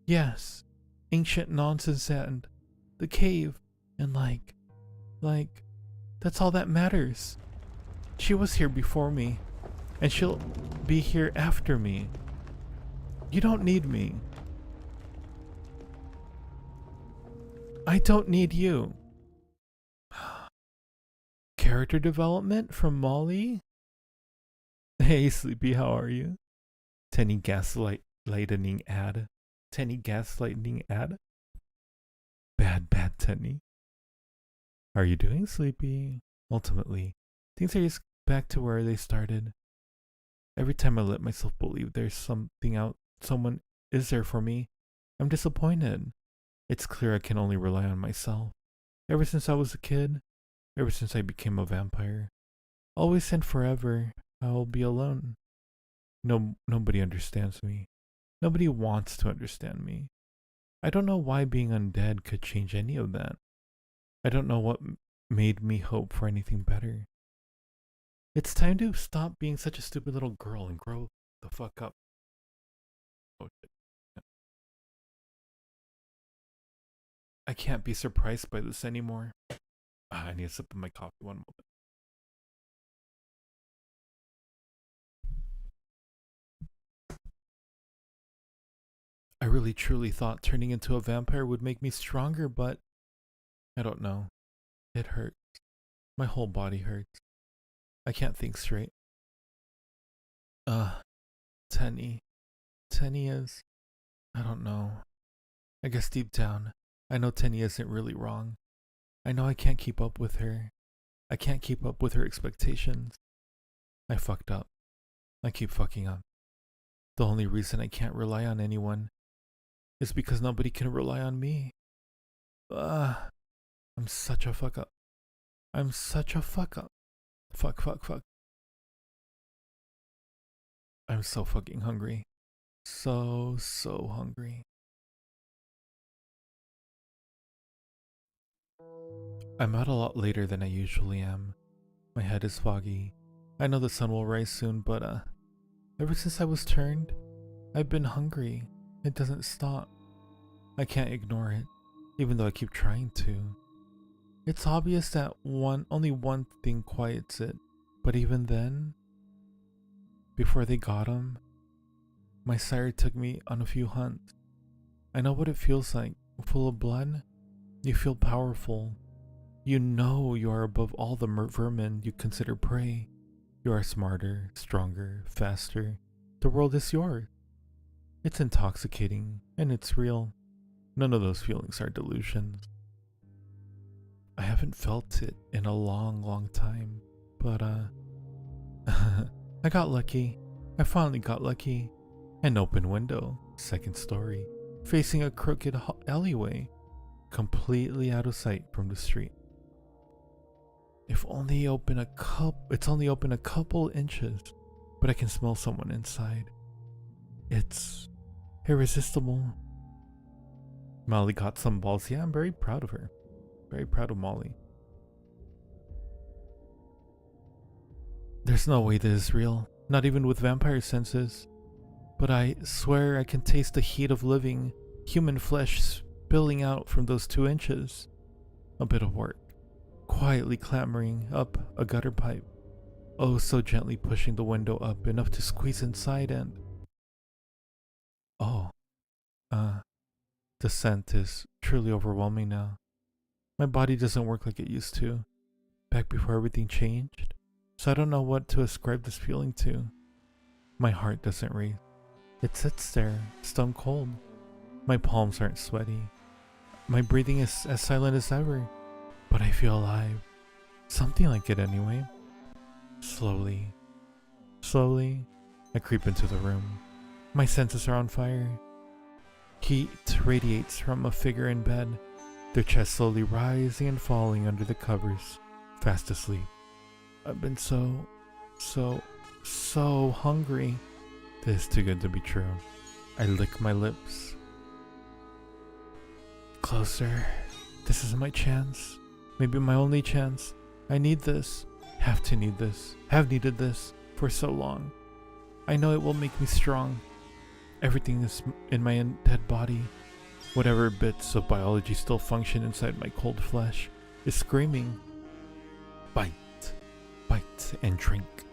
A: Yes, ancient nonsense and the cave and like, that's all that matters. She was here before me, and she'll be here after me. You don't need me. I don't need you. Character development from Molly? Hey Sleepy, how are you? Tenny gaslighting ad. Tenny gaslighting ad? Bad Tenny. How are you doing, Sleepy? Ultimately, things are just back to where they started. Every time I let myself believe there's something out, someone is there for me, I'm disappointed. It's clear I can only rely on myself. Ever since I was a kid, ever since I became a vampire, always and forever, I'll be alone. Nobody understands me. Nobody wants to understand me. I don't know why being undead could change any of that. I don't know what made me hope for anything better. It's time to stop being such a stupid little girl and grow the fuck up. Oh, shit. I can't be surprised by this anymore. I need a sip of my coffee, one moment. I really truly thought turning into a vampire would make me stronger, but I don't know. It hurts. My whole body hurts. I can't think straight. Tenny. Tenny is... I don't know. I guess deep down, I know Tenny isn't really wrong. I know I can't keep up with her. I can't keep up with her expectations. I fucked up. I keep fucking up. The only reason I can't rely on anyone is because nobody can rely on me. I'm such a fuck up. I'm such a fuck up. Fuck. I'm so fucking hungry. So hungry. I'm out a lot later than I usually am. My head is foggy. I know the sun will rise soon, but ever since I was turned, I've been hungry. It doesn't stop. I can't ignore it, even though I keep trying to. It's obvious that only one thing quiets it, but even then, before they got him, my sire took me on a few hunts. I know what it feels like, full of blood. You feel powerful. You know you are above all the vermin you consider prey. You are smarter, stronger, faster. The world is yours. It's intoxicating, and it's real. None of those feelings are delusions. I haven't felt it in a long, long time, but I got lucky. I finally got lucky. An open window, second story, facing a crooked alleyway, completely out of sight from the street. It's only open a couple inches, but I can smell someone inside. It's irresistible. Molly got some balls. Yeah, I'm very proud of her. Very proud of Molly. There's no way this is real, not even with vampire senses. But I swear I can taste the heat of living human flesh spilling out from those 2 inches. A bit of work. Quietly clambering up a gutter pipe. Oh, so gently pushing the window up enough to squeeze inside and... Oh. The scent is truly overwhelming now. My body doesn't work like it used to, back before everything changed, so I don't know what to ascribe this feeling to. My heart doesn't race. It sits there, stone cold. My palms aren't sweaty. My breathing is as silent as ever, but I feel alive. Something like it anyway. Slowly, I creep into the room. My senses are on fire. Heat radiates from a figure in bed, their chest slowly rising and falling under the covers, fast asleep. I've been so hungry. This is too good to be true. I lick my lips. Closer. This is my chance. Maybe my only chance. I need this. Have to need this. Have needed this for so long. I know it will make me strong. Everything is in my dead body. Whatever bits of biology still function inside my cold flesh is screaming. Bite. Bite and drink.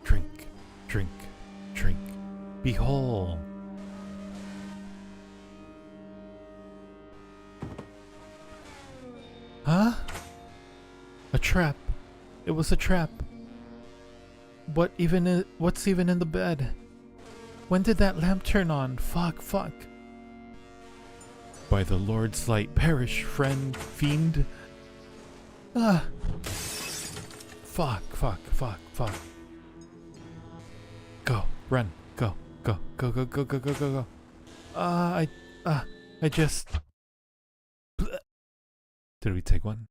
A: Drink. Drink. Drink. Be whole. Huh? A trap. It was a trap. What's even in the bed? When did that lamp turn on? Fuck. By the Lord's light, perish, friend, fiend. Fuck. Go, run, go. I just... Did we take one?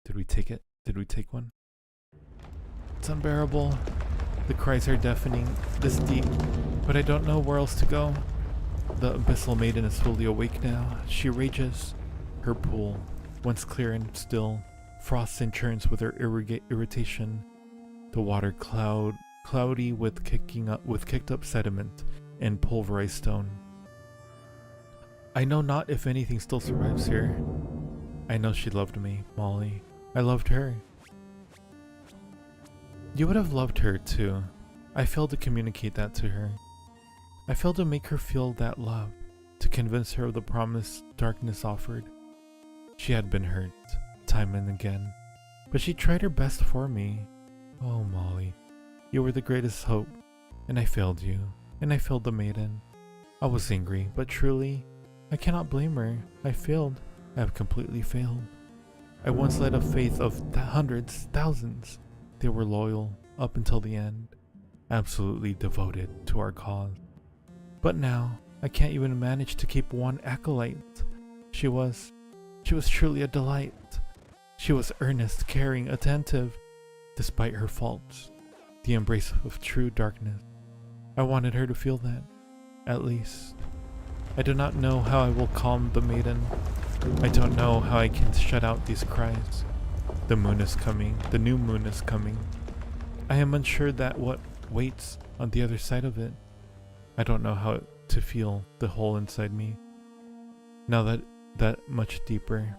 A: Did we take it? Did we take one? It's unbearable. The cries are deafening, this deep, but I don't know where else to go. The abyssal maiden is fully awake now. She rages. Her pool, once clear and still, frosts and churns with her irritation. The water cloudy with kicked up sediment and pulverized stone. I know not if anything still survives here. I know she loved me, Molly. I loved her. You would have loved her too. I failed to communicate that to her. I failed to make her feel that love, to convince her of the promise darkness offered. She had been hurt, time and again, but she tried her best for me. Oh, Molly, you were the greatest hope, and I failed you, and I failed the maiden. I was angry, but truly, I cannot blame her. I failed. I have completely failed. I once led a faith of hundreds, thousands. They were loyal up until the end, absolutely devoted to our cause. But now, I can't even manage to keep one acolyte. She was truly a delight. She was earnest, caring, attentive, despite her faults, the embrace of true darkness. I wanted her to feel that, at least. I do not know how I will calm the maiden. I don't know how I can shut out these cries. The moon is coming. The new moon is coming. I am unsure that what waits on the other side of it. I don't know how to feel the hole inside me. Now that much deeper.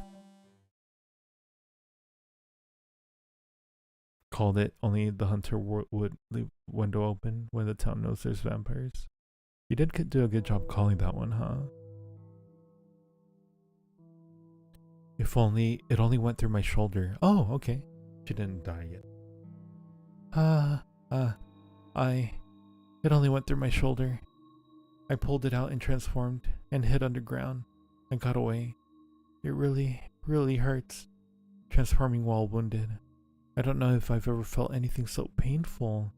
A: Called it only the hunter would leave window open when the town knows there's vampires. You did do a good job calling that one, huh? If only it only went through my shoulder. Oh, okay. She didn't die yet. It only went through my shoulder. I pulled it out and transformed and hid underground and got away. It really, really hurts, transforming while wounded. I don't know if I've ever felt anything so painful.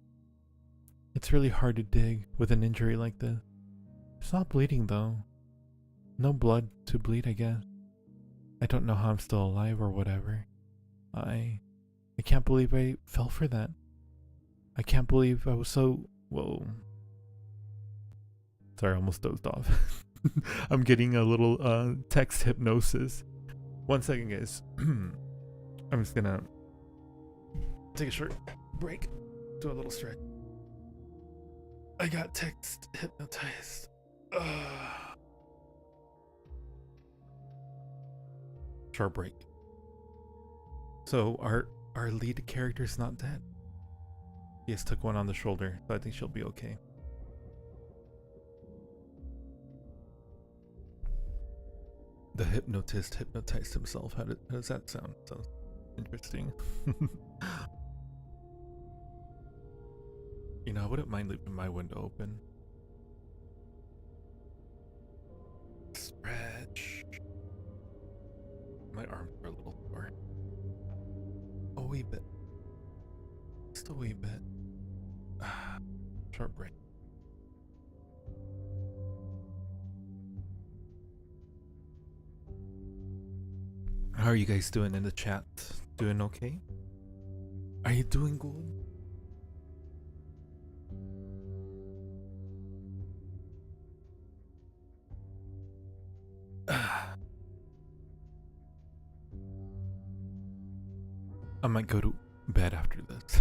A: It's really hard to dig with an injury like this. It's not bleeding though. No blood to bleed, I guess. I don't know how I'm still alive or whatever. I can't believe I fell for that. I can't believe I was so... Whoa. Sorry, I almost dozed off. I'm getting a little text hypnosis. 1 second, guys. I'm just gonna take a short break. Do a little stretch. I got text hypnotized. Short break. So our lead character's not dead. He just took one on the shoulder, so I think she'll be okay. The hypnotist hypnotized himself. How does that sound? Sounds interesting. You know, I wouldn't mind leaving my window open. Stretch. My arms are a little sore. A wee bit. Just a wee bit. Short break. How are you guys doing in the chat? Doing okay? Are you doing good? I might go to bed after this.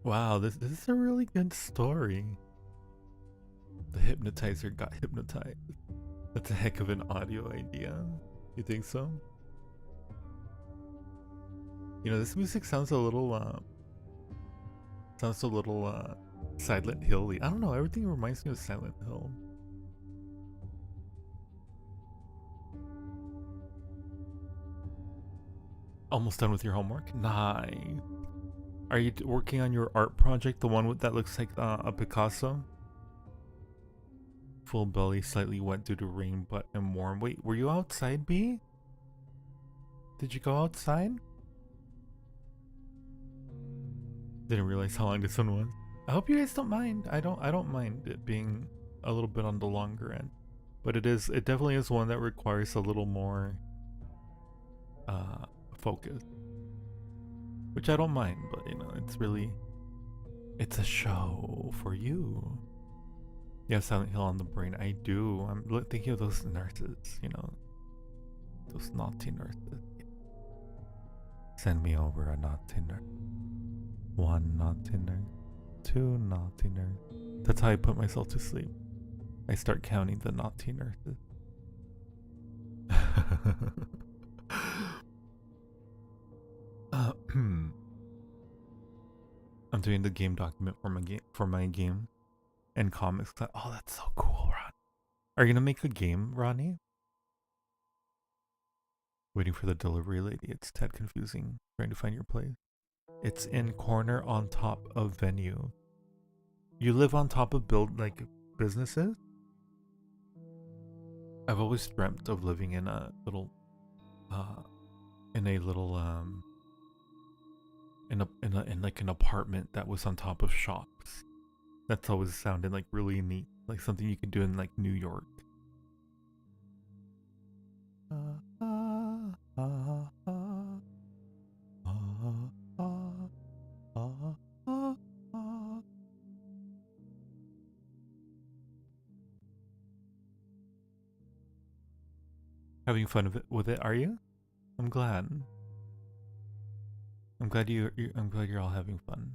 A: Wow, this is a really good story. The hypnotizer got hypnotized. That's a heck of an audio idea. You think so? You know, this music sounds a little Silent Hill-y. I don't know, everything reminds me of Silent Hill. Almost done with your homework? Nice. Are you working on your art project? The one that looks like a Picasso? Full belly, slightly wet due to rain, but I'm warm. Wait, were you outside, B? Did you go outside? Didn't realize how long this one was. I hope you guys don't mind. I don't mind it being a little bit on the longer end. But it definitely is one that requires a little more focus. Which I don't mind, but you know, it's a show for you. Yeah, Silent Hill on the brain. I do. I'm thinking of those nurses, you know. Those naughty nurses. Send me over a naughty nurse. 1 naughty nurse. 2 naughty nurse. That's how I put myself to sleep. I start counting the naughty nurses. I'm doing the game document for my game and comics. Oh, that's so cool, Ron. Are you gonna make a game, Ronnie? Waiting for the delivery lady. It's tad confusing trying to find your place. It's in corner on top of venue. You live on top of businesses? I've always dreamt of living in a little in like an apartment that was on top of shops. That's always sounded like really neat, like something you could do in like New York. Having fun with it, are you? I'm glad. I'm glad you're all having fun.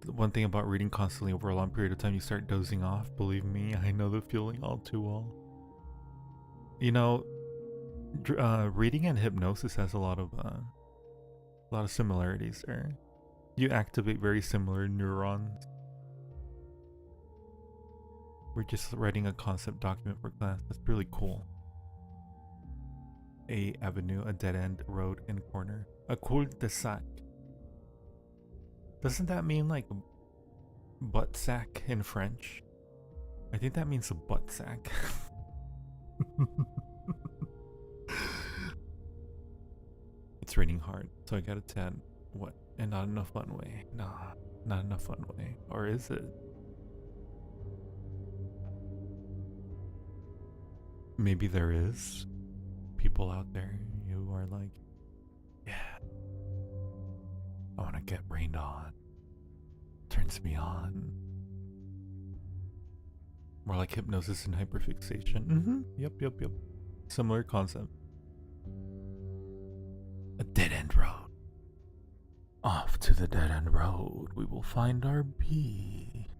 A: The one thing about reading constantly over a long period of time, you start dozing off. Believe me, I know the feeling all too well. You know, reading and hypnosis has a lot of similarities there. You activate very similar neurons. We're just writing a concept document for class. That's really cool. A avenue, a dead end road and corner, a cul-de-sac. Doesn't that mean like butt sack in French? I think that means a butt sack. It's raining hard, so I got a 10. What? And not in a fun way. Nah, not in a fun way. Or is it? Maybe there is people out there who are like, yeah, I want to get rained on. Turns me on. More like hypnosis and hyperfixation. Yep. Similar concept. A dead end road. Off to the dead end road, we will find our bee.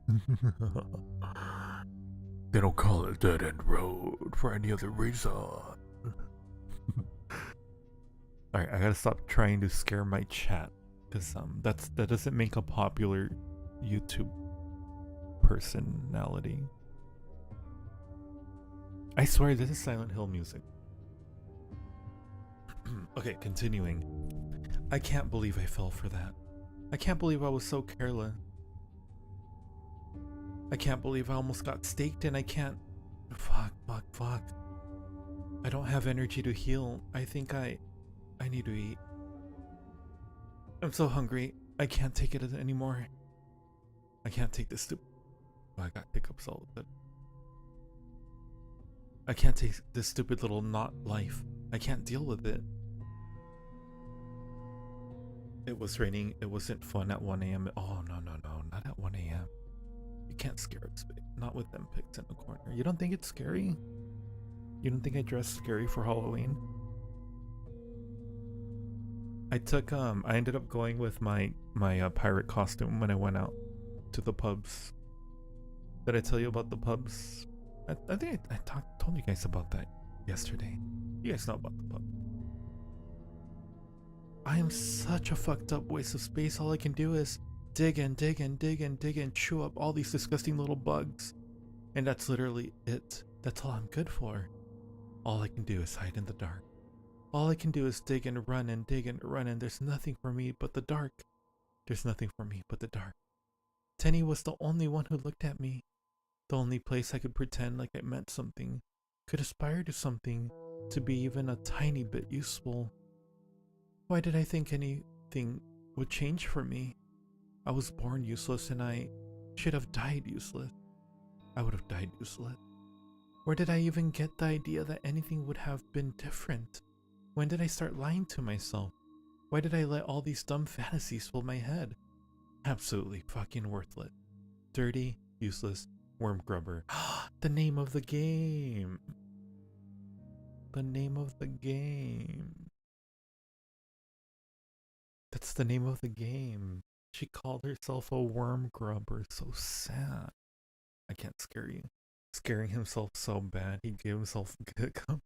A: They don't call it dead end road for any other reason. Alright, I gotta stop trying to scare my chat. Because that doesn't make a popular YouTube personality. I swear this is Silent Hill music. Okay, continuing. I can't believe I fell for that. I can't believe I was so careless. I can't believe I almost got staked and I can't... Fuck. I don't have energy to heal. I think I need to eat. I'm so hungry. I can't take it anymore. I can't take this stupid... Oh, I got hiccups all of it. I can't take this stupid little not life. I can't deal with it. It was raining. It wasn't fun at 1 a.m. Oh, no. Not at 1 a.m. You can't scare us. Not with them pigs in the corner. You don't think it's scary? You don't think I dress scary for Halloween? I ended up going with my pirate costume when I went out to the pubs. Did I tell you about the pubs? I think I told you guys about that yesterday. You guys know about the pub. I am such a fucked up waste of space. All I can do is dig and chew up all these disgusting little bugs. And that's literally it. That's all I'm good for. All I can do is hide in the dark. All I can do is dig and run and there's nothing for me but the dark. There's nothing for me but the dark. Tenny was the only one who looked at me. The only place I could pretend like I meant something, could aspire to something, to be even a tiny bit useful. Why did I think anything would change for me? I was born useless and I should have died useless. I would have died useless. Where did I even get the idea that anything would have been different? When did I start lying to myself? Why did I let all these dumb fantasies fill my head? Absolutely fucking worthless. Dirty, useless, worm grubber. The name of the game. The name of the game. That's the name of the game. She called herself a worm grubber. So sad. I can't scare you. Scaring himself so bad, he gave himself hiccup.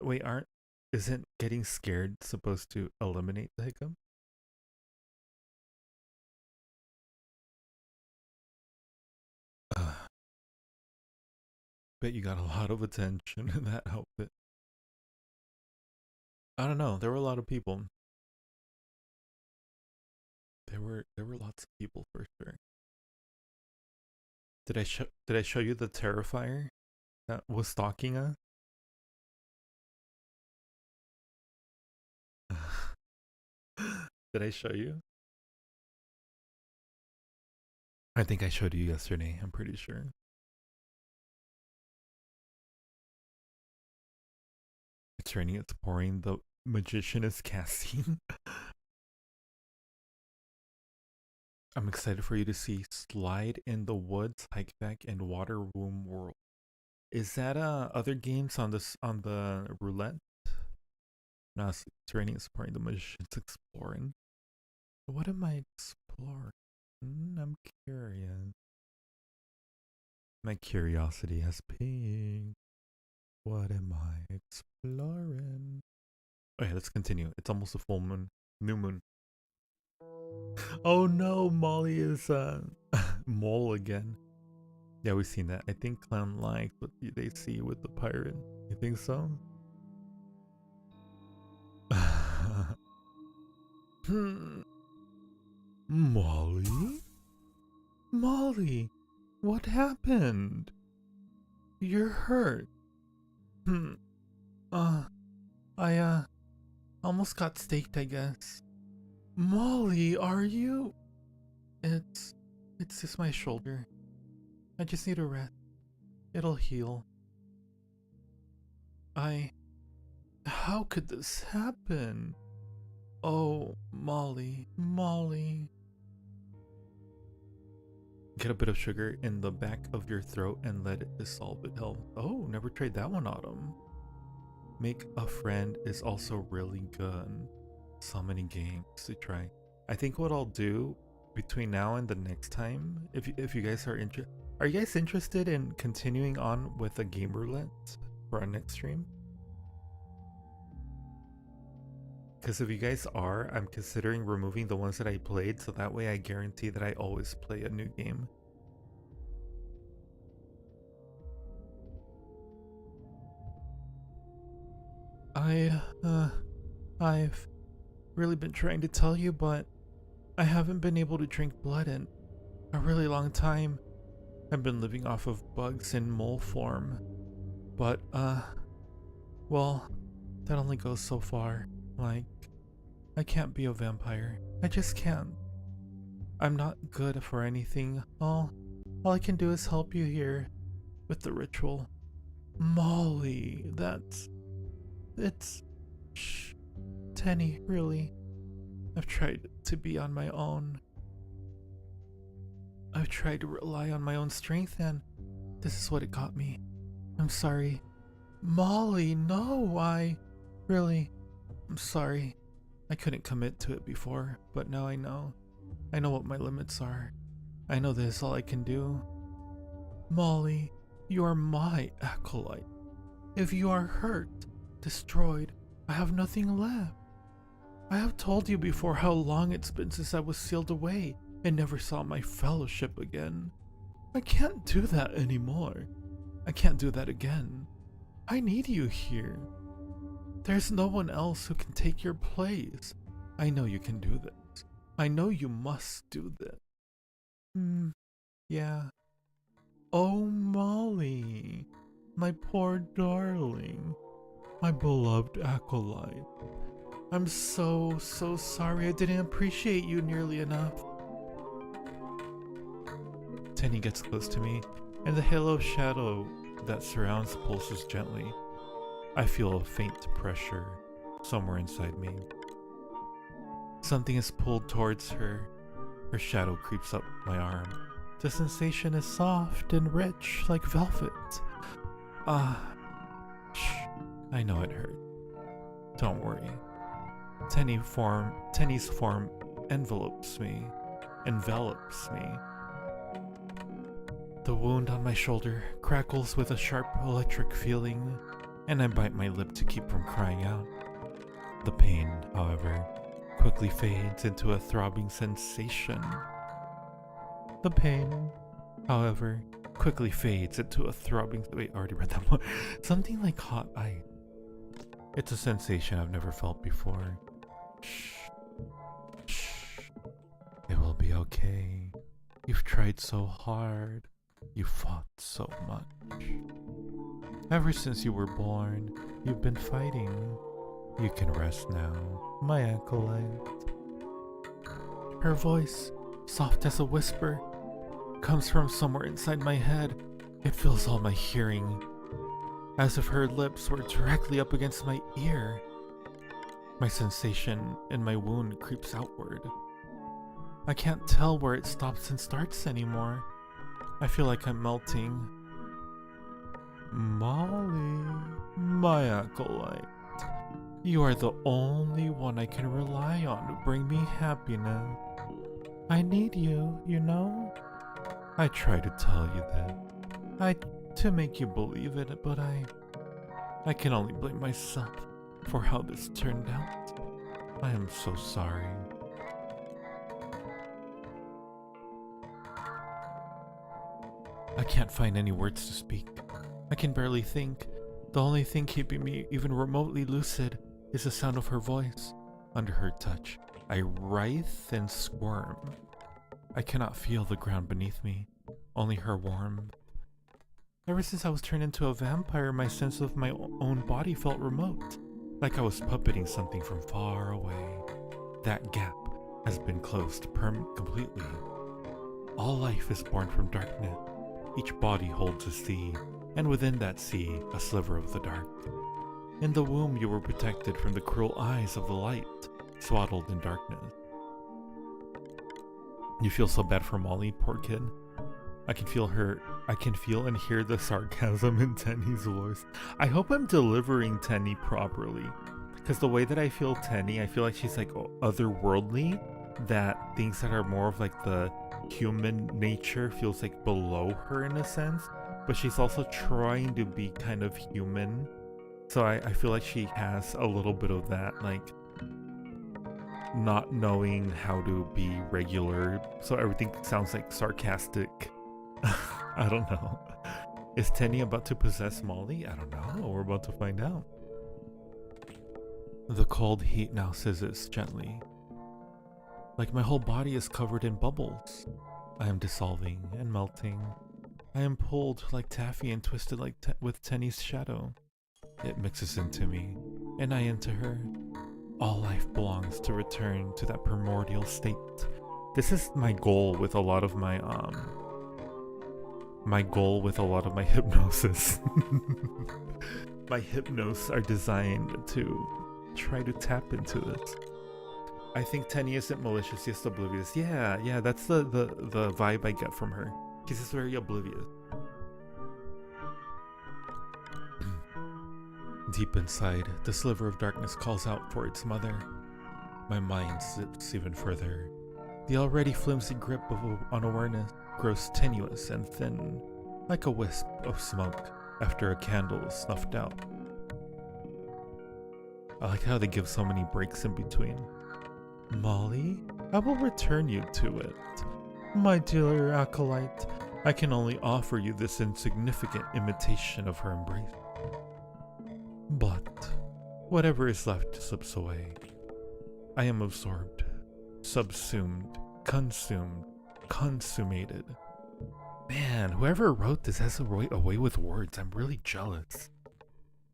A: Wait, isn't getting scared supposed to eliminate the hiccup? Bet you got a lot of attention in that outfit. I don't know. There were a lot of people. There were lots of people for sure. Did I show you the Terrifier that was stalking us? Did I show you? I think I showed you yesterday. I'm pretty sure. It's raining. It's pouring. The magician is casting. I'm excited for you to see Slide in the Woods, Hike Back, and Water Womb World. Is that other games on the roulette? No, it's raining. It's pouring. The magician's exploring. What am I exploring? I'm curious. My curiosity has peaked. What am I exploring? Okay, let's continue. It's almost a full moon. New moon. Oh no, Molly is mole again. Yeah, we've seen that. I think Clown likes what they see with the pirate. You think so? Molly? Molly, what happened? You're hurt. I almost got staked, I guess. Molly, are you? It's just my shoulder. I just need a rest. It'll heal. How could this happen? Oh, Molly. Get a bit of sugar in the back of your throat and let it dissolve. It helps. Oh, never tried that one, Autumn. Make a friend is also really good. So many games to try. I think what I'll do between now and the next time, if you guys are you guys interested in continuing on with a game roulette for our next stream? Because if you guys are, I'm considering removing the ones that I played, so that way I guarantee that I always play a new game. I've really been trying to tell you, but I haven't been able to drink blood in a really long time. I've been living off of bugs in mole form. But, well, that only goes so far. Like, I can't be a vampire. I just can't. I'm not good for anything. All I can do is help you here with the ritual. Molly, shh. Tenny, really. I've tried to be on my own. I've tried to rely on my own strength, and this is what it got me. I'm sorry. Molly, no, I'm sorry. I couldn't commit to it before, but now I know. I know what my limits are. I know this is all I can do. Molly, you are my acolyte. If you are hurt, destroyed, I have nothing left. I have told you before how long it's been since I was sealed away and never saw my fellowship again. I can't do that anymore. I can't do that again. I need you here. There's no one else who can take your place. I know you can do this. I know you must do this. Yeah. Oh, Molly, my poor darling, my beloved acolyte. I'm so sorry I didn't appreciate you nearly enough. Tenny gets close to me, and the halo of shadow that surrounds pulses gently. I feel a faint pressure somewhere inside me. Something is pulled towards her. Her shadow creeps up my arm. The sensation is soft and rich like velvet. Shh. I know it hurt. Don't worry. Tenny's form envelops me. The wound on my shoulder crackles with a sharp electric feeling, and I bite my lip to keep from crying out. The pain, however, quickly fades into a throbbing sensation. Wait, I already read that one. Something like hot ice. It's a sensation I've never felt before. Shh. It will be okay. You've tried so hard. You fought so much. Ever since you were born, you've been fighting. You can rest now, my acolyte. Her voice, soft as a whisper, comes from somewhere inside my head. It fills all my hearing, as if her lips were directly up against my ear. My sensation in my wound creeps outward. I can't tell where it stops and starts anymore. I feel like I'm melting. Molly, my acolyte, you are the only one I can rely on to bring me happiness. I need you, you know? I try to tell you that. To make you believe it, but I can only blame myself for how this turned out. I am so sorry. I can't find any words to speak. I can barely think. The only thing keeping me even remotely lucid is the sound of her voice under her touch. I writhe and squirm. I cannot feel the ground beneath me, only her warmth. Ever since I was turned into a vampire, my sense of my own body felt remote, like I was puppeting something from far away. That gap has been closed completely. All life is born from darkness. Each body holds a sea, and within that sea, a sliver of the dark. In the womb, you were protected from the cruel eyes of the light, swaddled in darkness. You feel so bad for Molly, poor kid. I can feel and hear the sarcasm in Tenny's voice. I hope I'm delivering Tenny properly, because the way that I feel Tenny, I feel like she's like otherworldly, that things that are more of like the human nature feels like below her in a sense, but she's also trying to be kind of human. So I feel like she has a little bit of that, like not knowing how to be regular, so everything sounds like sarcastic. I don't know. Is Tenny about to possess Molly? I don't know. We're about to find out. The cold heat now sizzes gently. Like my whole body is covered in bubbles. I am dissolving and melting. I am pulled like taffy and twisted like with Tenny's shadow. It mixes into me, and I into her. All life belongs to return to that primordial state. This is my goal with a lot of my hypnosis. My hypnos are designed to try to tap into this. I think Tenny isn't malicious, just oblivious. Yeah, that's the vibe I get from her. She's just very oblivious. Deep inside, the sliver of darkness calls out for its mother. My mind zips even further. The already flimsy grip of unawareness grows tenuous and thin, like a wisp of smoke after a candle is snuffed out. I like how they give so many breaks in between. Molly, I will return you to it. My dear acolyte, I can only offer you this insignificant imitation of her embrace. But whatever is left slips away. I am absorbed, subsumed, consumed, consummated. Man, whoever wrote this has a way with words. I'm really jealous.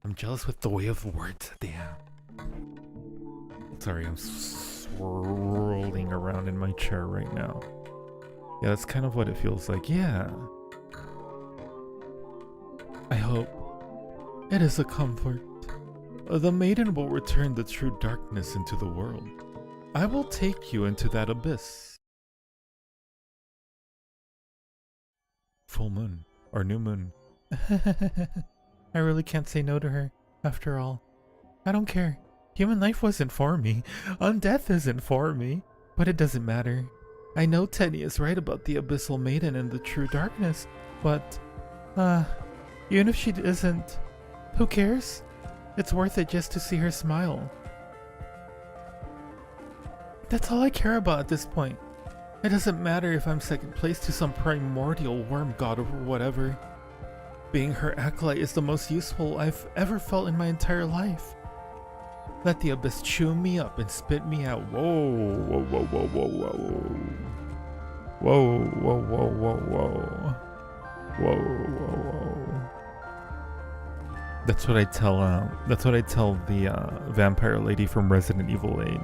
A: I'm jealous with the way of words that they have. Sorry, I'm swirling around in my chair right now. Yeah, that's kind of what it feels like. Yeah. I hope it is a comfort. The maiden will return the true darkness into the world. I will take you into that abyss. Full moon, or new moon. I really can't say no to her, after all. I don't care. Human life wasn't for me. Undeath isn't for me. But it doesn't matter. I know Tenny is right about the abyssal maiden and the true darkness, but, even if she isn't, who cares? It's worth it just to see her smile. That's all I care about at this point. It doesn't matter if I'm second place to some primordial worm god or whatever. Being her acolyte is the most useful I've ever felt in my entire life. Let the abyss chew me up and spit me out. Whoa, whoa, whoa, whoa, whoa, whoa. Whoa, whoa, whoa, whoa, whoa. Whoa, whoa, whoa. That's what I tell the vampire lady from Resident Evil 8.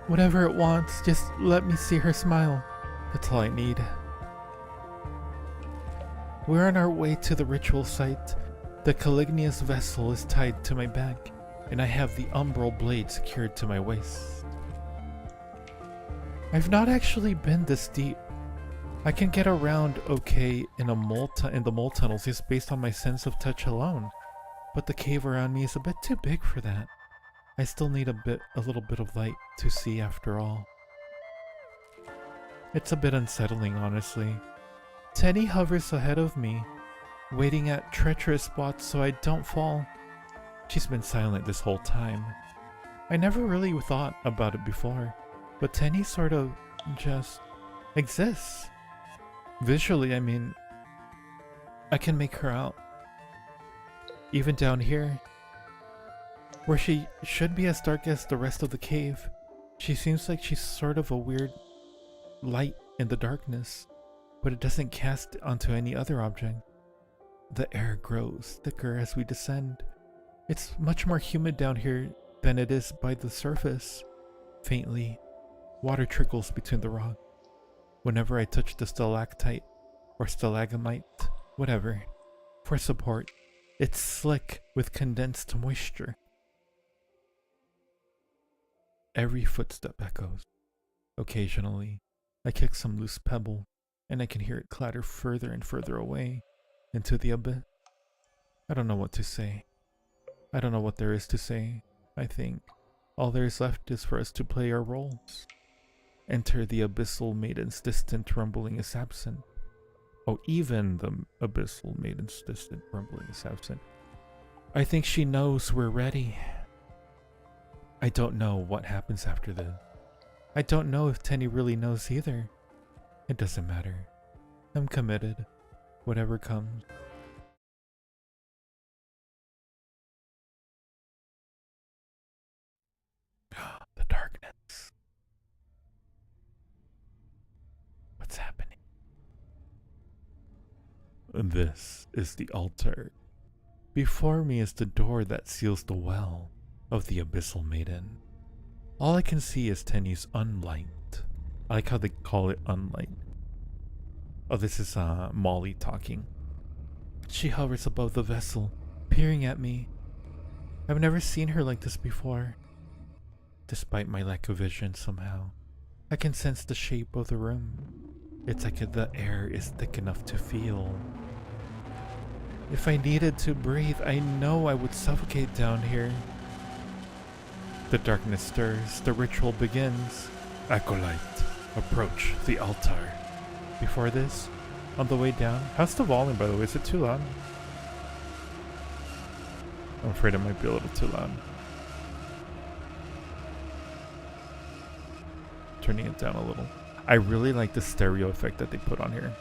A: Whatever it wants, just let me see her smile. That's all I need. We're on our way to the ritual site. The Calignius vessel is tied to my back, and I have the umbral blade secured to my waist. I've not actually been this deep. I can get around okay in the mole tunnels just based on my sense of touch alone, but the cave around me is a bit too big for that. I still need a little bit of light to see after all. It's a bit unsettling, honestly. Tenny hovers ahead of me, waiting at treacherous spots so I don't fall. She's been silent this whole time. I never really thought about it before, but Tenny sort of just exists. Visually, I mean, I can make her out. Even down here, where she should be as dark as the rest of the cave, she seems like she's sort of a weird light in the darkness, but it doesn't cast onto any other object. The air grows thicker as we descend. It's much more humid down here than it is by the surface. Faintly, water trickles between the rock. Whenever I touch the stalactite or stalagmite, whatever, for support, it's slick with condensed moisture. Every footstep echoes. Occasionally, I kick some loose pebble, and I can hear it clatter further and further away into the abyss. I don't know what to say. I don't know what there is to say. I think all there is left is for us to play our roles. Enter the abyssal maiden's distant rumbling is absent. Oh, even the abyssal maiden's distant rumbling is absent. I think she knows we're ready. I don't know what happens after this. I don't know if Tenny really knows either. It doesn't matter. I'm committed. Whatever comes. The darkness. What's happening? This is the altar. Before me is the door that seals the well of the Abyssal Maiden. All I can see is Tenny's unlight. I like how they call it unlight. Oh, this is Molly talking. She hovers above the vessel, peering at me. I've never seen her like this before. Despite my lack of vision somehow, I can sense the shape of the room. It's like the air is thick enough to feel. If I needed to breathe, I know I would suffocate down here. The darkness stirs, the ritual begins. Acolyte, approach the altar. Before this, on the way down, how's the volume by the way? Is it too loud? I'm afraid it might be a little too loud. Turning it down a little. I really like the stereo effect that they put on here.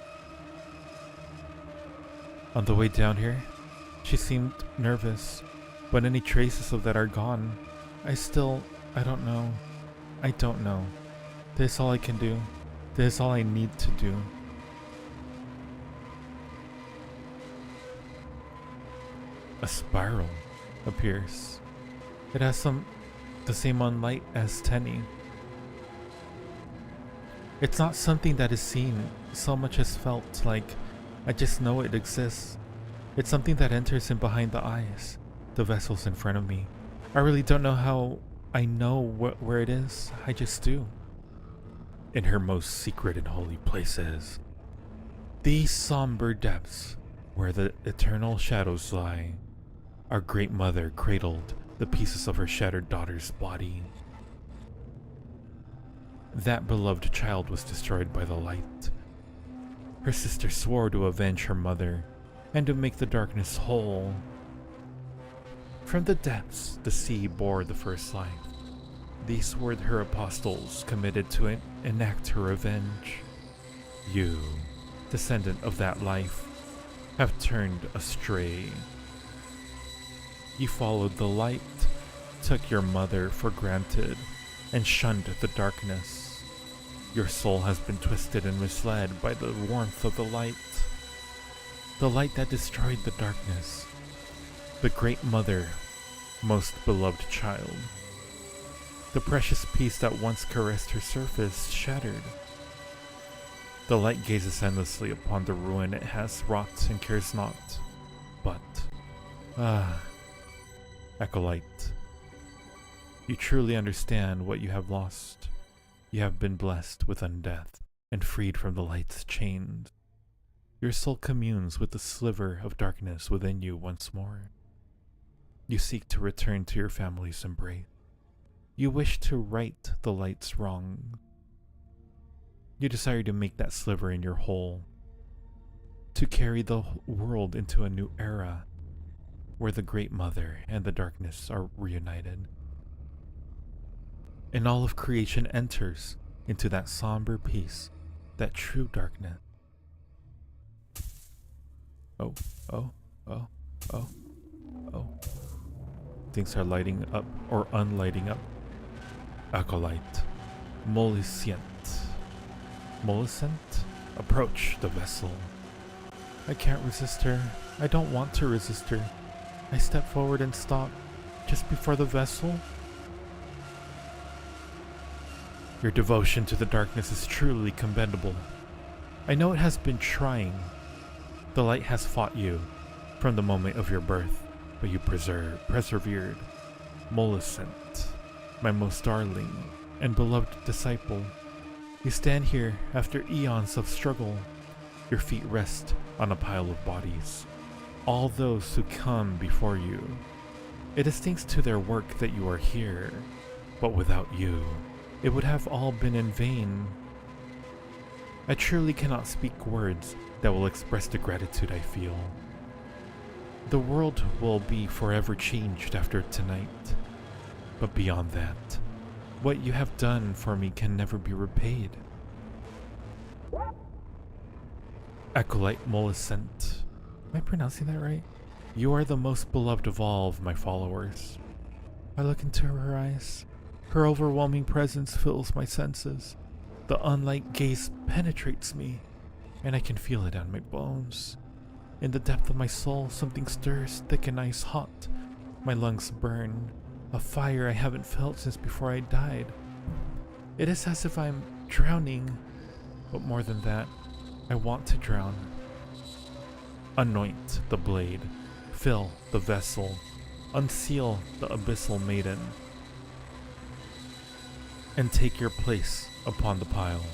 A: On the way down here, she seemed nervous, but any traces of that are gone. I don't know. I don't know. This is all I can do. This is all I need to do. A spiral appears. It has the same light as Tenny. It's not something that is seen so much as felt, like I just know it exists. It's something that enters in behind the eyes, the vessels in front of me. I really don't know how I know where it is, I just do. In her most secret and holy places, these somber depths where the eternal shadows lie, our great mother cradled the pieces of her shattered daughter's body. That beloved child was destroyed by the light. Her sister swore to avenge her mother and to make the darkness whole. From the depths, the sea bore the first life. These were her apostles committed to enact her revenge. You, descendant of that life, have turned astray. You followed the light, took your mother for granted, and shunned the darkness. Your soul has been twisted and misled by the warmth of the light that destroyed the darkness. The great mother, most beloved child. The precious peace that once caressed her surface shattered. The light gazes endlessly upon the ruin it has wrought and cares not. But, Acolyte, you truly understand what you have lost. You have been blessed with undeath and freed from the light's chains. Your soul communes with the sliver of darkness within you once more. You seek to return to your family's embrace. You wish to right the light's wrong. You desire to make that sliver in your whole, to carry the world into a new era where the Great Mother and the darkness are reunited. And all of creation enters into that somber peace, that true darkness. Oh. Oh. Things are lighting up or unlighting up. Acolyte. Mollicent. Mollicent? Approach the vessel. I can't resist her. I don't want to resist her. I step forward and stop, just before the vessel. Your devotion to the darkness is truly commendable. I know it has been trying. The light has fought you from the moment of your birth, but you persevered. Mollicent, my most darling and beloved disciple, you stand here after eons of struggle. Your feet rest on a pile of bodies. All those who come before you. It is thanks to their work that you are here, but without you, it would have all been in vain. I truly cannot speak words that will express the gratitude I feel. The world will be forever changed after tonight, but beyond that, what you have done for me can never be repaid. Acolyte Mollicent. Am I pronouncing that right? You are the most beloved of all of my followers. I look into her eyes. Her overwhelming presence fills my senses. The unlight gaze penetrates me, and I can feel it on my bones. In the depth of my soul, something stirs, thick and ice hot. My lungs burn, a fire I haven't felt since before I died. It is as if I'm drowning, but more than that, I want to drown. Anoint the blade, fill the vessel, unseal the abyssal maiden, and take your place upon the pile.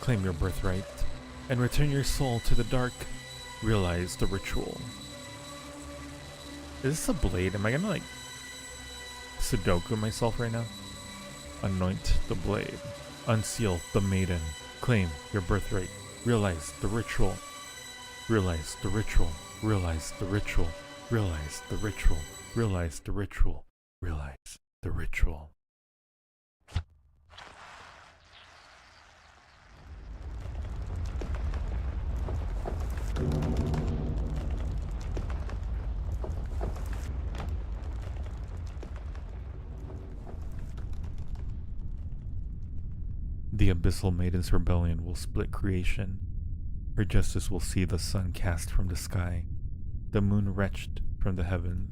A: Claim your birthright, and return your soul to the dark. Realize the ritual. Is this a blade? Am I gonna like Sudoku myself right now? Anoint the blade, unseal the maiden, claim your birthright, realize the ritual. Realize the ritual, realize the ritual, realize the ritual, realize the ritual, realize the ritual. The Abyssal Maiden's rebellion will split creation. Her justice will see the sun cast from the sky, the moon wrenched from the heavens,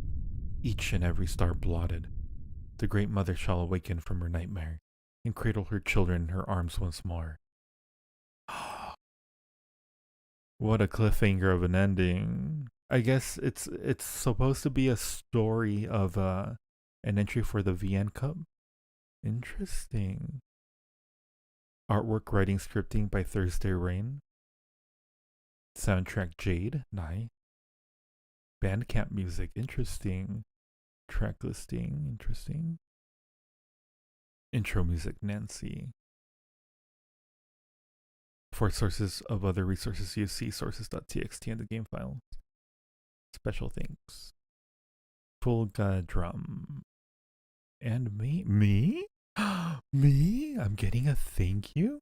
A: each and every star blotted. The Great Mother shall awaken from her nightmare and cradle her children in her arms once more. What a cliffhanger of an ending. I guess it's supposed to be a story of an entry for the VN Cup. Interesting. Artwork, writing, scripting by Thursday Rain. Soundtrack Jade, nice. Bandcamp music, interesting. Track listing, interesting. Intro music, Nancy. For sources of other resources, you see sources.txt in the game files. Special thanks. Fulga Drum. And me? Me? Me? I'm getting a thank you?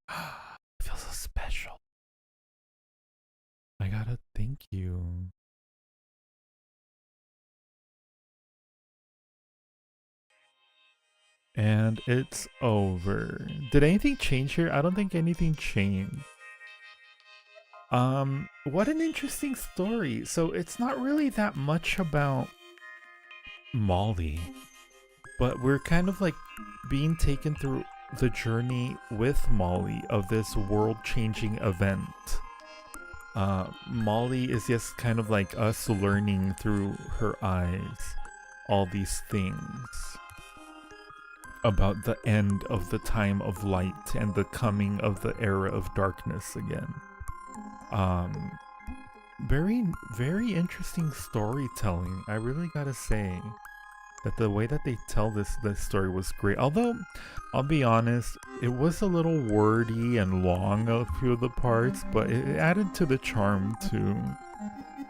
A: Feels so special. I got a thank you. And it's over. Did anything change here? I don't think anything changed. What an interesting story. So it's not really that much about Molly, but we're kind of like being taken through the journey with Molly of this world-changing event. Molly is just kind of like us learning through her eyes all these things about the end of the time of light and the coming of the era of darkness again. Very, very interesting storytelling. I really gotta say that the way that they tell this story was great. Although, I'll be honest, it was a little wordy and long, a few of the parts, but it added to the charm too.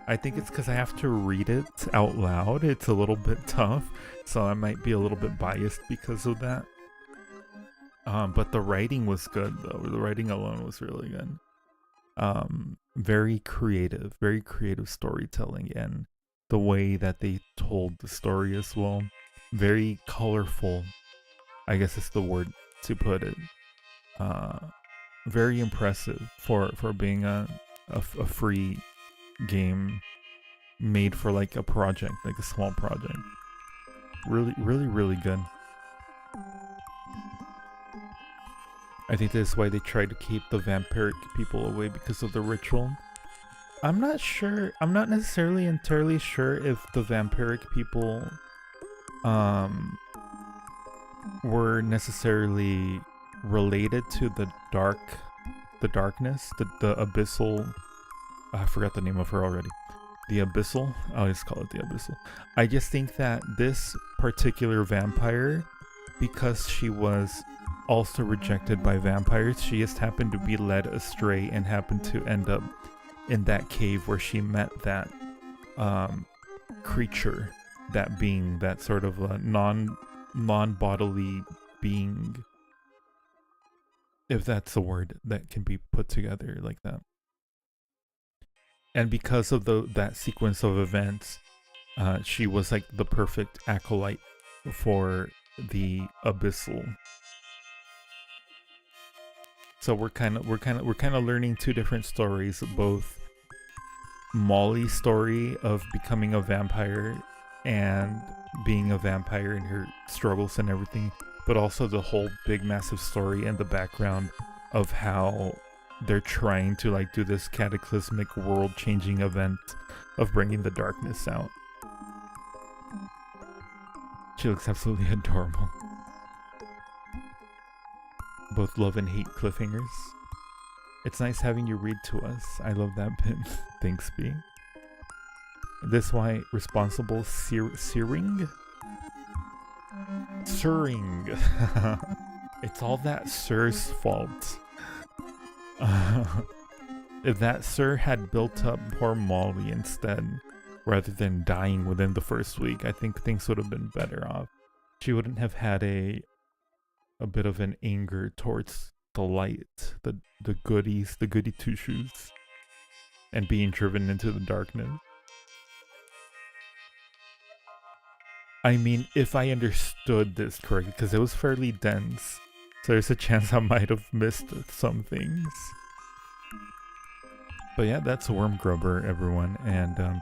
A: I think it's because I have to read it out loud. It's a little bit tough, so I might be a little bit biased because of that. But the writing was good though. The writing alone was really good. Very creative storytelling, and the way that they told the story as well. Very colorful, I guess is the word to put it. Very impressive for being a free game made for like a project, like a small project. Really good. I think that's why they try to keep the vampiric people away, because of the ritual. I'm not sure. I'm not necessarily entirely sure if the vampiric people were necessarily related to the darkness, the abyssal. I forgot the name of her already. The abyssal. I'll just call it the abyssal. I just think that this particular vampire, because she was also rejected by vampires, she just happened to be led astray and happened to end up in that cave where she met that creature, that being, that sort of a non-bodily being, if that's a word that can be put together like that. And because of that sequence of events, she was like the perfect acolyte for the abyssal. So we're kind of learning two different stories, both Molly's story of becoming a vampire and being a vampire and her struggles and everything, but also the whole big massive story in the background of how they're trying to like do this cataclysmic world-changing event of bringing the darkness out. She looks absolutely adorable. Both love and hate cliffhangers. It's nice having you read to us. I love that bit. Thanks, B. This why responsible Searing? It's all that Sir's fault. If that Sir had built up poor Molly instead, rather than dying within the first week, I think things would have been better off. She wouldn't have had a bit of an anger towards the light, the goodies, the goody two shoes, and being driven into the darkness. I mean, if I understood this correctly, because it was fairly dense, so there's a chance I might have missed some things. But yeah, that's Wormgrubber, everyone, and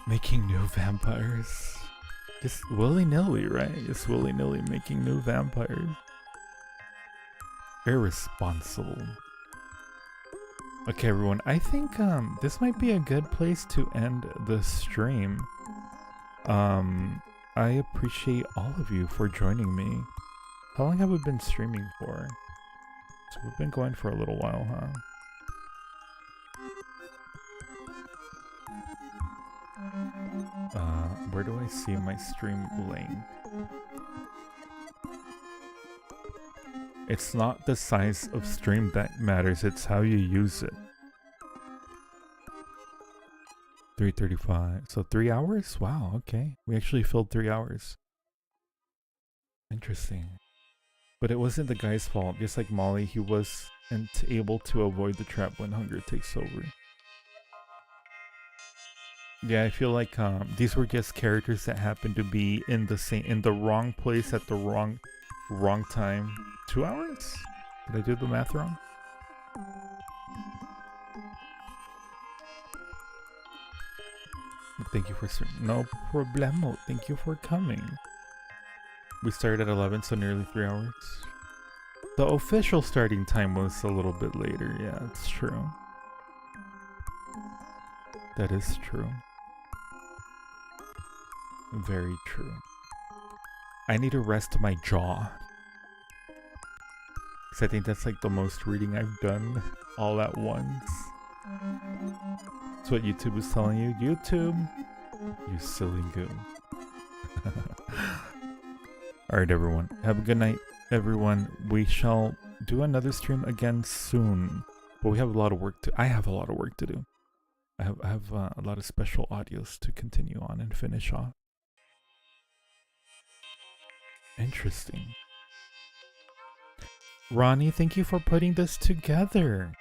A: making new vampires. Just willy-nilly, right? Just willy-nilly making new vampires. Irresponsible. Okay, everyone, I think this might be a good place to end the stream. I appreciate all of you for joining me. How long have we been streaming for? So we've been going for a little while, huh? Where do I see my stream link? It's not the size of stream that matters, it's how you use it. 3:35. So 3 hours? Wow, okay. We actually filled 3 hours. Interesting. But it wasn't the guy's fault. Just like Molly, he wasn't able to avoid the trap when hunger takes over. Yeah, I feel like these were just characters that happened to be in the wrong place at the wrong time. 2 hours? Did I do the math wrong? Thank you for no problemo. Thank you for coming. We started at 11, so nearly 3 hours. The official starting time was a little bit later. Yeah, it's true. That is true. Very true. I need to rest my jaw. Because I think that's like the most reading I've done all at once. That's what YouTube is telling you. YouTube, you silly goon. Alright, everyone. Have a good night, everyone. We shall do another stream again soon. But we have a lot of work to... I have a lot of work to do. I have a lot of special audios to continue on and finish off. Interesting. Ronnie, thank you for putting this together.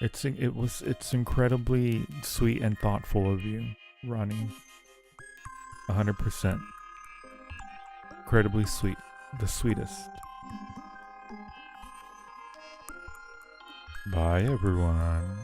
A: It's incredibly sweet and thoughtful of you, Ronnie. 100%. Incredibly sweet. The sweetest. Bye, everyone.